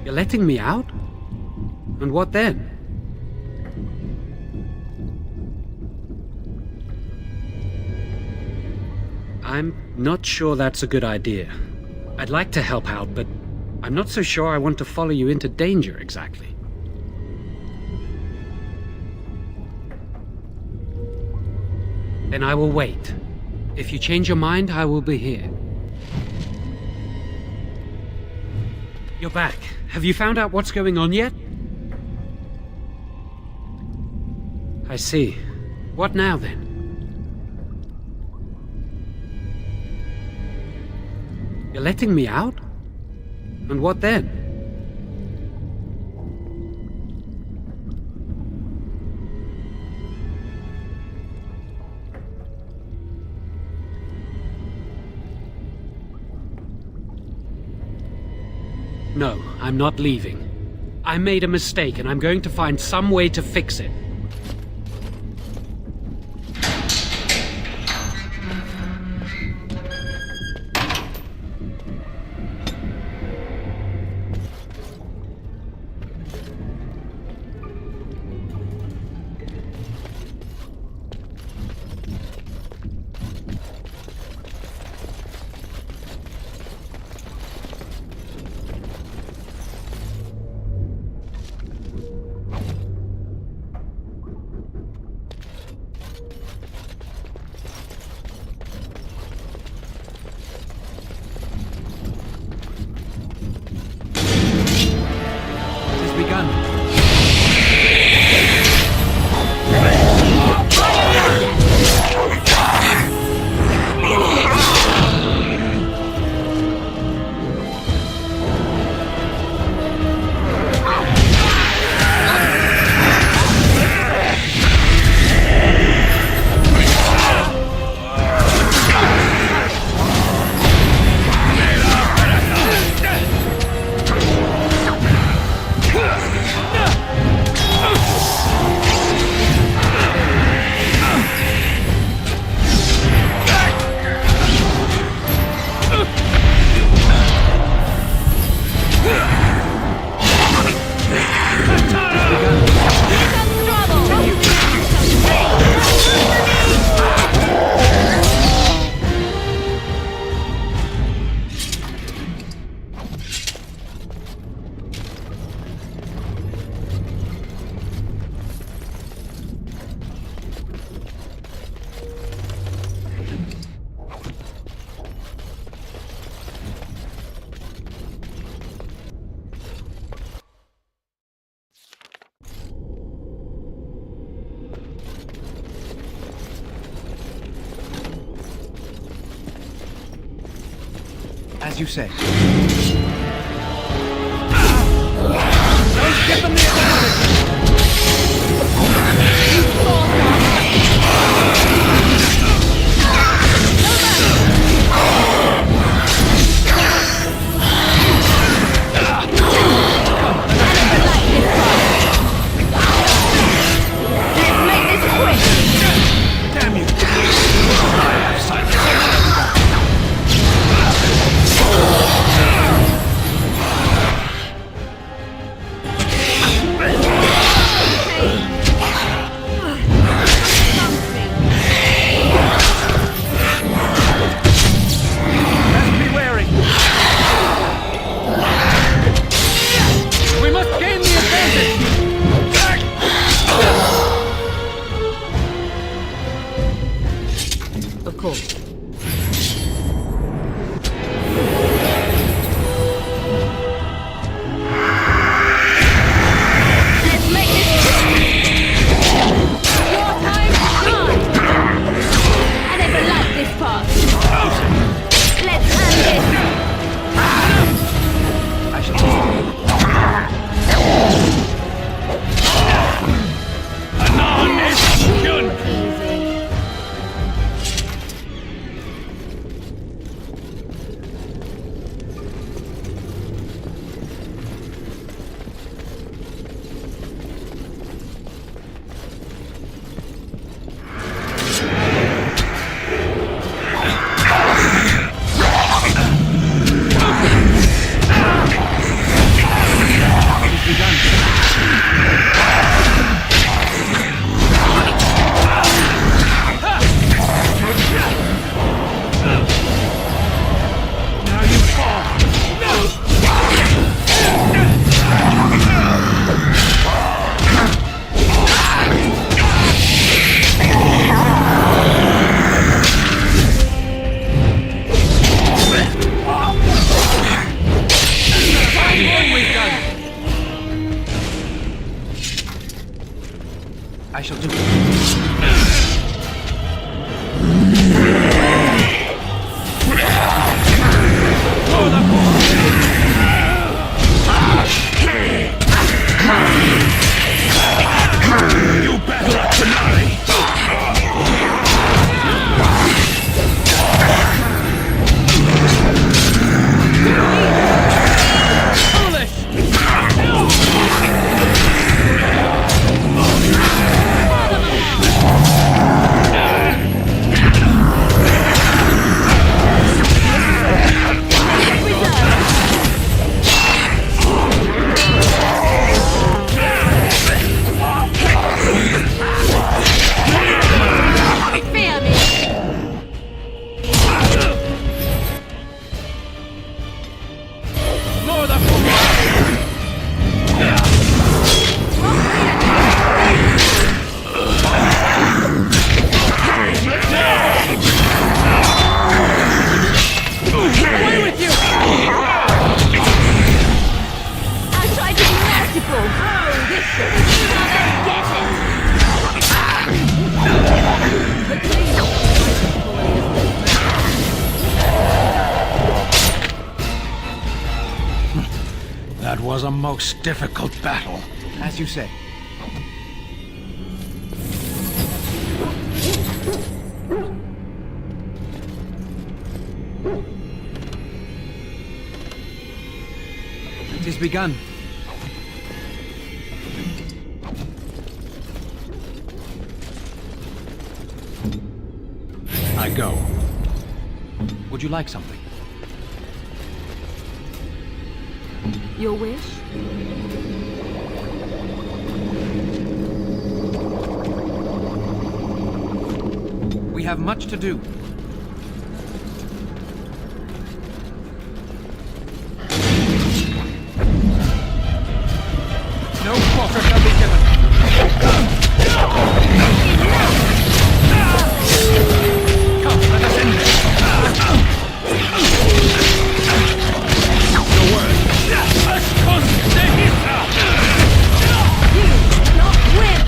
You're letting me out? And what then? I'm not sure that's a good idea. I'd like to help out, but I'm not so sure I want to follow you into danger exactly. Then I will wait. If you change your mind, I will be here. You're back. Have you found out what's going on yet? I see. What now, then? You're letting me out? And what then? No, I'm not leaving. I made a mistake and I'm going to find some way to fix it. As you say. Don't give them the advantage! I shall do it. You better tonight! That was a most difficult battle. As you say. It is begun. I go. Would you like something? Your wish? We have much to do. No quarter shall be given. Come, let us end this. Your word. You not win!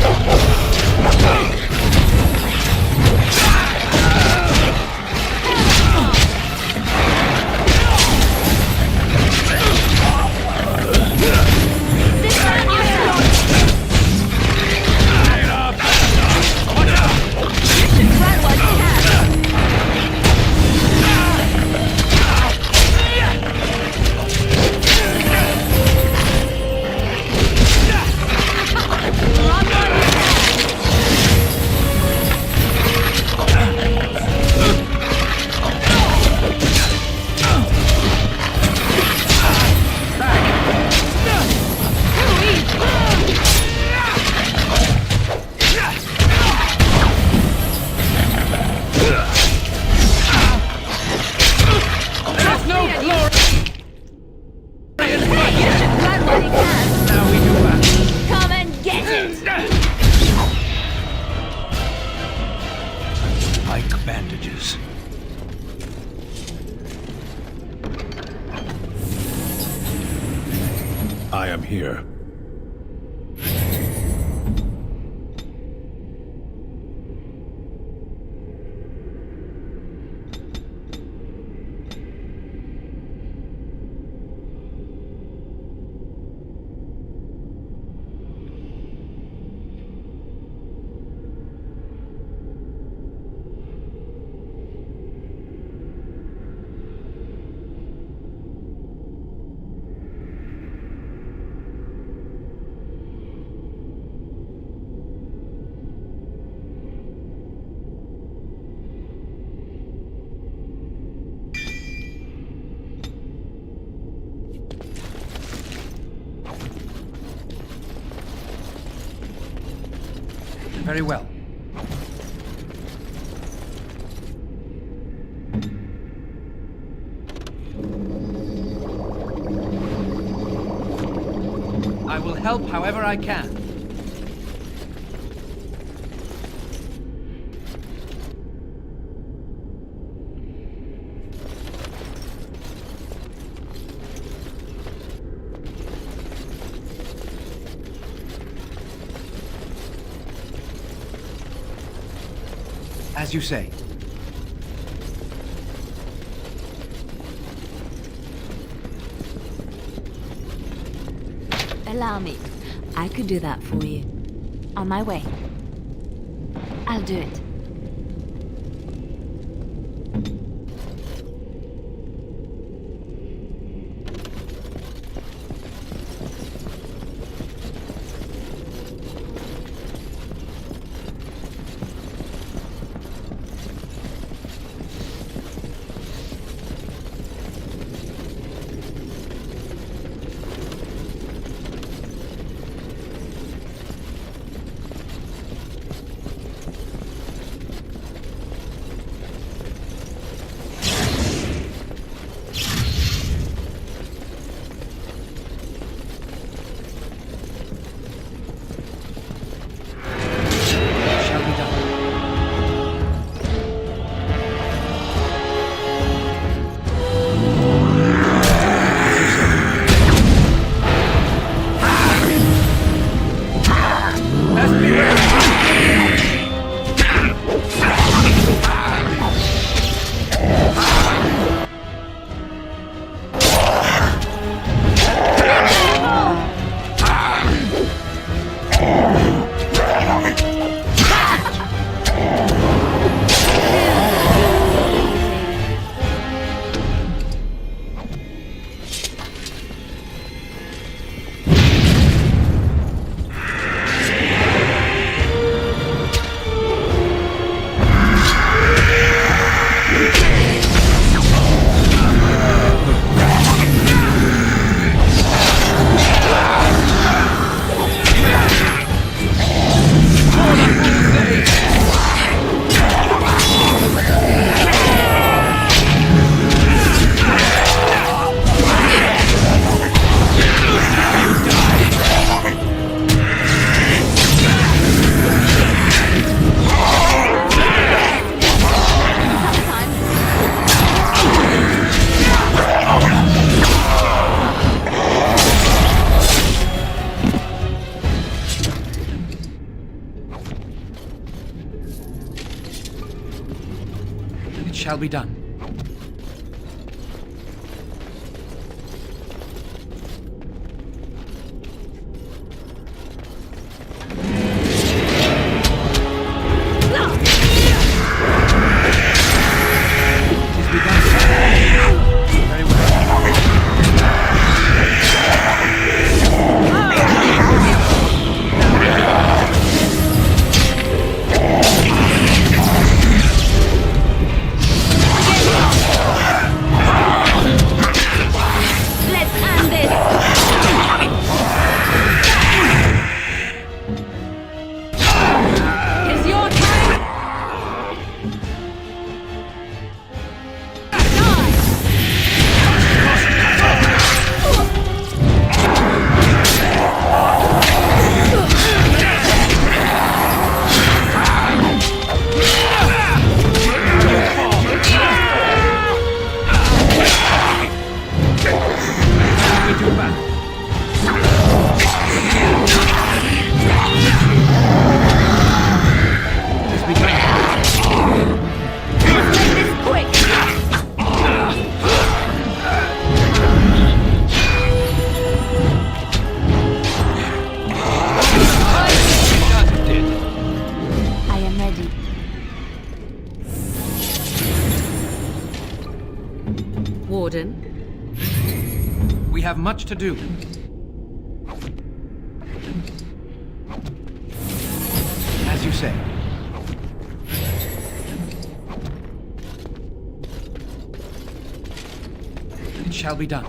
bandages. I am here. Very well. I will help however I can. As you say. Allow me. I could do that for you. On my way. I'll do it. Shall be done. Again. need your back. Just be quick. Let's make this quick. I am ready. Warden, We have much to do. As you say. It shall be done.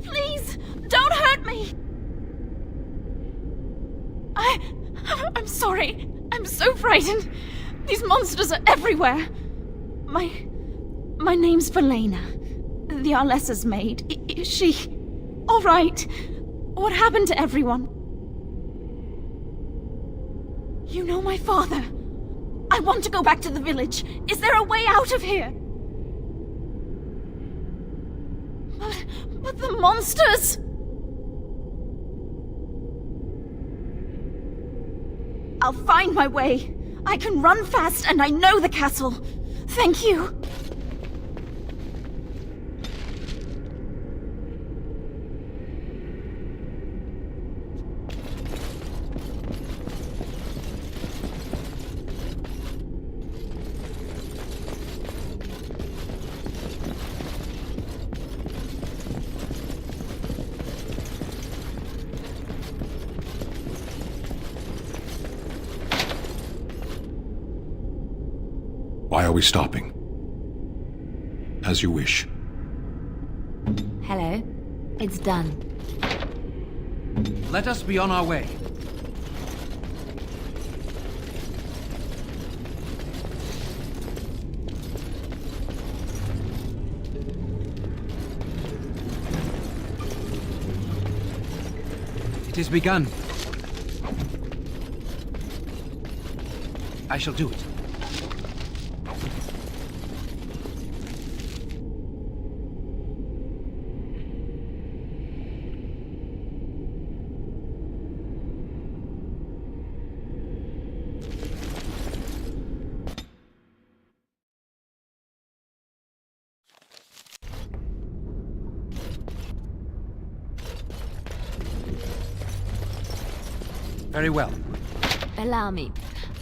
Please, don't hurt me. I'm sorry. I'm so frightened. These monsters are everywhere. My name's Valena. The Arlessa's maid. Is she all right? What happened to everyone? You know my father. I want to go back to the village. Is there a way out of here? But the monsters! I'll find my way. I can run fast and I know the castle. Thank you. Why are we stopping? As you wish. Hello. It's done. Let us be on our way. It is begun. I shall do it. Very well. Allow me.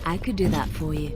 I could do that for you.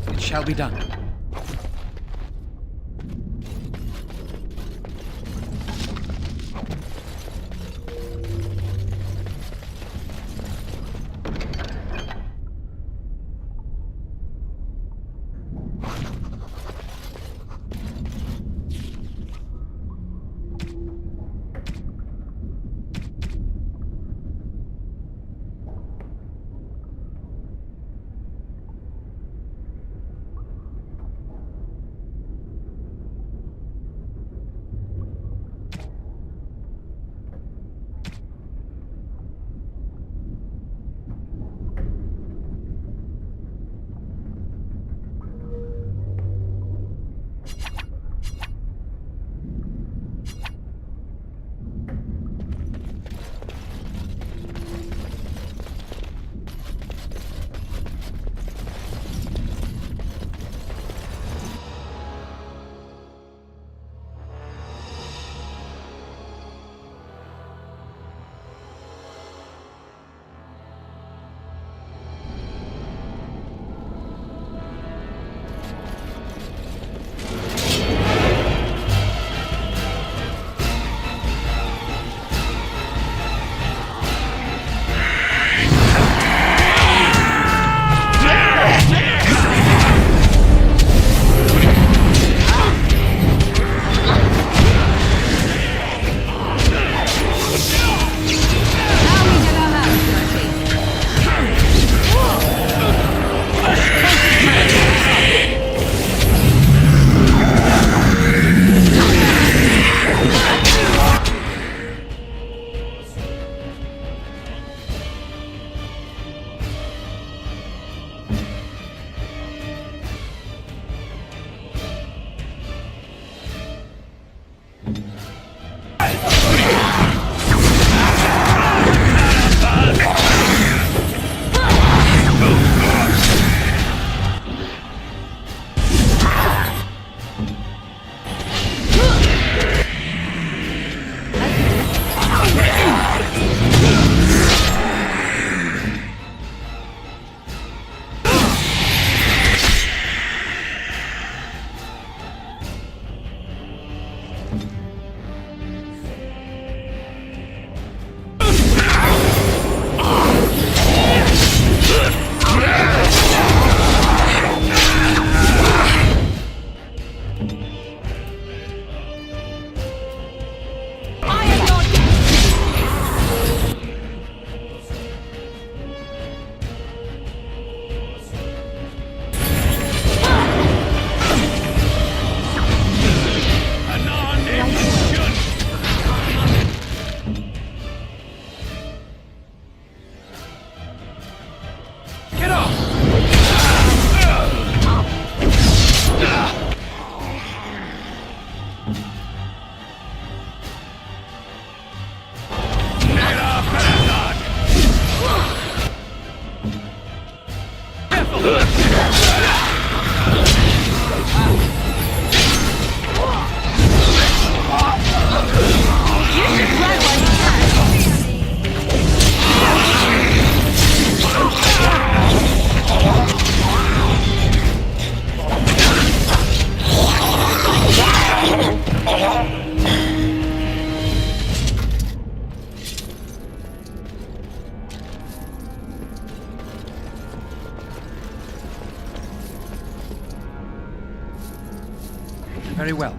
It shall be done. Very well.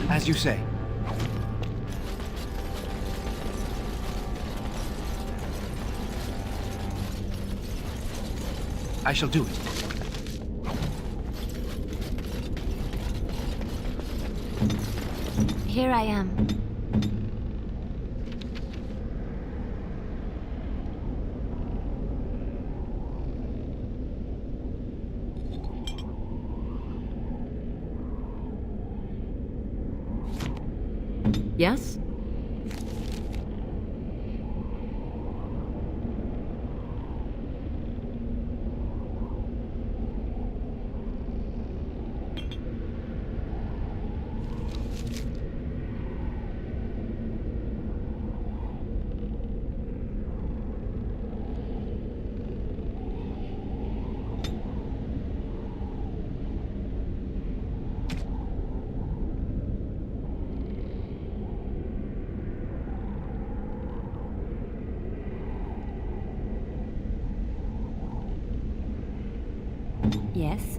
As you say. I shall do it. Here I am. Yes? Yes.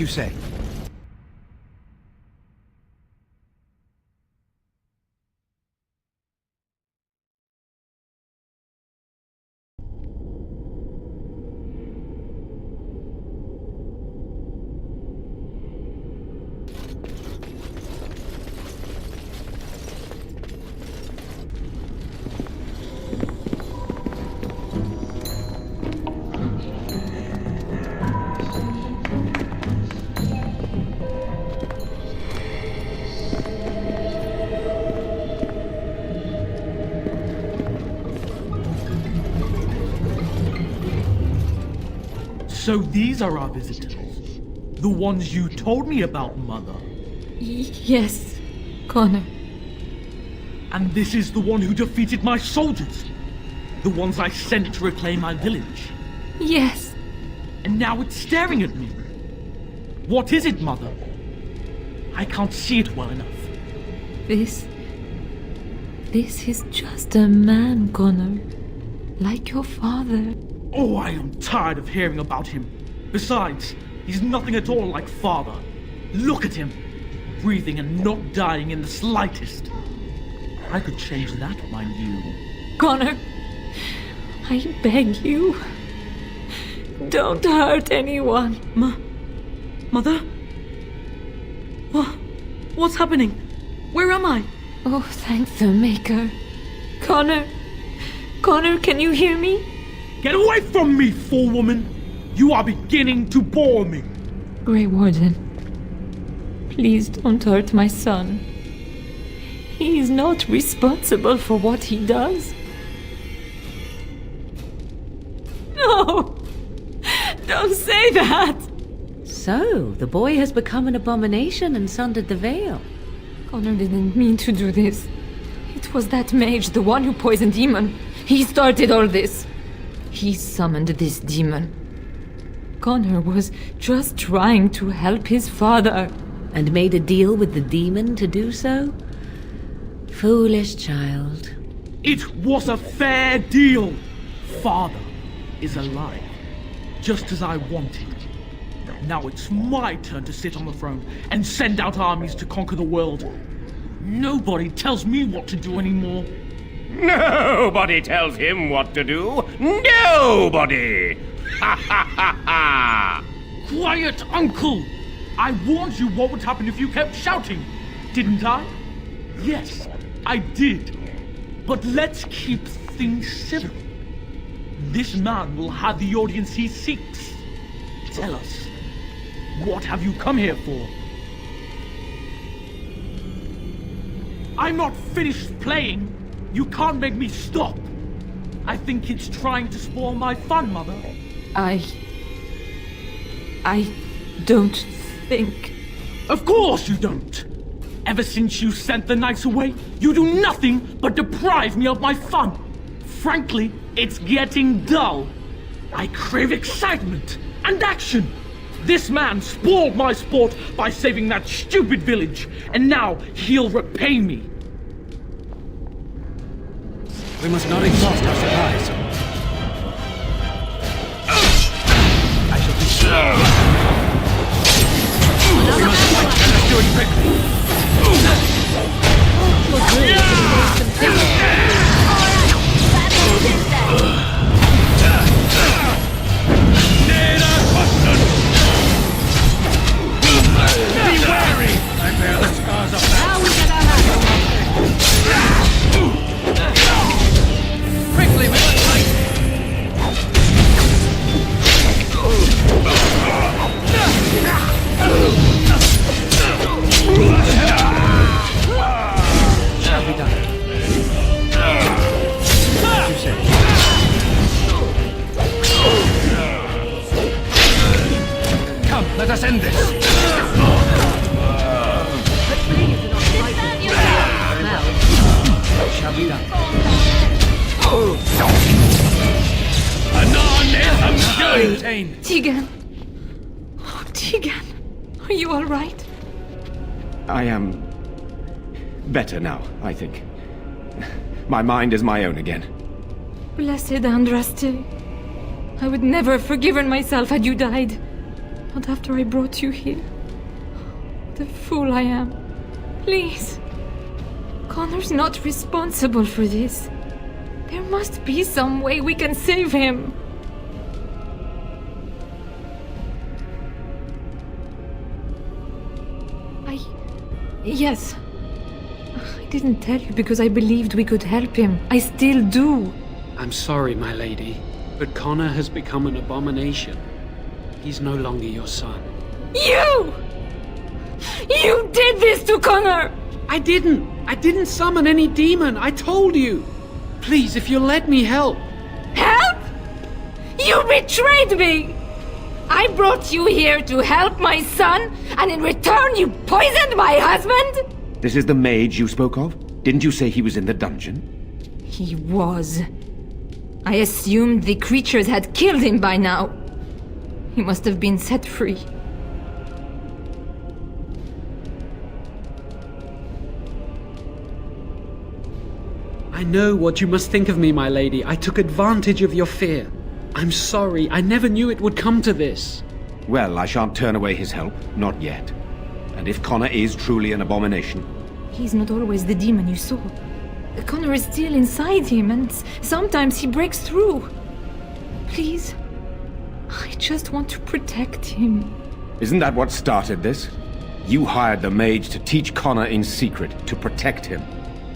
As you say. So these are our visitors? The ones you told me about, Mother? Yes, Connor. And this is the one who defeated my soldiers? The ones I sent to reclaim my village? Yes. And now it's staring at me. What is it, Mother? I can't see it well enough. This is just a man, Connor. Like your father. Oh, I am tired of hearing about him. Besides, he's nothing at all like father. Look at him, breathing and not dying in the slightest. I could change that, mind you. Connor, I beg you. Don't hurt anyone. Mother? What's happening? Where am I? Oh, thank the Maker. Connor, can you hear me? Get away from me, fool woman! You are beginning to bore me. Grey Warden, please don't hurt my son. He is not responsible for what he does. No! Don't say that! So, the boy has become an abomination and sundered the veil. Connor didn't mean to do this. It was that mage, the one who poisoned Demon. He started all this. He summoned this demon. Connor was just trying to help his father. And made a deal with the demon to do so? Foolish child. It was a fair deal. Father is alive, just as I wanted. Now it's my turn to sit on the throne and send out armies to conquer the world. Nobody tells me what to do anymore. Nobody tells him what to do. Nobody! Ha ha ha ha! Quiet, Uncle! I warned you what would happen if you kept shouting, didn't I? Yes, I did. But let's keep things civil. This man will have the audience he seeks. Tell us, what have you come here for? I'm not finished playing. You can't make me stop. I think it's trying to spoil my fun, Mother. I don't think... Of course you don't! Ever since you sent the knights away, you do nothing but deprive me of my fun. Frankly, it's getting dull. I crave excitement and action. This man spoiled my sport by saving that stupid village, and now he'll repay me. We must not exhaust our supplies. I shall be sure. We must fight. Let's do it quickly. Be wary! I bear the scars of that. Quickly, we must fight! Shall be done. As you say. Come, let us end this. Shall be done. Tegan! Oh, Tegan! Are you all right? I am better now, I think. My mind is my own again. Blessed Andraste. I would never have forgiven myself had you died. Not after I brought you here. What a fool I am. Please. Connor's not responsible for this. There must be some way we can save him. Yes. I didn't tell you because I believed we could help him. I still do. I'm sorry, my lady, but Connor has become an abomination. He's no longer your son. You! You did this to Connor! I didn't summon any demon. I told you. Please, if you'll let me help. Help? You betrayed me! I brought you here to help my son, and in return you poisoned my husband? This is the mage you spoke of? Didn't you say he was in the dungeon? He was. I assumed the creatures had killed him by now. He must have been set free. I know what you must think of me, my lady. I took advantage of your fear. I'm sorry. I never knew it would come to this. Well, I shan't turn away his help. Not yet. And if Connor is truly an abomination... He's not always the demon you saw. Connor is still inside him, and sometimes he breaks through. Please, I just want to protect him. Isn't that what started this? You hired the mage to teach Connor in secret, to protect him.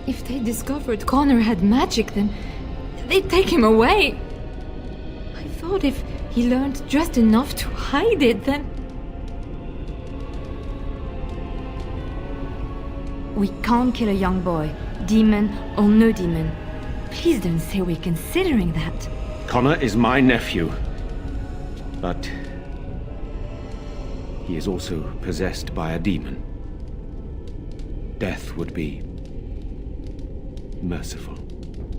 If they discovered Connor had magic, then they'd take him away. I thought if he learned just enough to hide it, then... We can't kill a young boy, demon or no demon. Please don't say we're considering that. Connor is my nephew. But... he is also possessed by a demon. Death would be... merciful.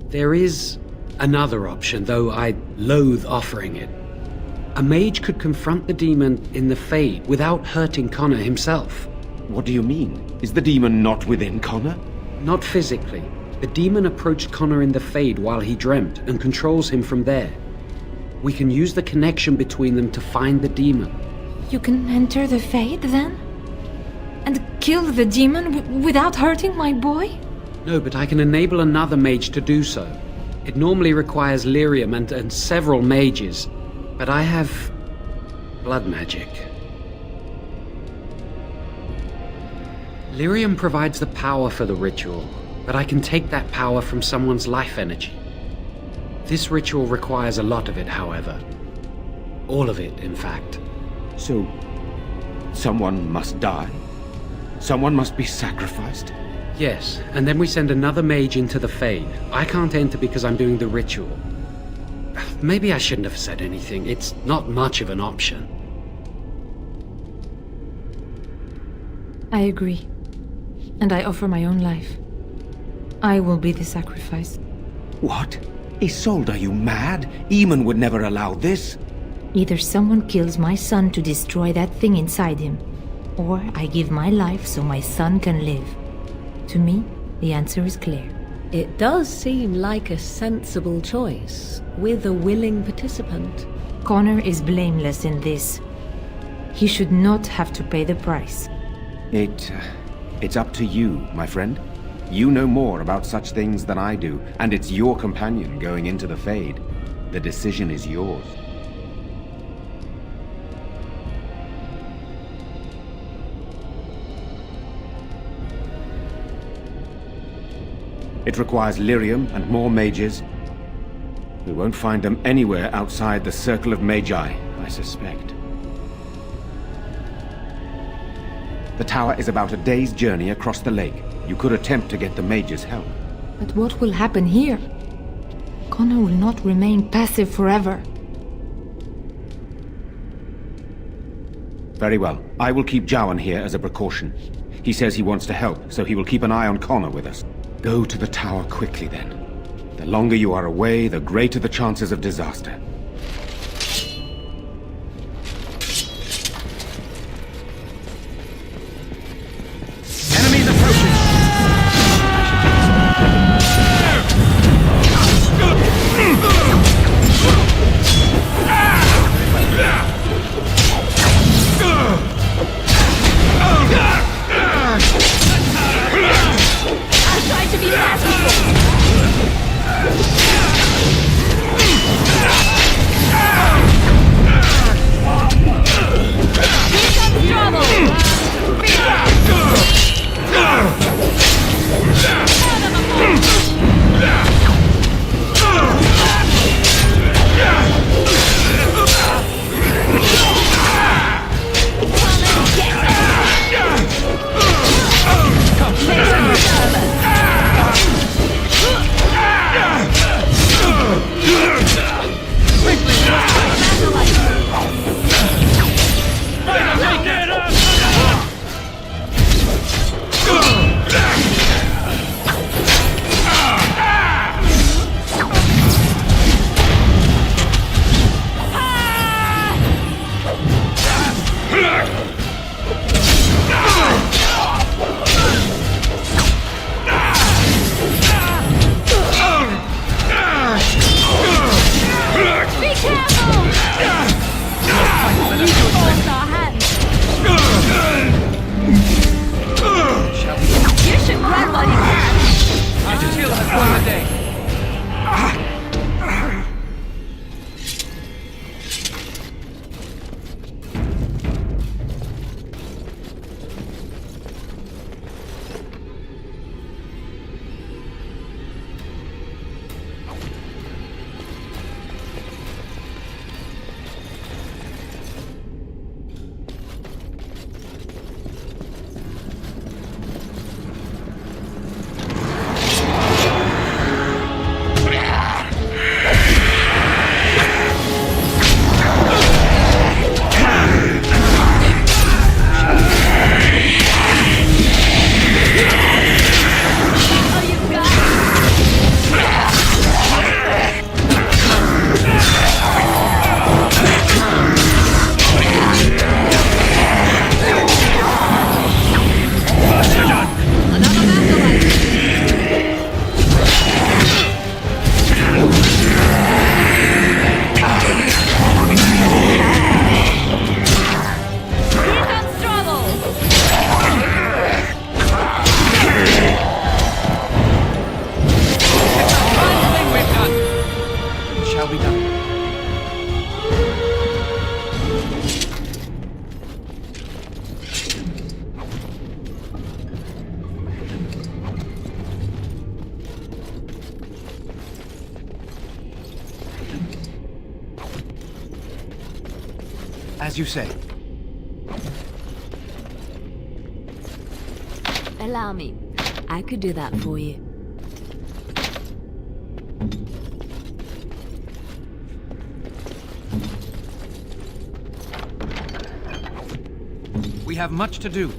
There is another option, though I loathe offering it. A mage could confront the demon in the Fade without hurting Connor himself. What do you mean? Is the demon not within Connor? Not physically. The demon approached Connor in the Fade while he dreamt and controls him from there. We can use the connection between them to find the demon. You can enter the Fade, then? And kill the demon without hurting my boy? No, but I can enable another mage to do so. It normally requires lyrium and several mages, but I have blood magic. Lyrium provides the power for the ritual, but I can take that power from someone's life energy. This ritual requires a lot of it, however. All of it, in fact. So, someone must die? Someone must be sacrificed? Yes, and then we send another mage into the Fade. I can't enter because I'm doing the ritual. Maybe I shouldn't have said anything. It's not much of an option. I agree. And I offer my own life. I will be the sacrifice. What? Isolde, are you mad? Eamon would never allow this. Either someone kills my son to destroy that thing inside him, or I give my life so my son can live. To me, the answer is clear. It does seem like a sensible choice, with a willing participant. Connor is blameless in this. He should not have to pay the price. It's up to you, my friend. You know more about such things than I do, and it's your companion going into the Fade. The decision is yours. It requires lyrium and more mages. We won't find them anywhere outside the Circle of Magi, I suspect. The tower is about a day's journey across the lake. You could attempt to get the mages' help. But what will happen here? Connor will not remain passive forever. Very well. I will keep Jowan here as a precaution. He says he wants to help, so he will keep an eye on Connor with us. Go to the tower quickly, then. The longer you are away, the greater the chances of disaster. Enemies approaching! As you say. Allow me. I could do that for you. We have much to do.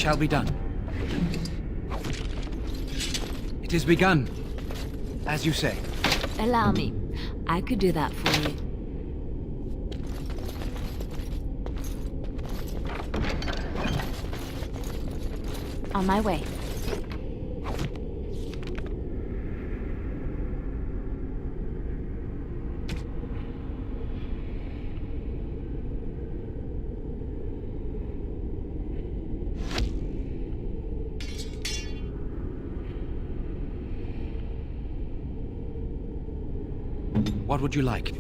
shall be done. It is begun, as you say. Allow me. I could do that for you. On my way. What would you like?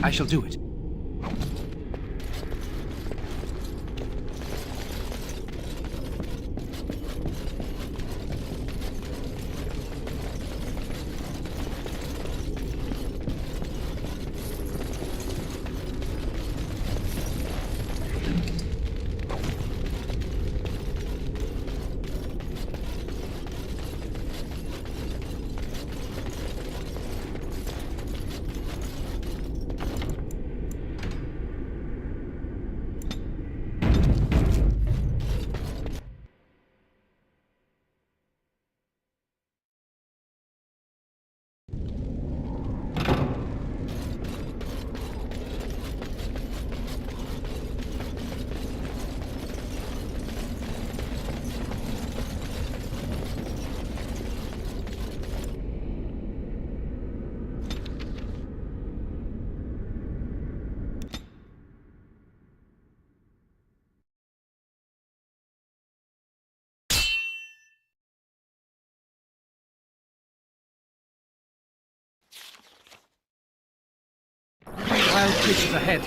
I shall do it. Wild creatures ahead.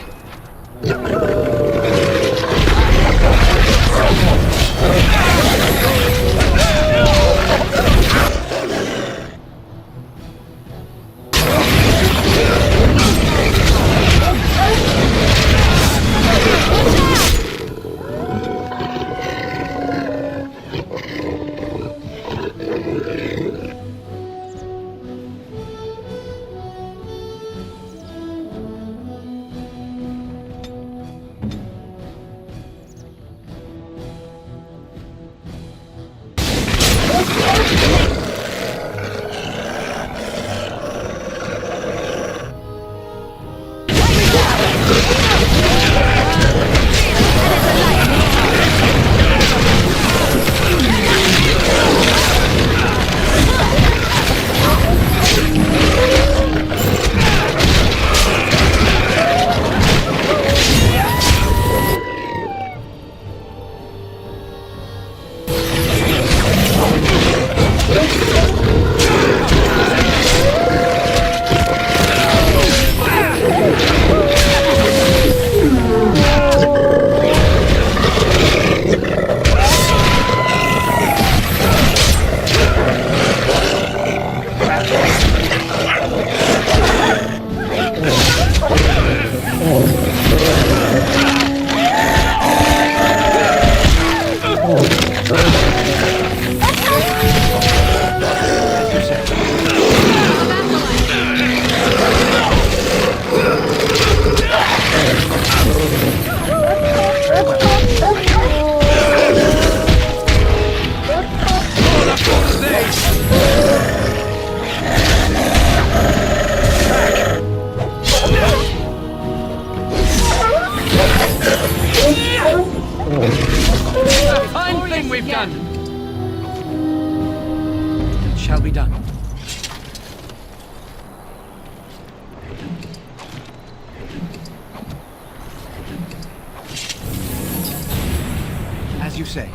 As you say.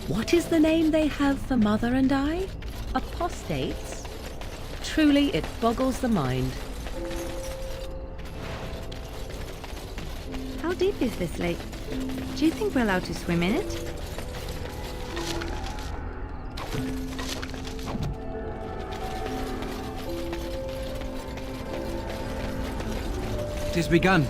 What is the name they have for Mother and I? Apostates? Truly, it boggles the mind. How deep is this lake? Do you think we're allowed to swim in it? It has begun.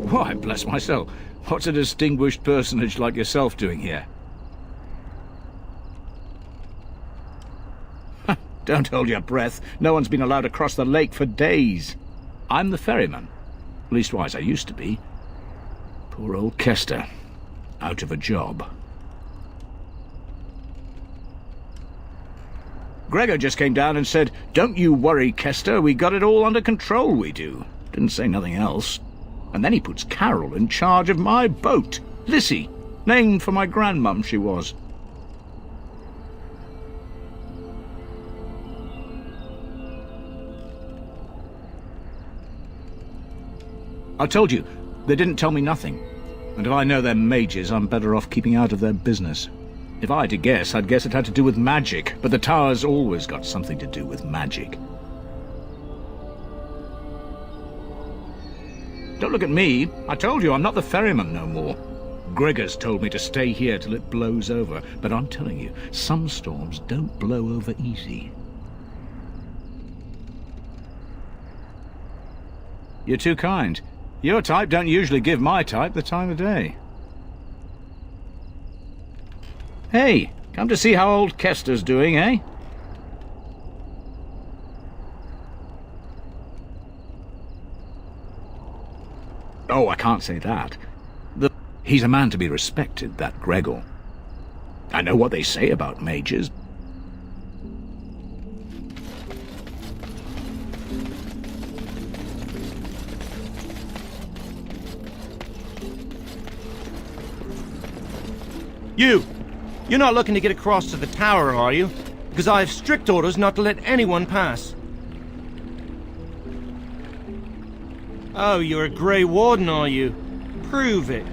Why, bless my soul, what's a distinguished personage like yourself doing here? Don't hold your breath. No one's been allowed across the lake for days. I'm the ferryman. Leastwise, I used to be. Poor old Kester. Out of a job. Gregor just came down and said, "Don't you worry, Kester, we got it all under control, we do." Didn't say nothing else. And then he puts Carol in charge of my boat. Lissy, named for my grandmum she was. I told you, they didn't tell me nothing. And if I know they're mages, I'm better off keeping out of their business. If I had to guess, I'd guess it had to do with magic, but the tower's always got something to do with magic. Don't look at me. I told you I'm not the ferryman no more. Gregor's told me to stay here till it blows over, but I'm telling you, some storms don't blow over easy. You're too kind. Your type don't usually give my type the time of day. Hey, come to see how old Kester's doing, eh? Oh, I can't say that. He's a man to be respected, that Gregor. I know what they say about mages. You're not looking to get across to the tower, are you? Because I have strict orders not to let anyone pass. Oh, you're a Grey Warden, are you? Prove it.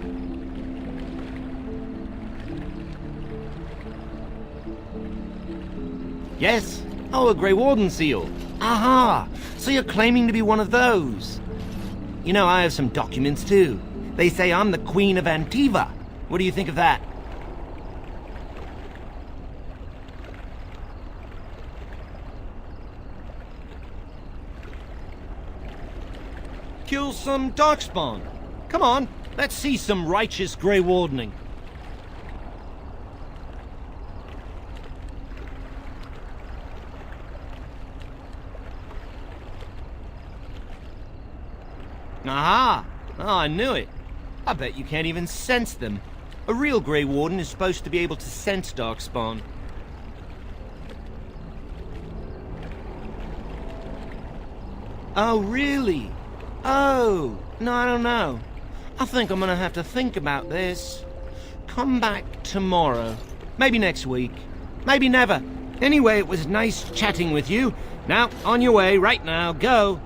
Yes? Oh, a Grey Warden seal. Aha! So you're claiming to be one of those. You know, I have some documents too. They say I'm the Queen of Antiva. What do you think of that? Kill some darkspawn. Come on, let's see some righteous Grey Wardening. Aha! Oh, I knew it. I bet you can't even sense them. A real Grey Warden is supposed to be able to sense darkspawn. Oh, really? Oh, no, I don't know. I think I'm gonna have to think about this. Come back tomorrow. Maybe next week. Maybe never. Anyway, it was nice chatting with you. Now, on your way, right now, go.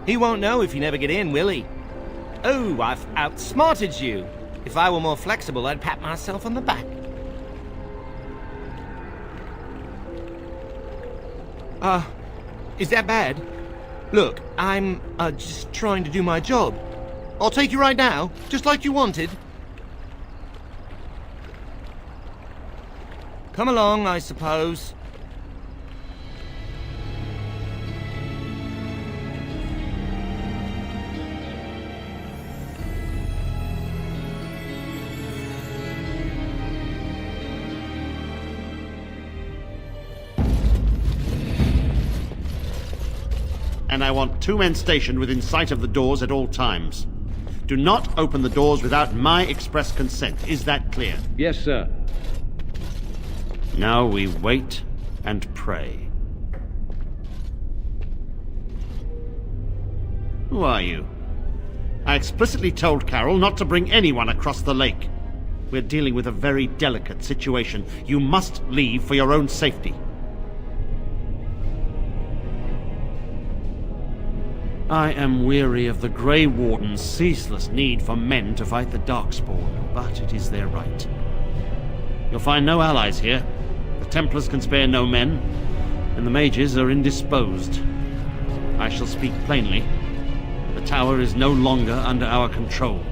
He won't know if you never get in, will he? Oh, I've outsmarted you. If I were more flexible, I'd pat myself on the back. Is that bad? Look, I'm, just trying to do my job. I'll take you right now, just like you wanted. Come along, I suppose. And I want 2 men stationed within sight of the doors at all times. Do not open the doors without my express consent. Is that clear? Yes, sir. Now we wait and pray. Who are you? I explicitly told Carol not to bring anyone across the lake. We're dealing with a very delicate situation. You must leave for your own safety. I am weary of the Grey Warden's ceaseless need for men to fight the Darkspawn, but it is their right. You'll find no allies here. The Templars can spare no men, and the mages are indisposed. I shall speak plainly. The tower is no longer under our control.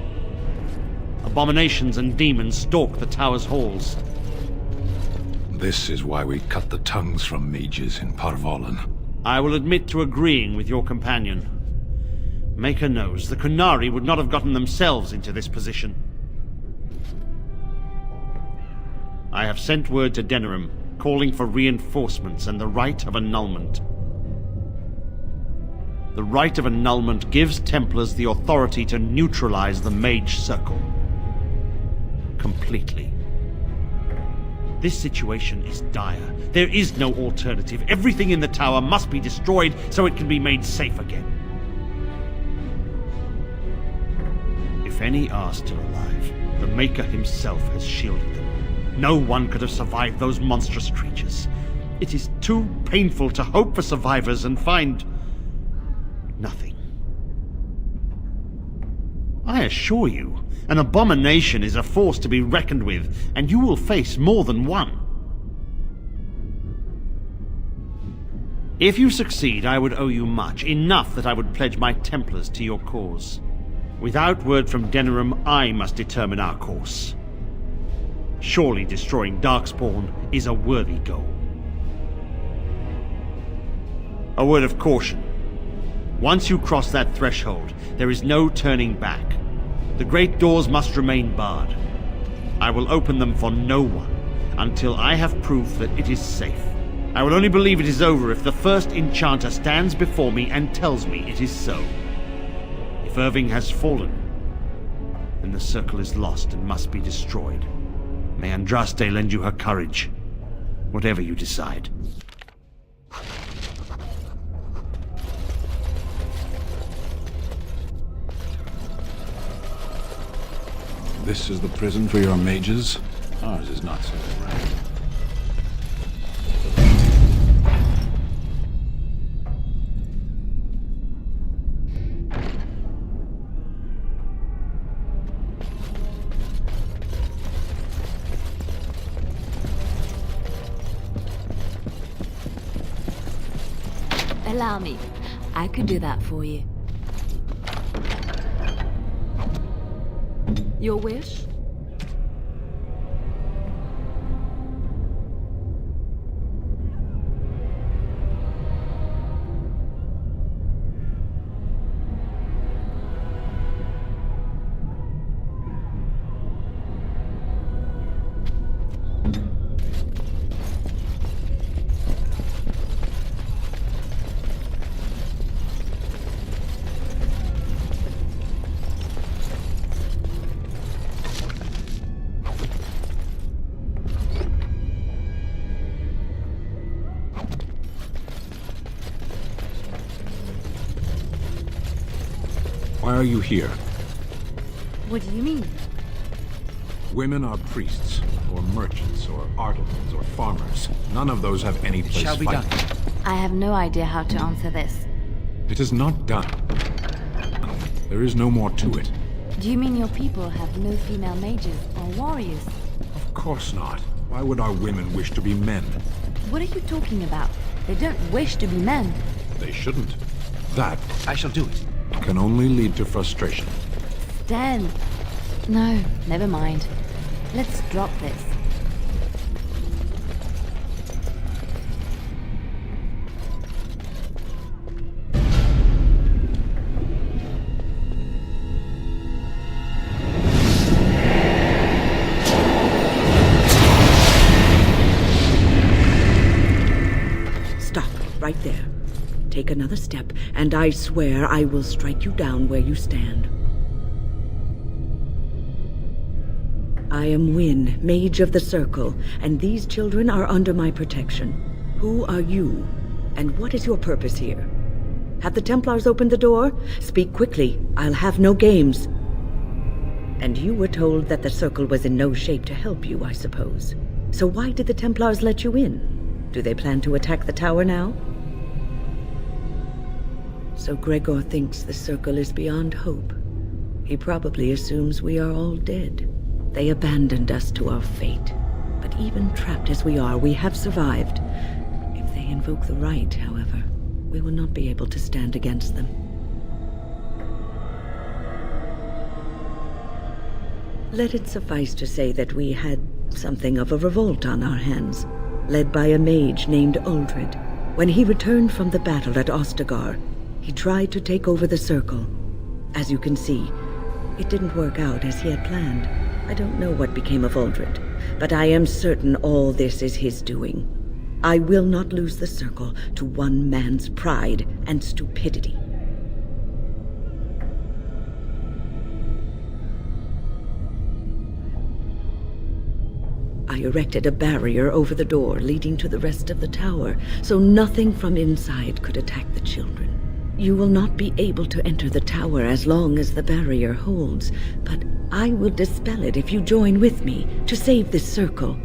Abominations and demons stalk the tower's halls. This is why we cut the tongues from mages in Parvolan. I will admit to agreeing with your companion. Maker knows the Kunari would not have gotten themselves into this position. I have sent word to Denerim, calling for reinforcements and the right of annulment. The right of annulment gives Templars the authority to neutralize the Mage Circle. Completely. This situation is dire. There is no alternative. Everything in the tower must be destroyed so it can be made safe again. If any are still alive, the Maker himself has shielded them. No one could have survived those monstrous creatures. It is too painful to hope for survivors and find nothing. I assure you, an abomination is a force to be reckoned with, and you will face more than one. If you succeed, I would owe you much, enough that I would pledge my Templars to your cause. Without word from Denerim, I must determine our course. Surely destroying Darkspawn is a worthy goal. A word of caution. Once you cross that threshold, there is no turning back. The great doors must remain barred. I will open them for no one until I have proof that it is safe. I will only believe it is over if the first enchanter stands before me and tells me it is so. If Irving has fallen, then the circle is lost and must be destroyed. May Andraste lend you her courage, whatever you decide. This is the prison for your mages? Ours is not so grand. Allow me. I could do that for you. Your wish? Why are you here? What do you mean? Women are priests, or merchants, or artisans, or farmers. None of those have any place Shall be fighting. done. I have no idea how to answer this. It is not done. There is no more to it. Do you mean your people have no female mages or warriors? Of course not. Why would our women wish to be men? What are you talking about? They don't wish to be men. They shouldn't. That I shall do it. can only lead to frustration. Stand. No, never mind. Let's drop this. Stop, right there. Take another step, and I swear I will strike you down where you stand. I am Wynne, Mage of the Circle, and these children are under my protection. Who are you, and what is your purpose here? Have the Templars opened the door? Speak quickly. I'll have no games. And you were told that the Circle was in no shape to help you, I suppose. So why did the Templars let you in? Do they plan to attack the tower now? So Gregor thinks the Circle is beyond hope. He probably assumes we are all dead. They abandoned us to our fate. But even trapped as we are, we have survived. If they invoke the right, however, we will not be able to stand against them. Let it suffice to say that we had something of a revolt on our hands, led by a mage named Uldred. When he returned from the battle at Ostagar, he tried to take over the Circle. As you can see, it didn't work out as he had planned. I don't know what became of Uldred, but I am certain all this is his doing. I will not lose the Circle to one man's pride and stupidity. I erected a barrier over the door leading to the rest of the tower, so nothing from inside could attack the children. You will not be able to enter the tower as long as the barrier holds, but I will dispel it if you join with me to save this Circle.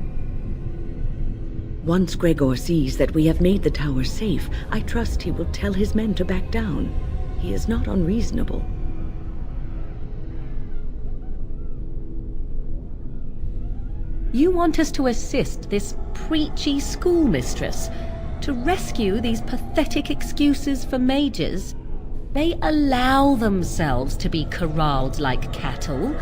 Once Gregor sees that we have made the tower safe, I trust he will tell his men to back down. He is not unreasonable. You want us to assist this preachy schoolmistress to rescue these pathetic excuses for mages? They allow themselves to be corralled like cattle,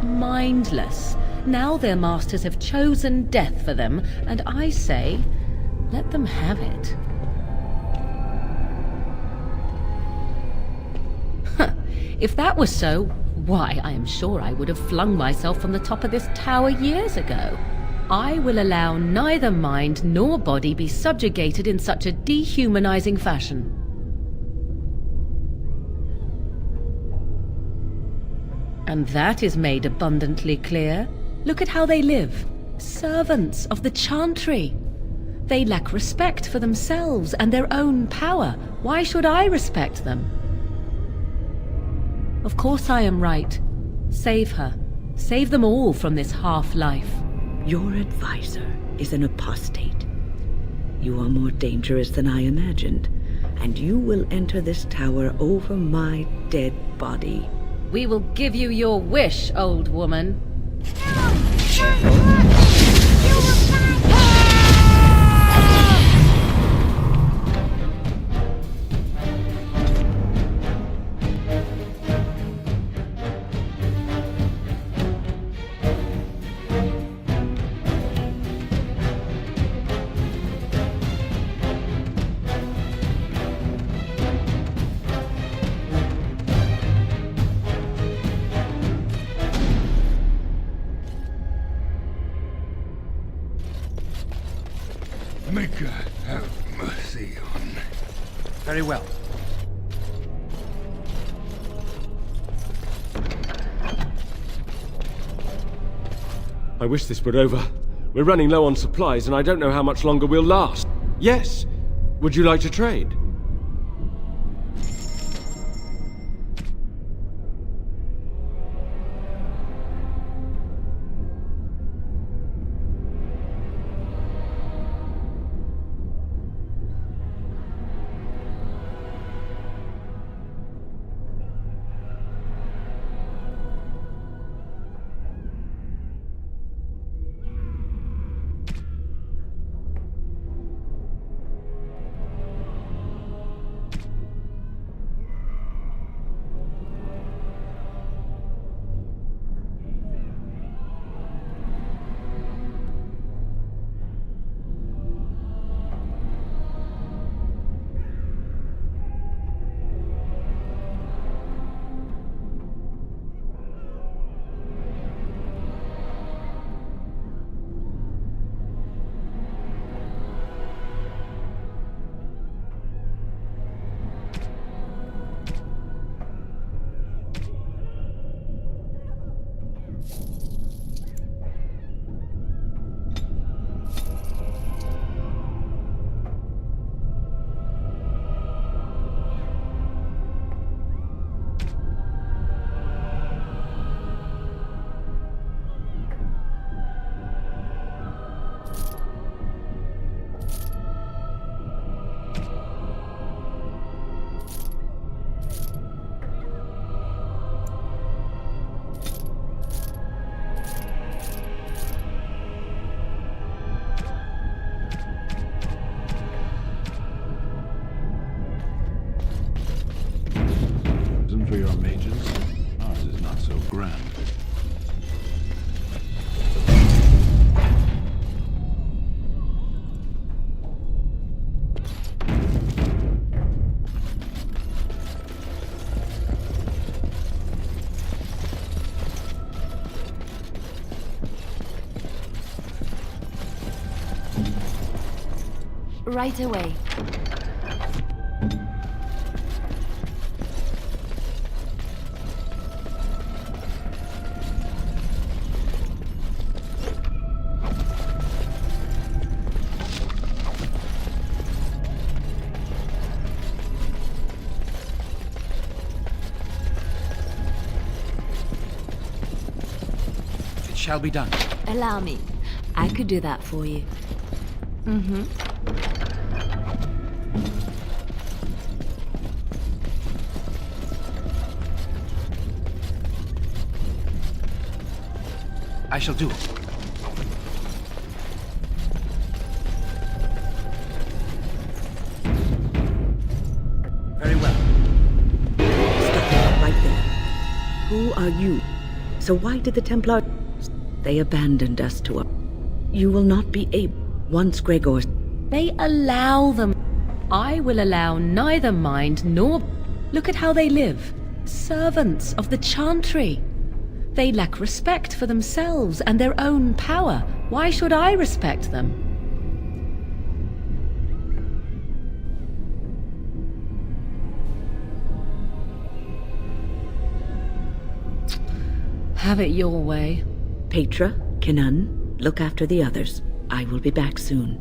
mindless. Now their masters have chosen death for them, and I say, let them have it. If that was so, why, I am sure I would have flung myself from the top of this tower years ago. I will allow neither mind nor body be subjugated in such a dehumanizing fashion. And that is made abundantly clear. Look at how they live. Servants of the Chantry. They lack respect for themselves and their own power. Why should I respect them? Of course I am right. Save her. Save them all from this half-life. Your advisor is an apostate. You are more dangerous than I imagined, and you will enter this tower over my dead body. We will give you your wish, old woman. May God have mercy on... Very well. I wish this were over. We're running low on supplies, and I don't know how much longer we'll last. Yes. Would you like to trade? right away. It shall be done. Allow me. I could do that for you. Mm-hmm. I shall do it. Very well. Stop right there. Who are you? So why did the Templar... They abandoned us to a... You will not be able... Once Gregor... They allow them. I will allow neither mind nor... Look at how they live. Servants of the Chantry. They lack respect for themselves and their own power. Why should I respect them? Have it your way. Petra, Kinan, look after the others. I will be back soon.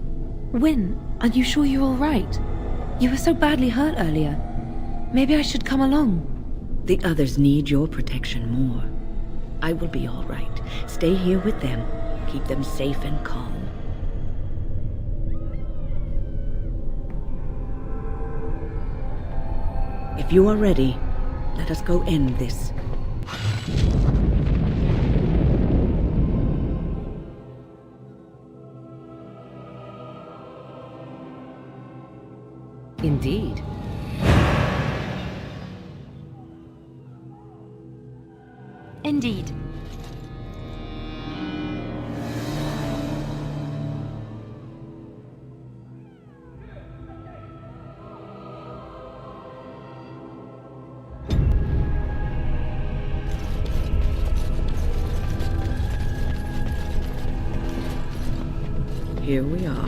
Wyn, are you sure you're all right? You were so badly hurt earlier. Maybe I should come along. The others need your protection more. I will be all right. Stay here with them. Keep them safe and calm. If you are ready, let us go end this. Indeed. Indeed. Here we are.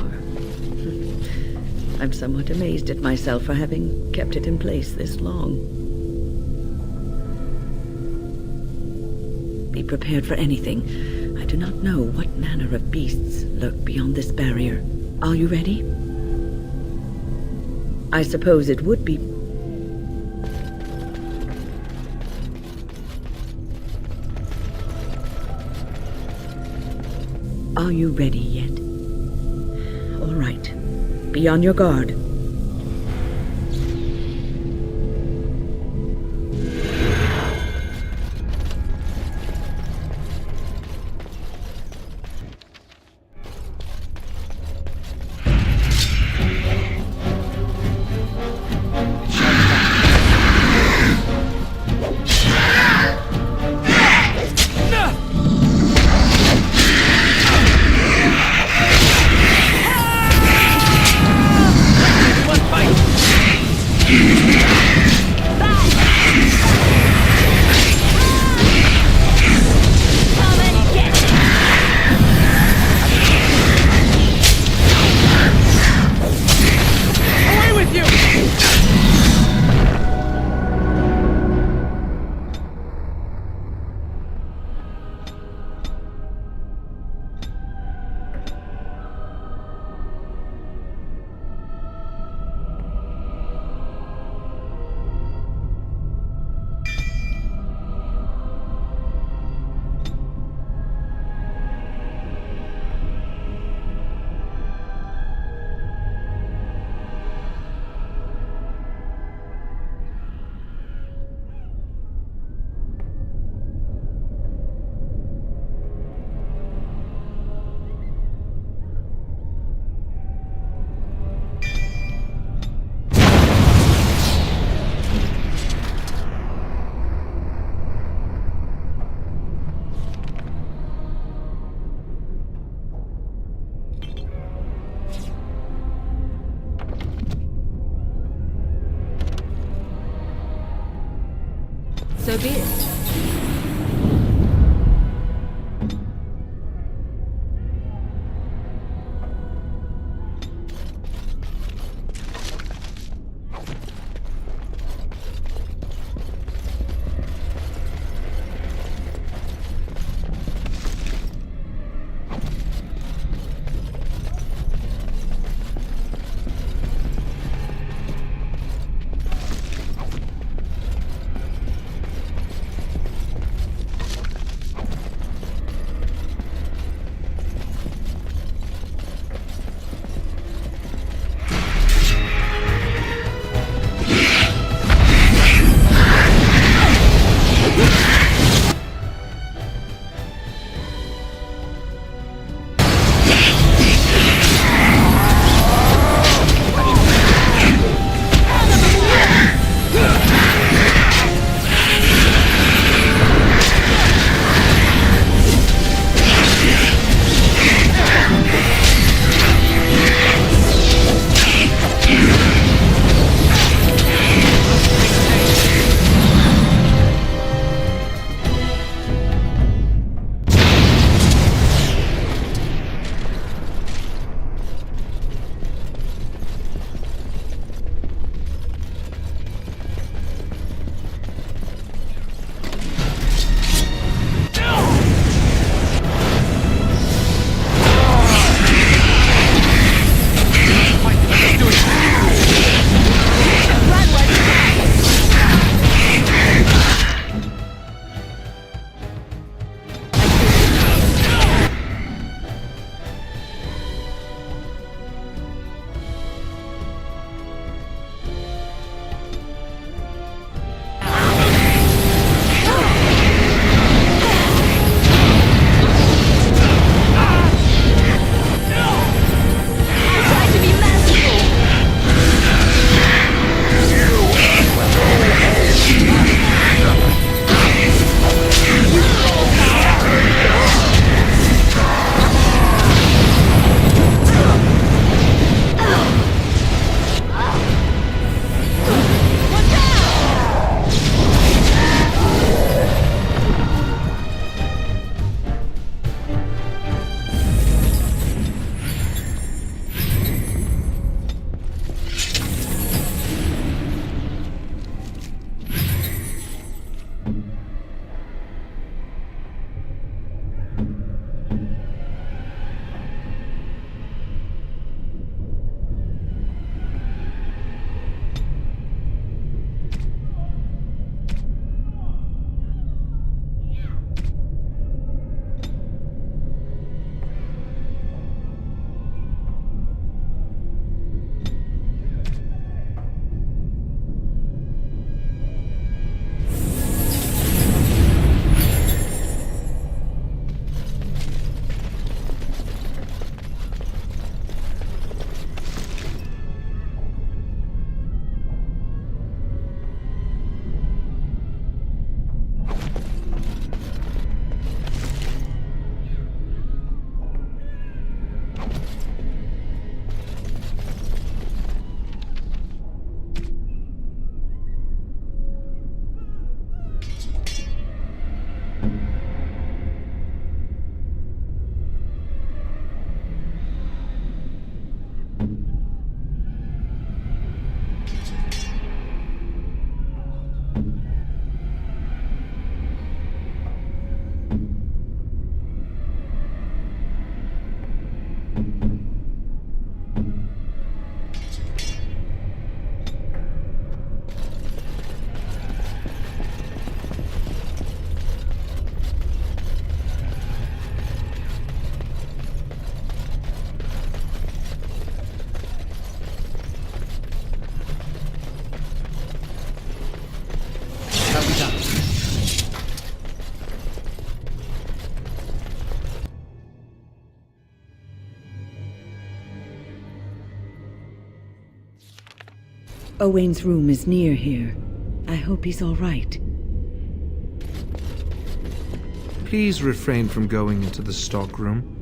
I'm somewhat amazed at myself for having kept it in place this long. Be prepared for anything. I do not know what manner of beasts lurk beyond this barrier. Are you ready? I suppose it would be... Are you ready yet? All right. Be on your guard. So be it. Owain's room is near here. I hope he's all right. Please refrain from going into the stockroom.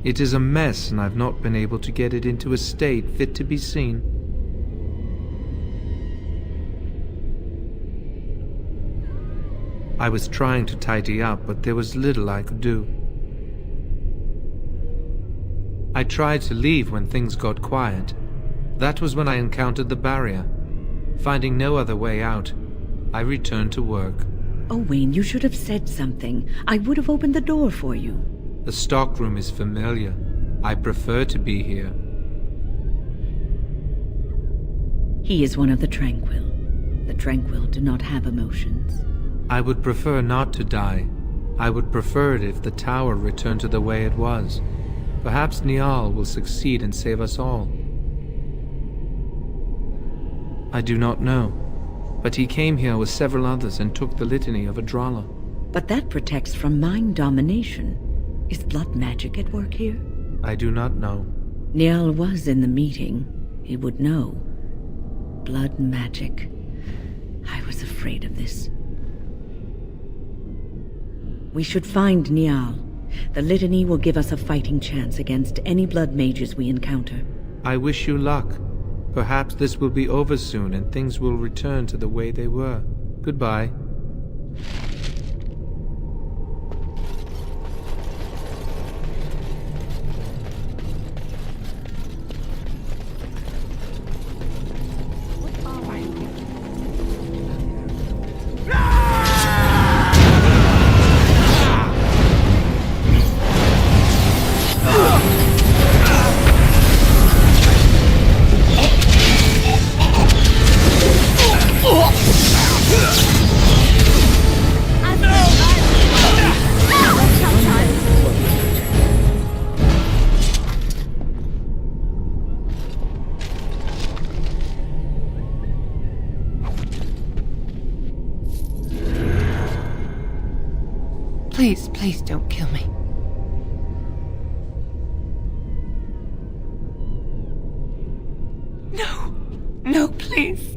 It is a mess, and I've not been able to get it into a state fit to be seen. I was trying to tidy up, but there was little I could do. I tried to leave when things got quiet. That was when I encountered the barrier. Finding no other way out, I returned to work. Owain, you should have said something. I would have opened the door for you. The stockroom is familiar. I prefer to be here. He is one of the Tranquil. The Tranquil do not have emotions. I would prefer not to die. I would prefer it if the tower returned to the way it was. Perhaps Niall will succeed and save us all. I do not know, but he came here with several others and took the litany of Adralla. But that protects from mind domination. Is blood magic at work here? I do not know. Niall was in the meeting. He would know. Blood magic. I was afraid of this. We should find Niall. The litany will give us a fighting chance against any blood mages we encounter. I wish you luck. Perhaps this will be over soon and things will return to the way they were. Goodbye. Please don't kill me. No, please.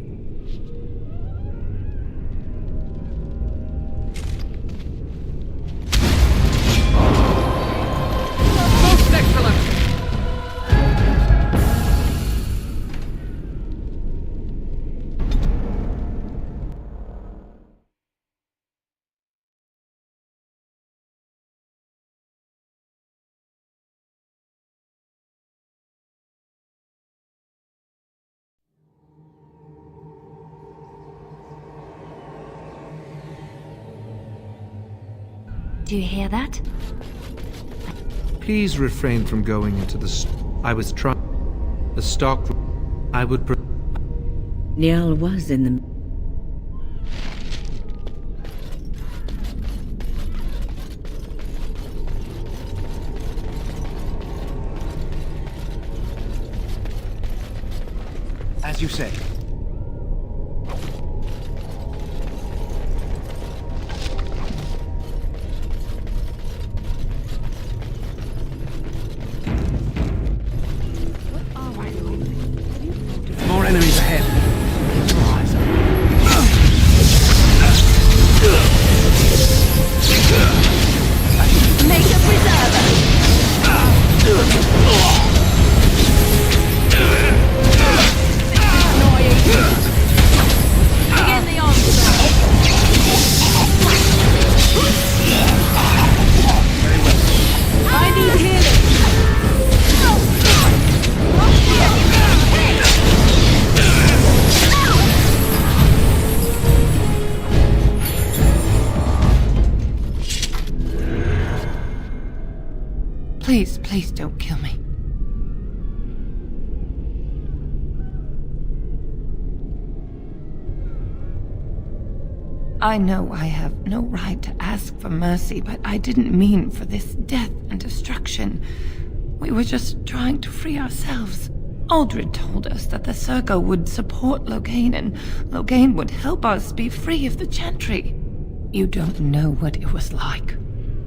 Most excellent! Do you hear that? Please refrain from going into the I was trying. The stock. I would. Niall was in the. As you say. More enemies ahead. Make a preserver. Begin the onslaught. I need healing. Please don't kill me. I know I have no right to ask for mercy, but I didn't mean for this death and destruction. We were just trying to free ourselves. Aldred told us that the Circle would support Loghain, and Loghain would help us be free of the Chantry. You don't know what it was like.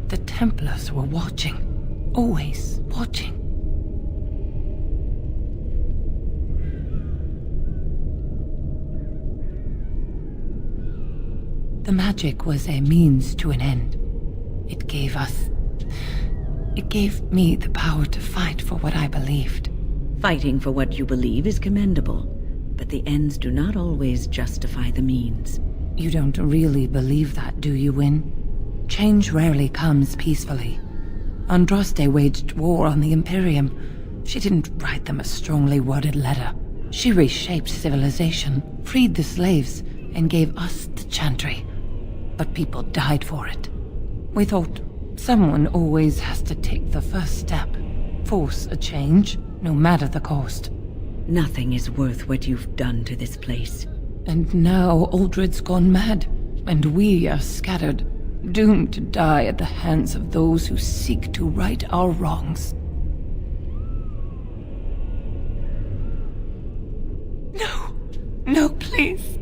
The Templars were watching. Always watching. The magic was a means to an end. It gave me the power to fight for what I believed. Fighting for what you believe is commendable, but the ends do not always justify the means. You don't really believe that, do you, Win? Change rarely comes peacefully. Andraste waged war on the Imperium. She didn't write them a strongly worded letter. She reshaped civilization, freed the slaves, and gave us the Chantry. But people died for it. We thought someone always has to take the first step, force a change, no matter the cost. Nothing is worth what you've done to this place. And now Uldred's gone mad, and we are scattered, doomed to die at the hands of those who seek to right our wrongs. No, please.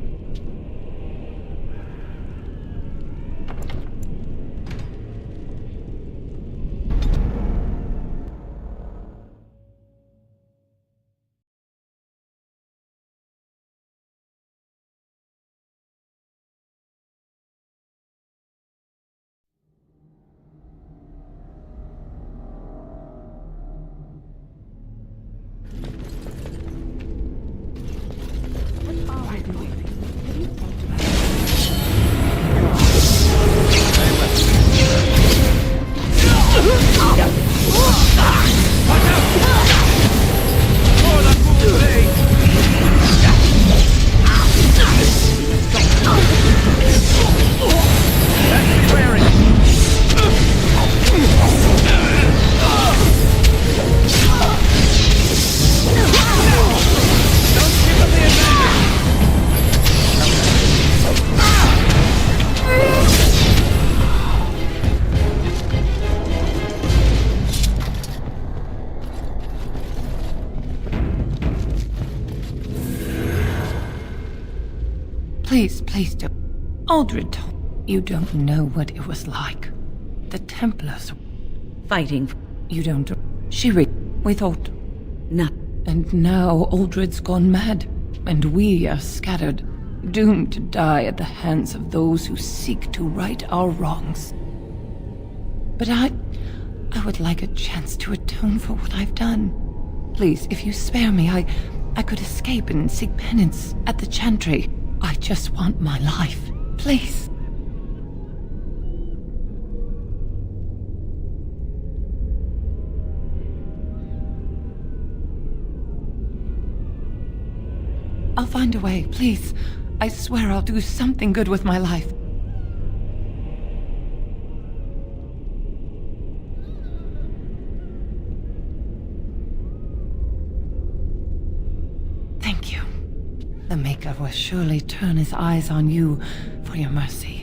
Please don't. Uldred, you don't know what it was like. The Templars fighting. You don't. Shiri, we thought. Not. And now Uldred's gone mad, and we are scattered, doomed to die at the hands of those who seek to right our wrongs. But I would like a chance to atone for what I've done. Please, if you spare me, I could escape and seek penance at the Chantry. I just want my life. Please. I'll find a way, please. I swear I'll do something good with my life. Thank you. The Maker will surely turn his eyes on you for your mercy.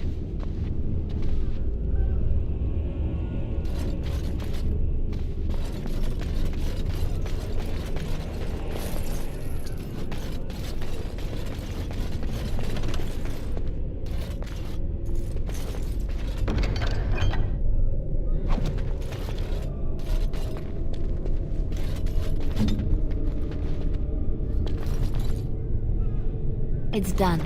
It's done.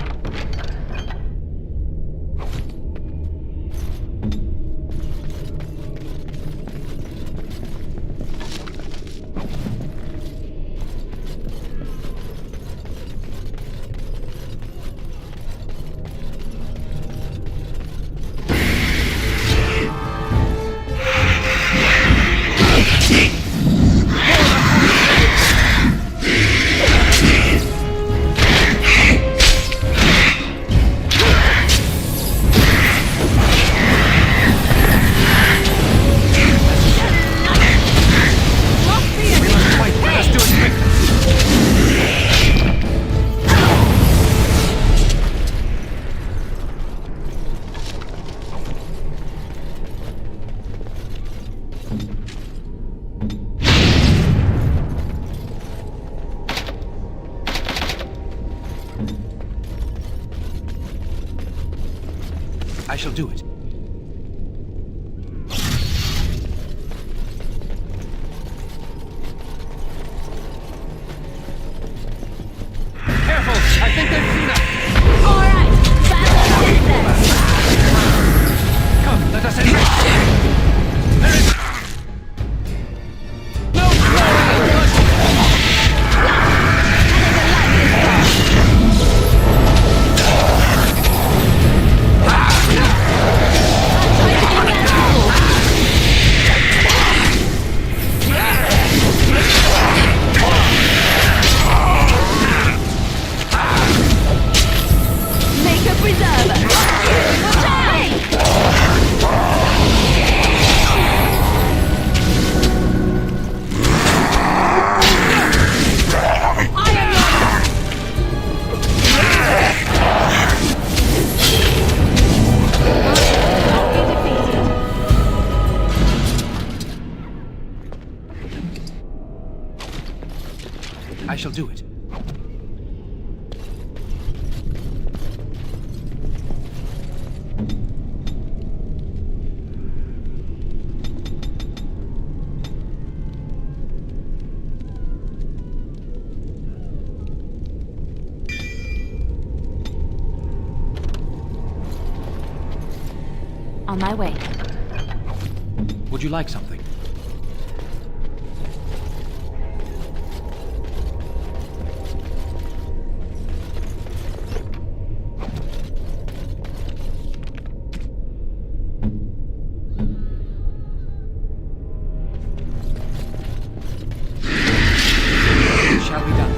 I shall do it. Careful! I think they've seen us! Alright! Fast then! shall do it. On my way. Would you like something? Shall be done.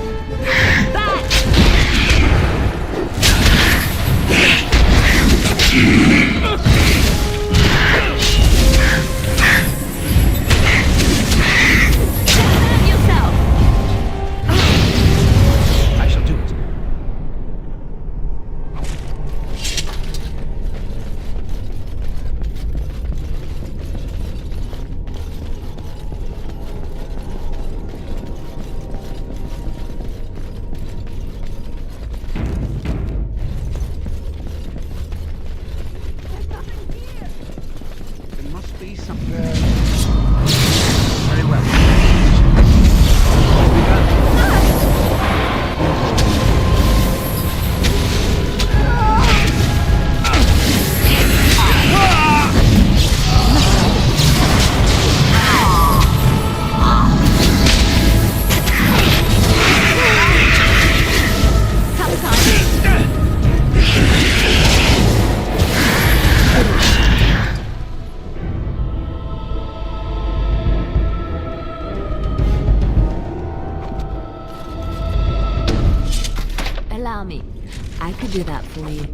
Allow me. I could do that for you.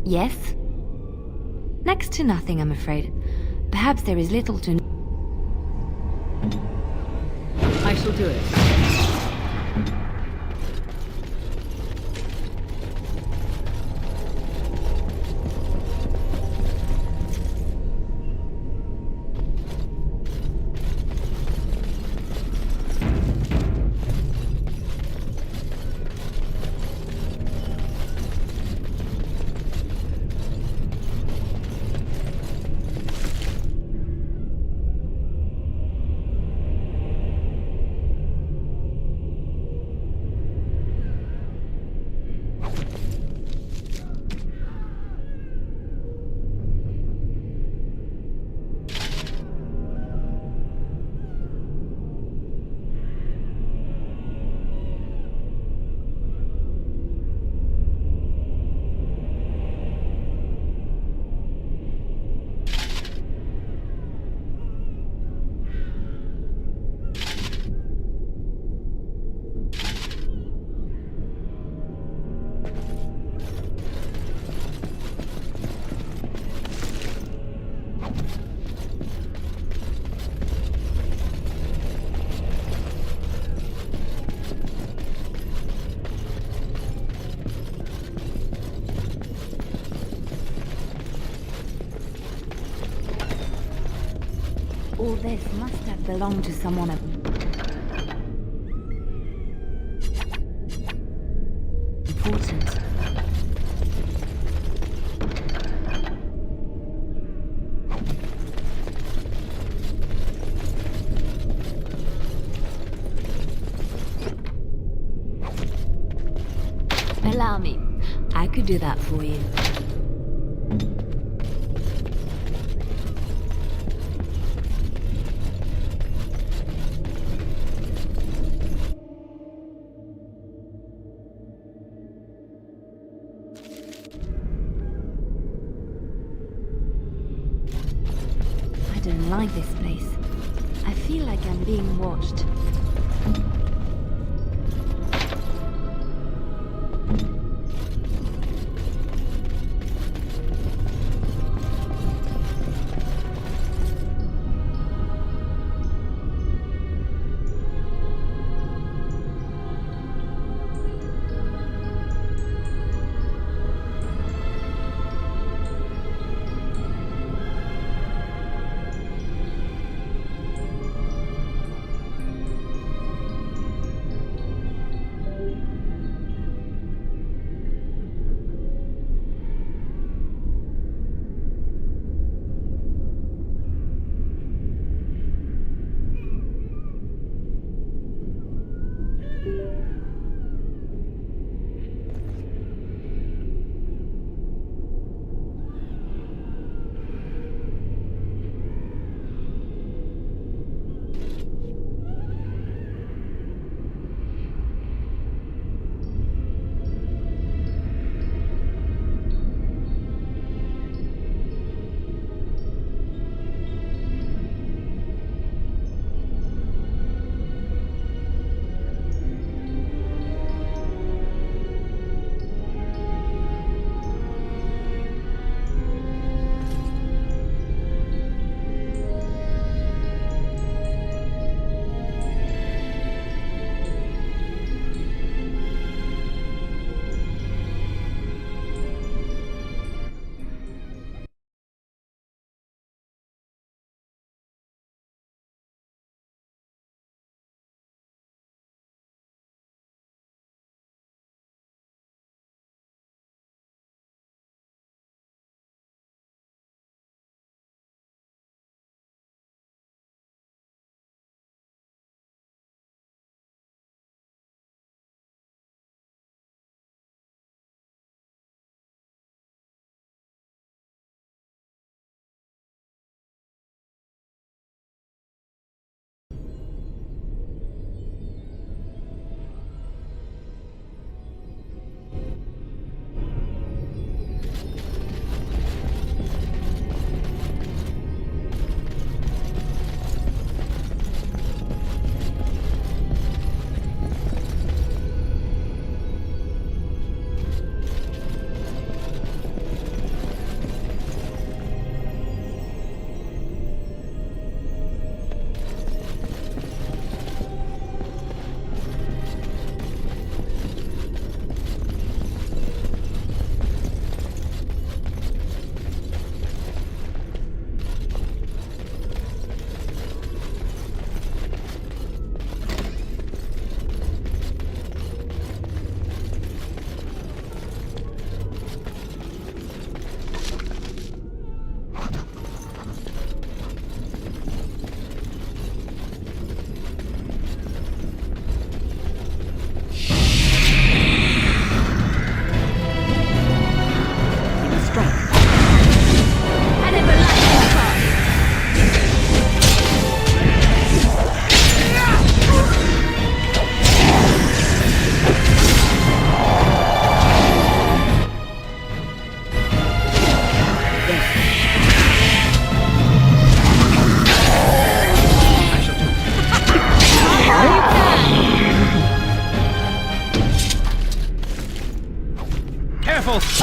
Yes? Next to nothing, I'm afraid. Perhaps there is little to... I shall do it. All this must have belonged to someone of importance. Allow me. I could do that for you. I don't like this place. I feel like I'm being watched.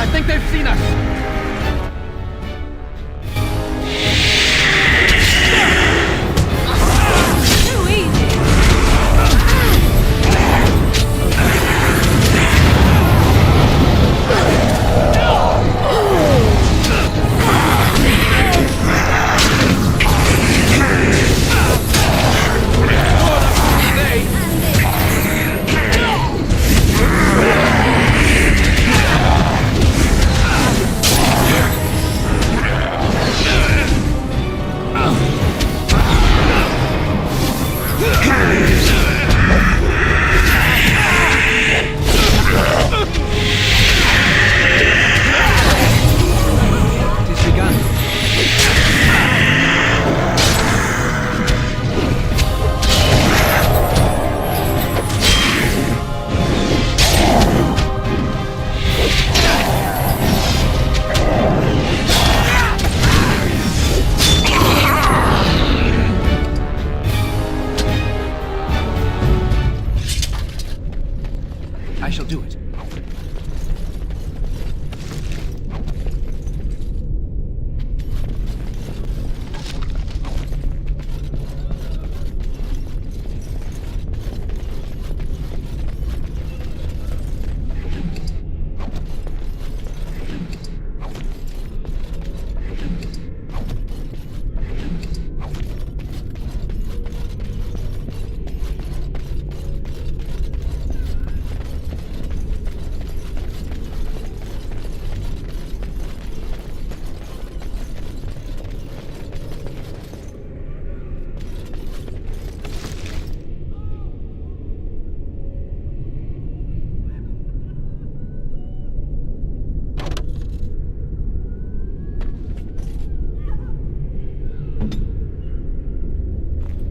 I think they've seen us! Too easy!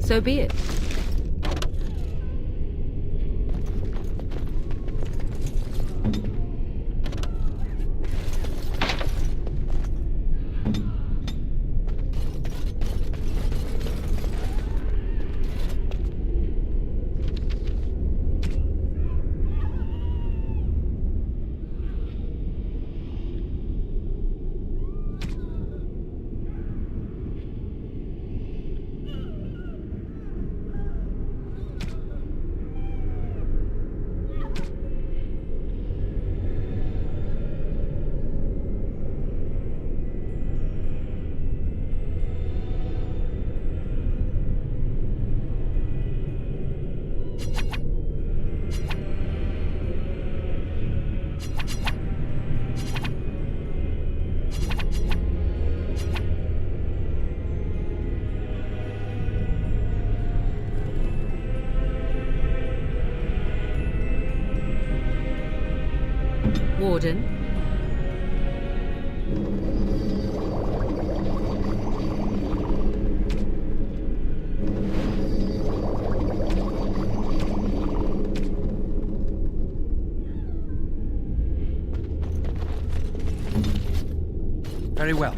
So be it. Warden. Very well.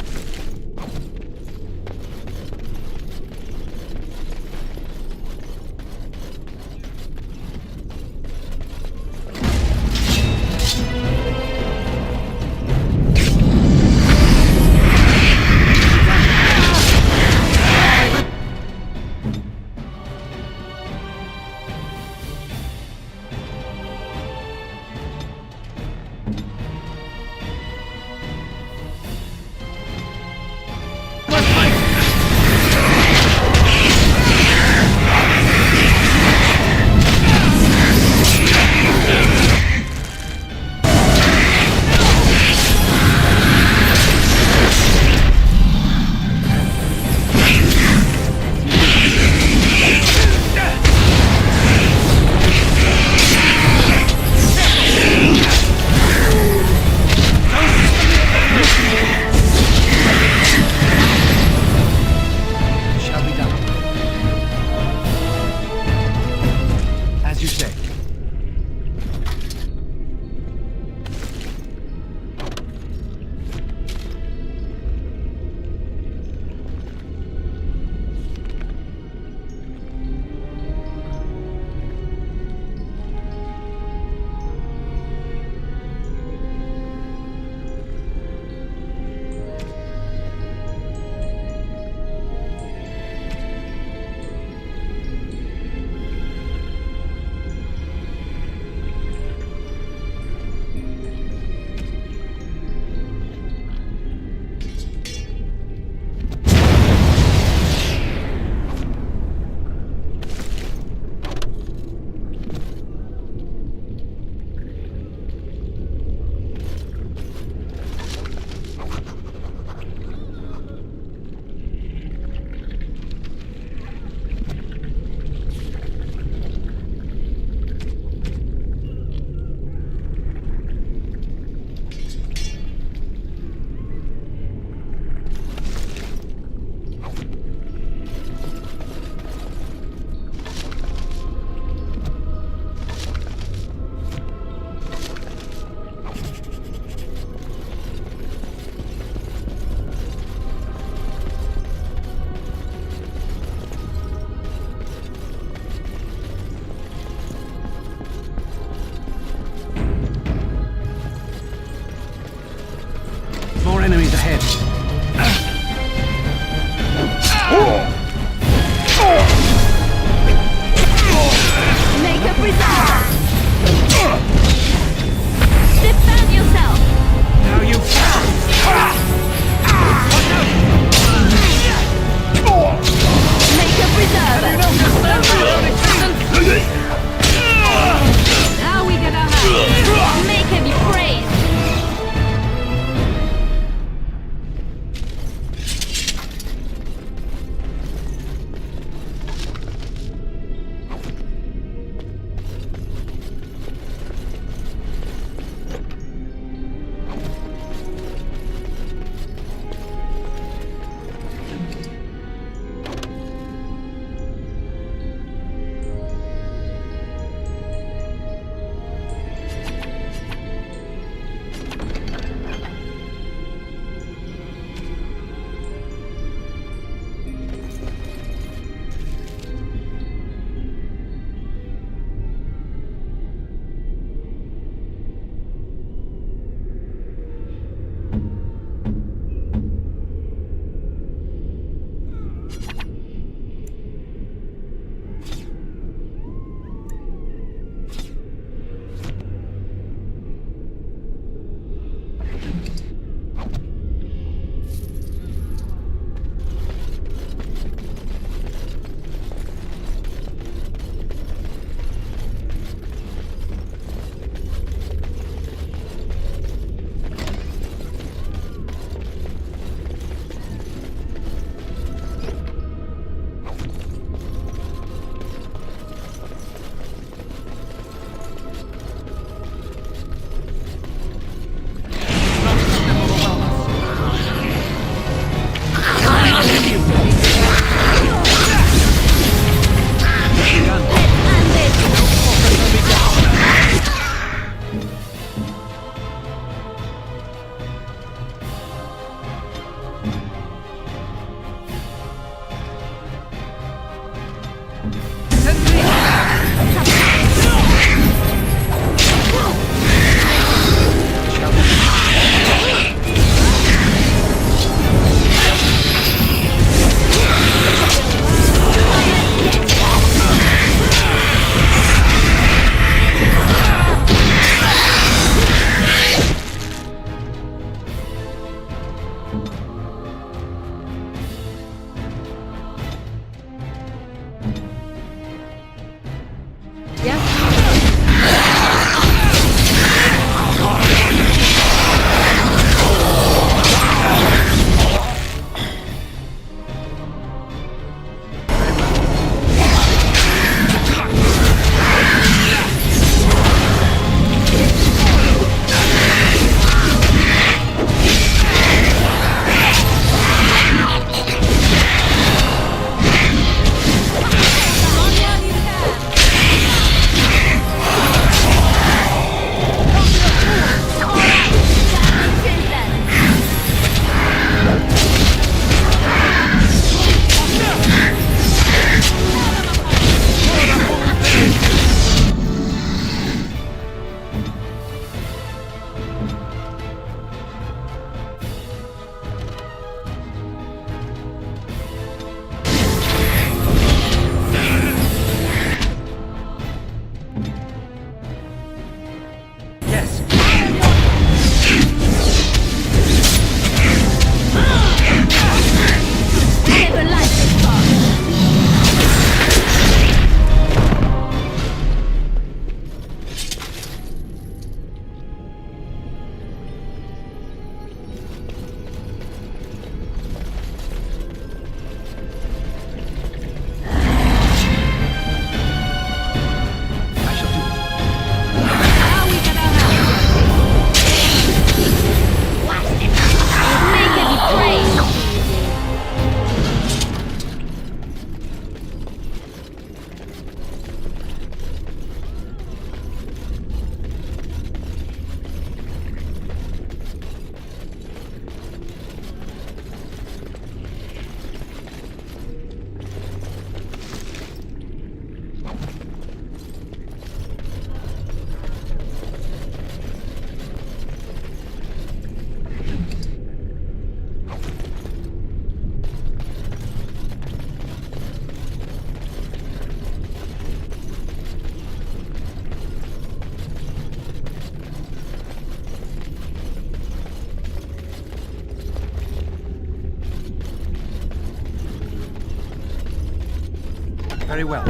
Very well.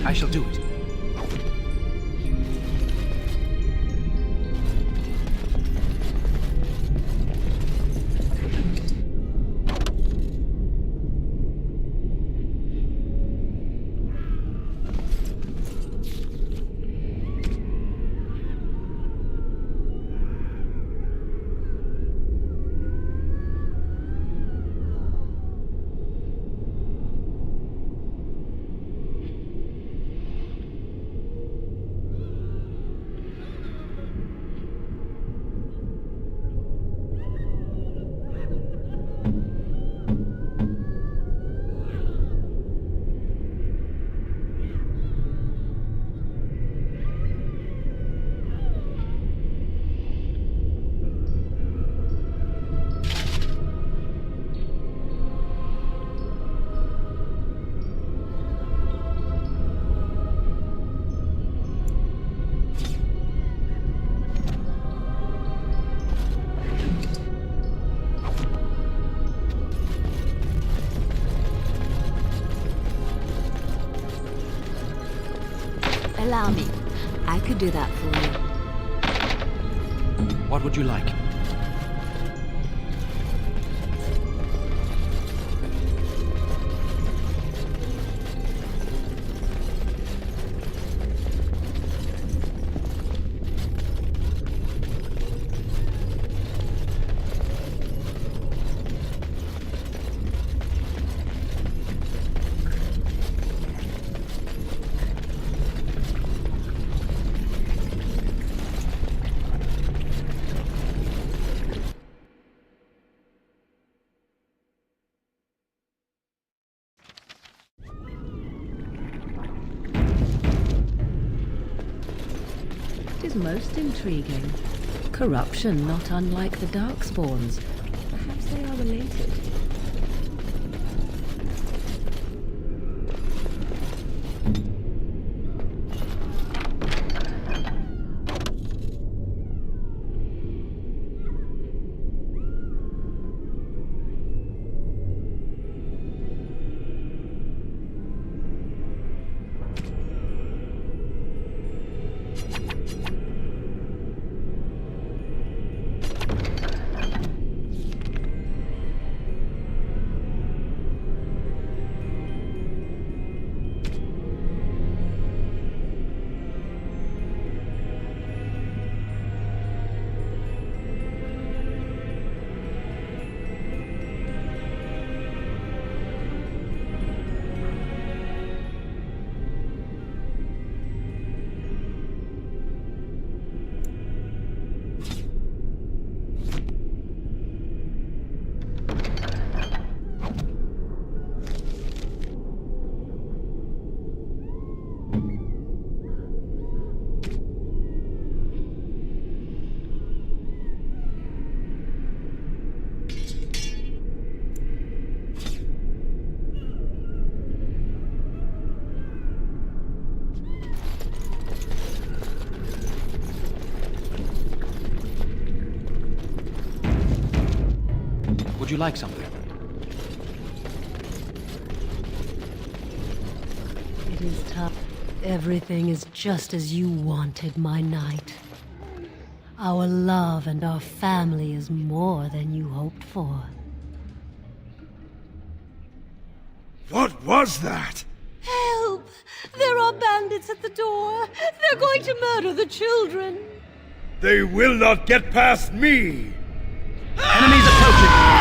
I shall do it. allow me, I could do that for you. What would you like? It is most intriguing. Corruption not unlike the Darkspawns. Perhaps they are related. Would you like something? It is tough. Everything is just as you wanted, my knight. Our love and our family is more than you hoped for. What was that? Help! There are bandits at the door. They're going to murder the children. They will not get past me! Enemies approaching!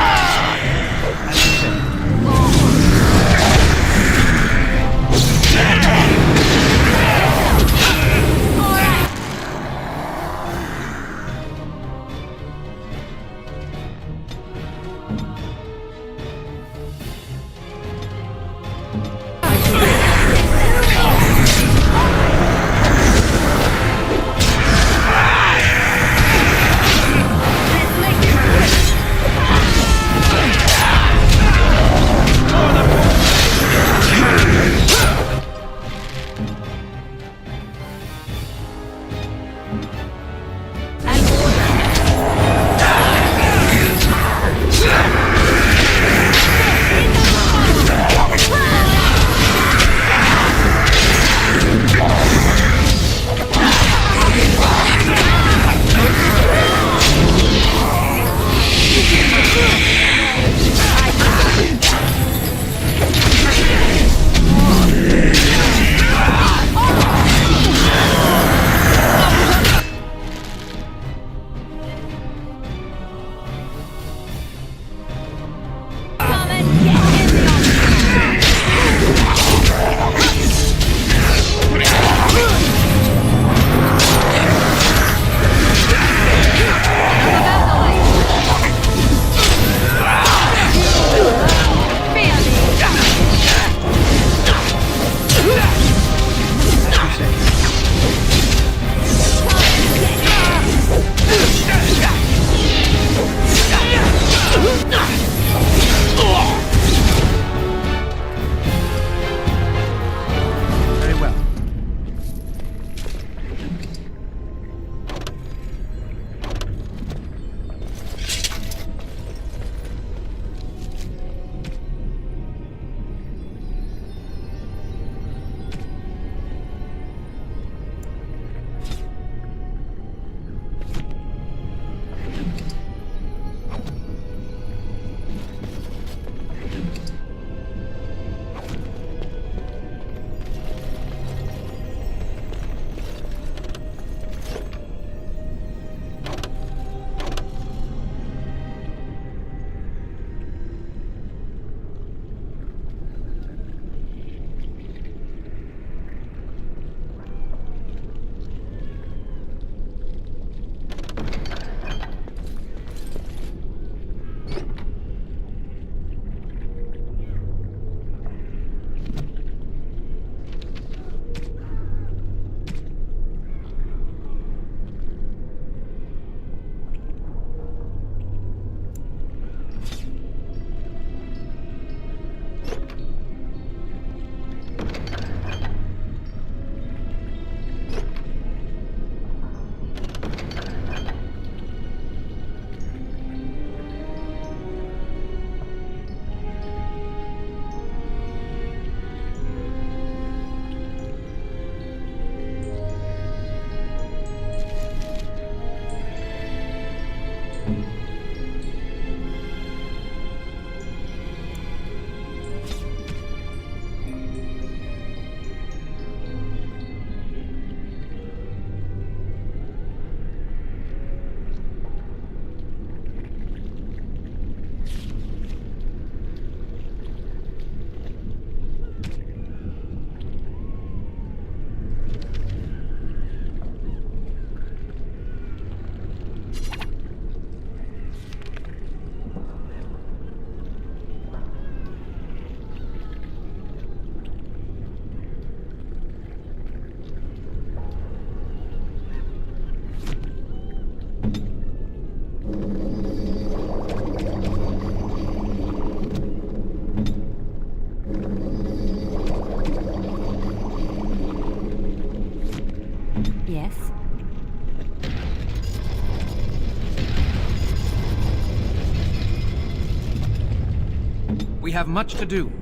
have much to do.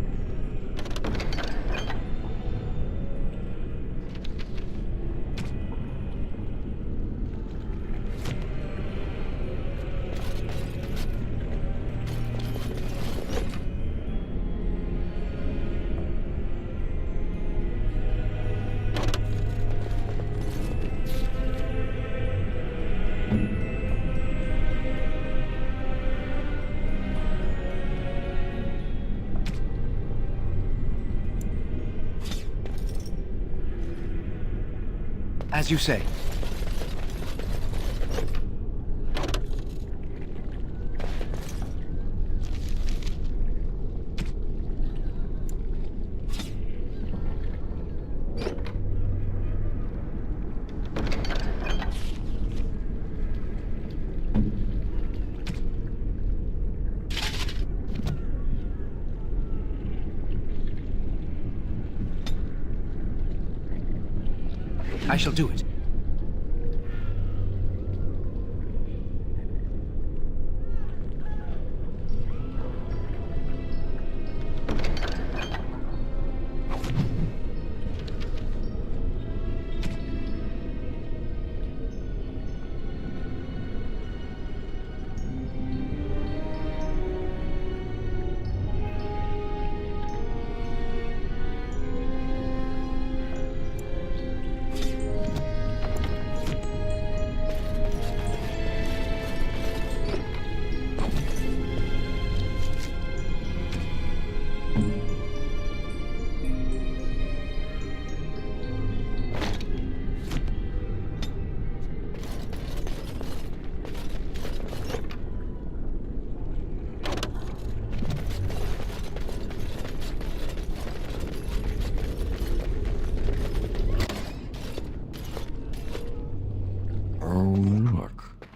As you say. I shall do it.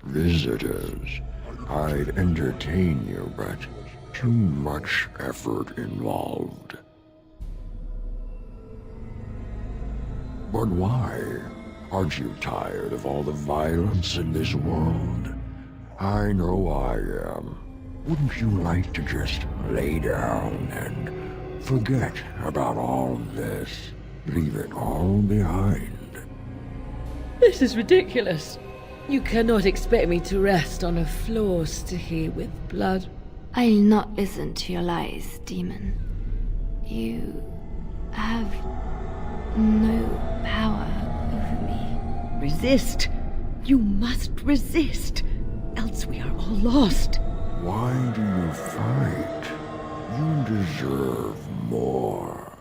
Visitors, I'd entertain you, but too much effort involved. But why? Aren't you tired of all the violence in this world? I know I am. Wouldn't you like to just lay down and forget about all this? Leave it all behind? This is ridiculous. You cannot expect me to rest on a floor sticky with blood. I'll not listen to your lies, demon. You have no power over me. Resist. You must resist, else we are all lost. Why do you fight? You deserve more.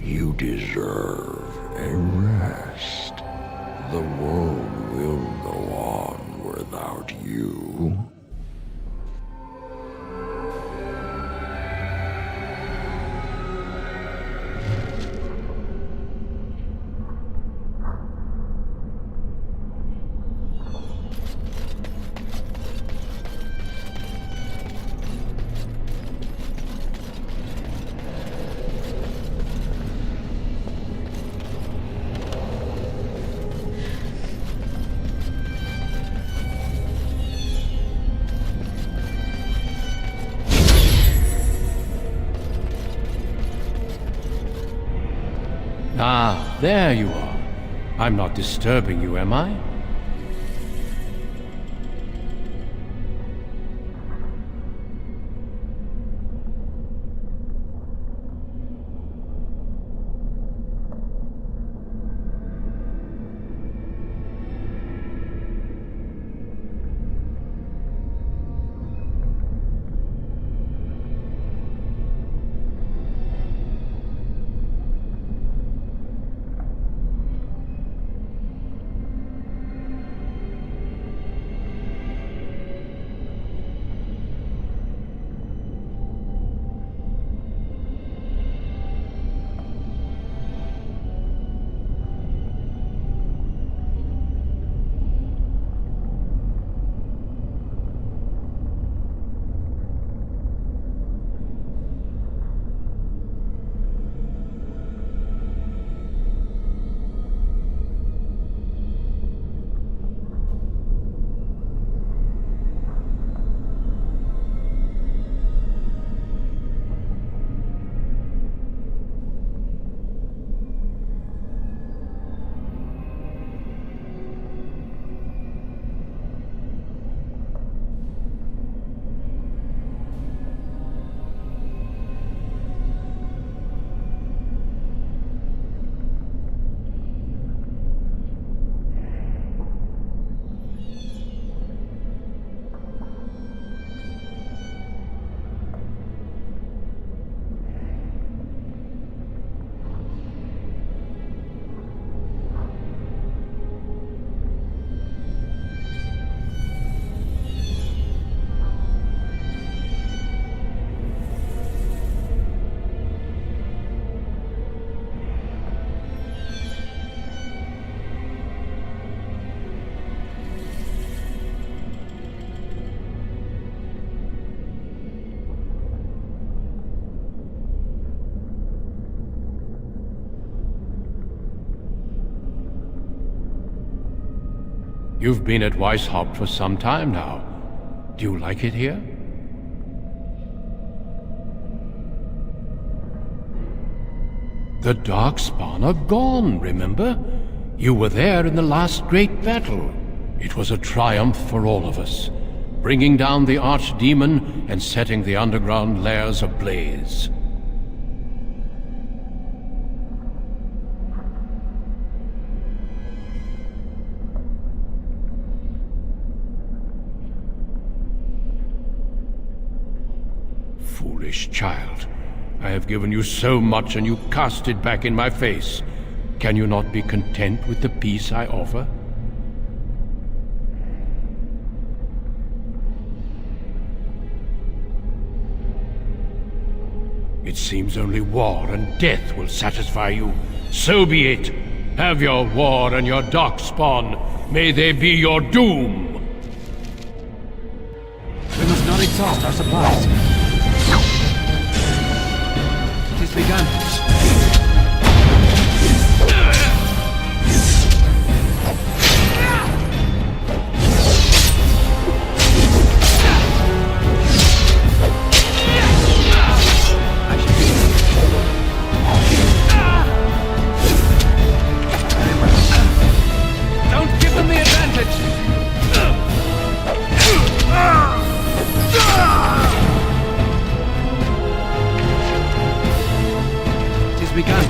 You deserve a rest. The world will go on without you. Ah, there you are. I'm not disturbing you, am I? You've been at Weishaupt for some time now. Do you like it here? The Darkspawn are gone, remember? You were there in the last great battle. It was a triumph for all of us, bringing down the archdemon and setting the underground lairs ablaze. Foolish child. I have given you so much and you cast it back in my face. Can you not be content with the peace I offer? It seems only war and death will satisfy you. So be it. Have your war and your darkspawn. May they be your doom. We must not exhaust our supplies. It has begun. Don't give them the advantage! It has begun.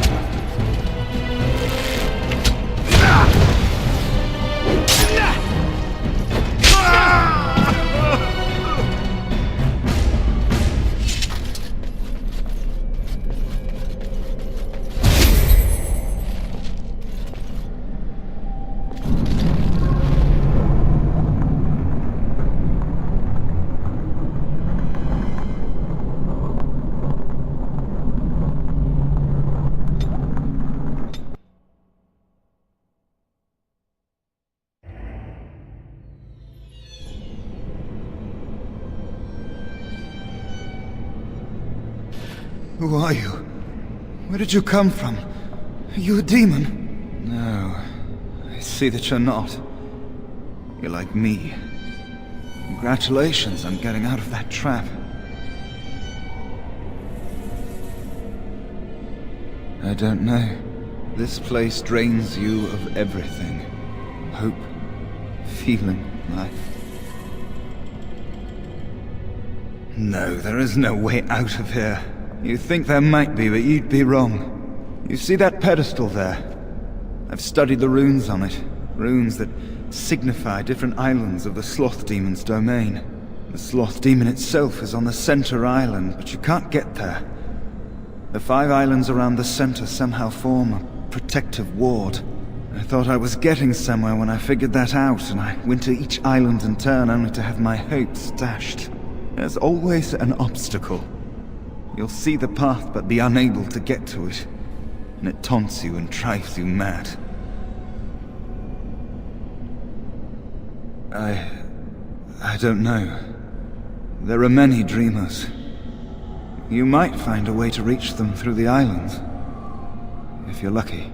Who are you? Where did you come from? Are you a demon? No, I see that you're not. You're like me. Congratulations on getting out of that trap. I don't know. This place drains you of everything. Hope, feeling, life. No, there is no way out of here. You think there might be, but you'd be wrong. You see that pedestal there? I've studied the runes on it. Runes that signify different islands of the Sloth Demon's domain. The Sloth Demon itself is on the center island, but you can't get there. The 5 islands around the center somehow form a protective ward. I thought I was getting somewhere when I figured that out, and I went to each island in turn only to have my hopes dashed. There's always an obstacle. You'll see the path but be unable to get to it, and it taunts you and drives you mad. I don't know. There are many dreamers. You might find a way to reach them through the islands, if you're lucky.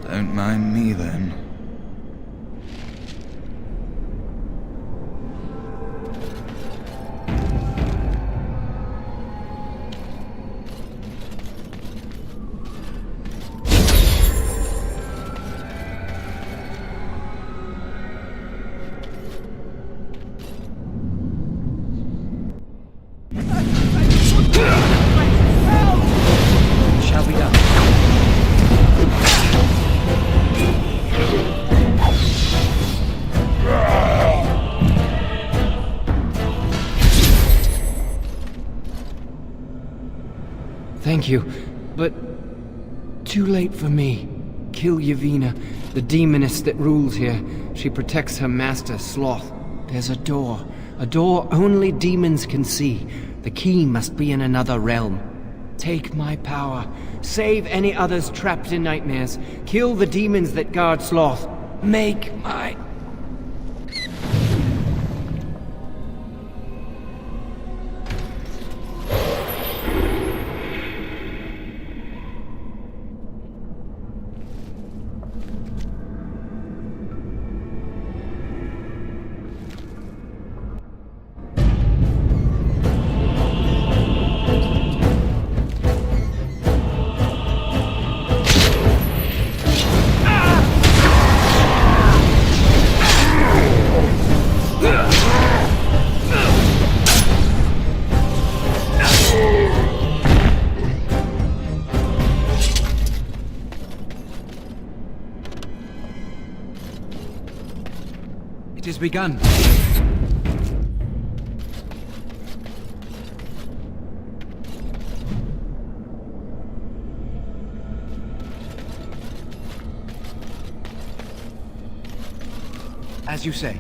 Don't mind me then. Shall be done. Thank you, but too late for me. Kill Yevina, the demoness that rules here. She protects her master, Sloth. There's a door only demons can see. The key must be in another realm. Take my power. Save any others trapped in nightmares. Kill the demons that guard Sloth. Make my... begun. As you say.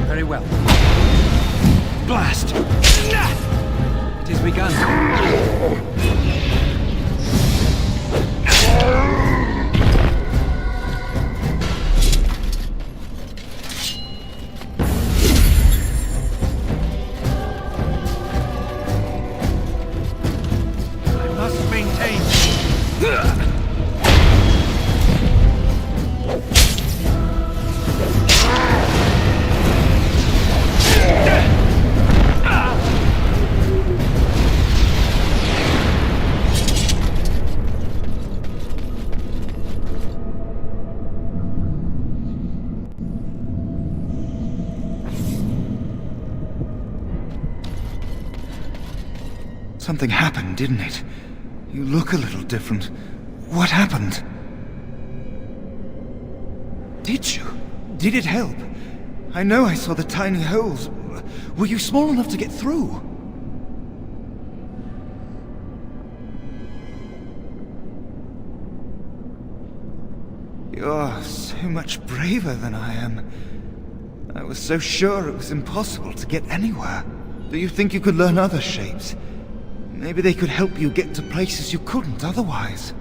Very well. Blast! It has begun. I must maintain. Something happened, didn't it? You look a little different. What happened? Did you? Did it help? I know I saw the tiny holes. Were you small enough to get through? You're so much braver than I am. I was so sure it was impossible to get anywhere. Do you think you could learn other shapes? Maybe they could help you get to places you couldn't otherwise.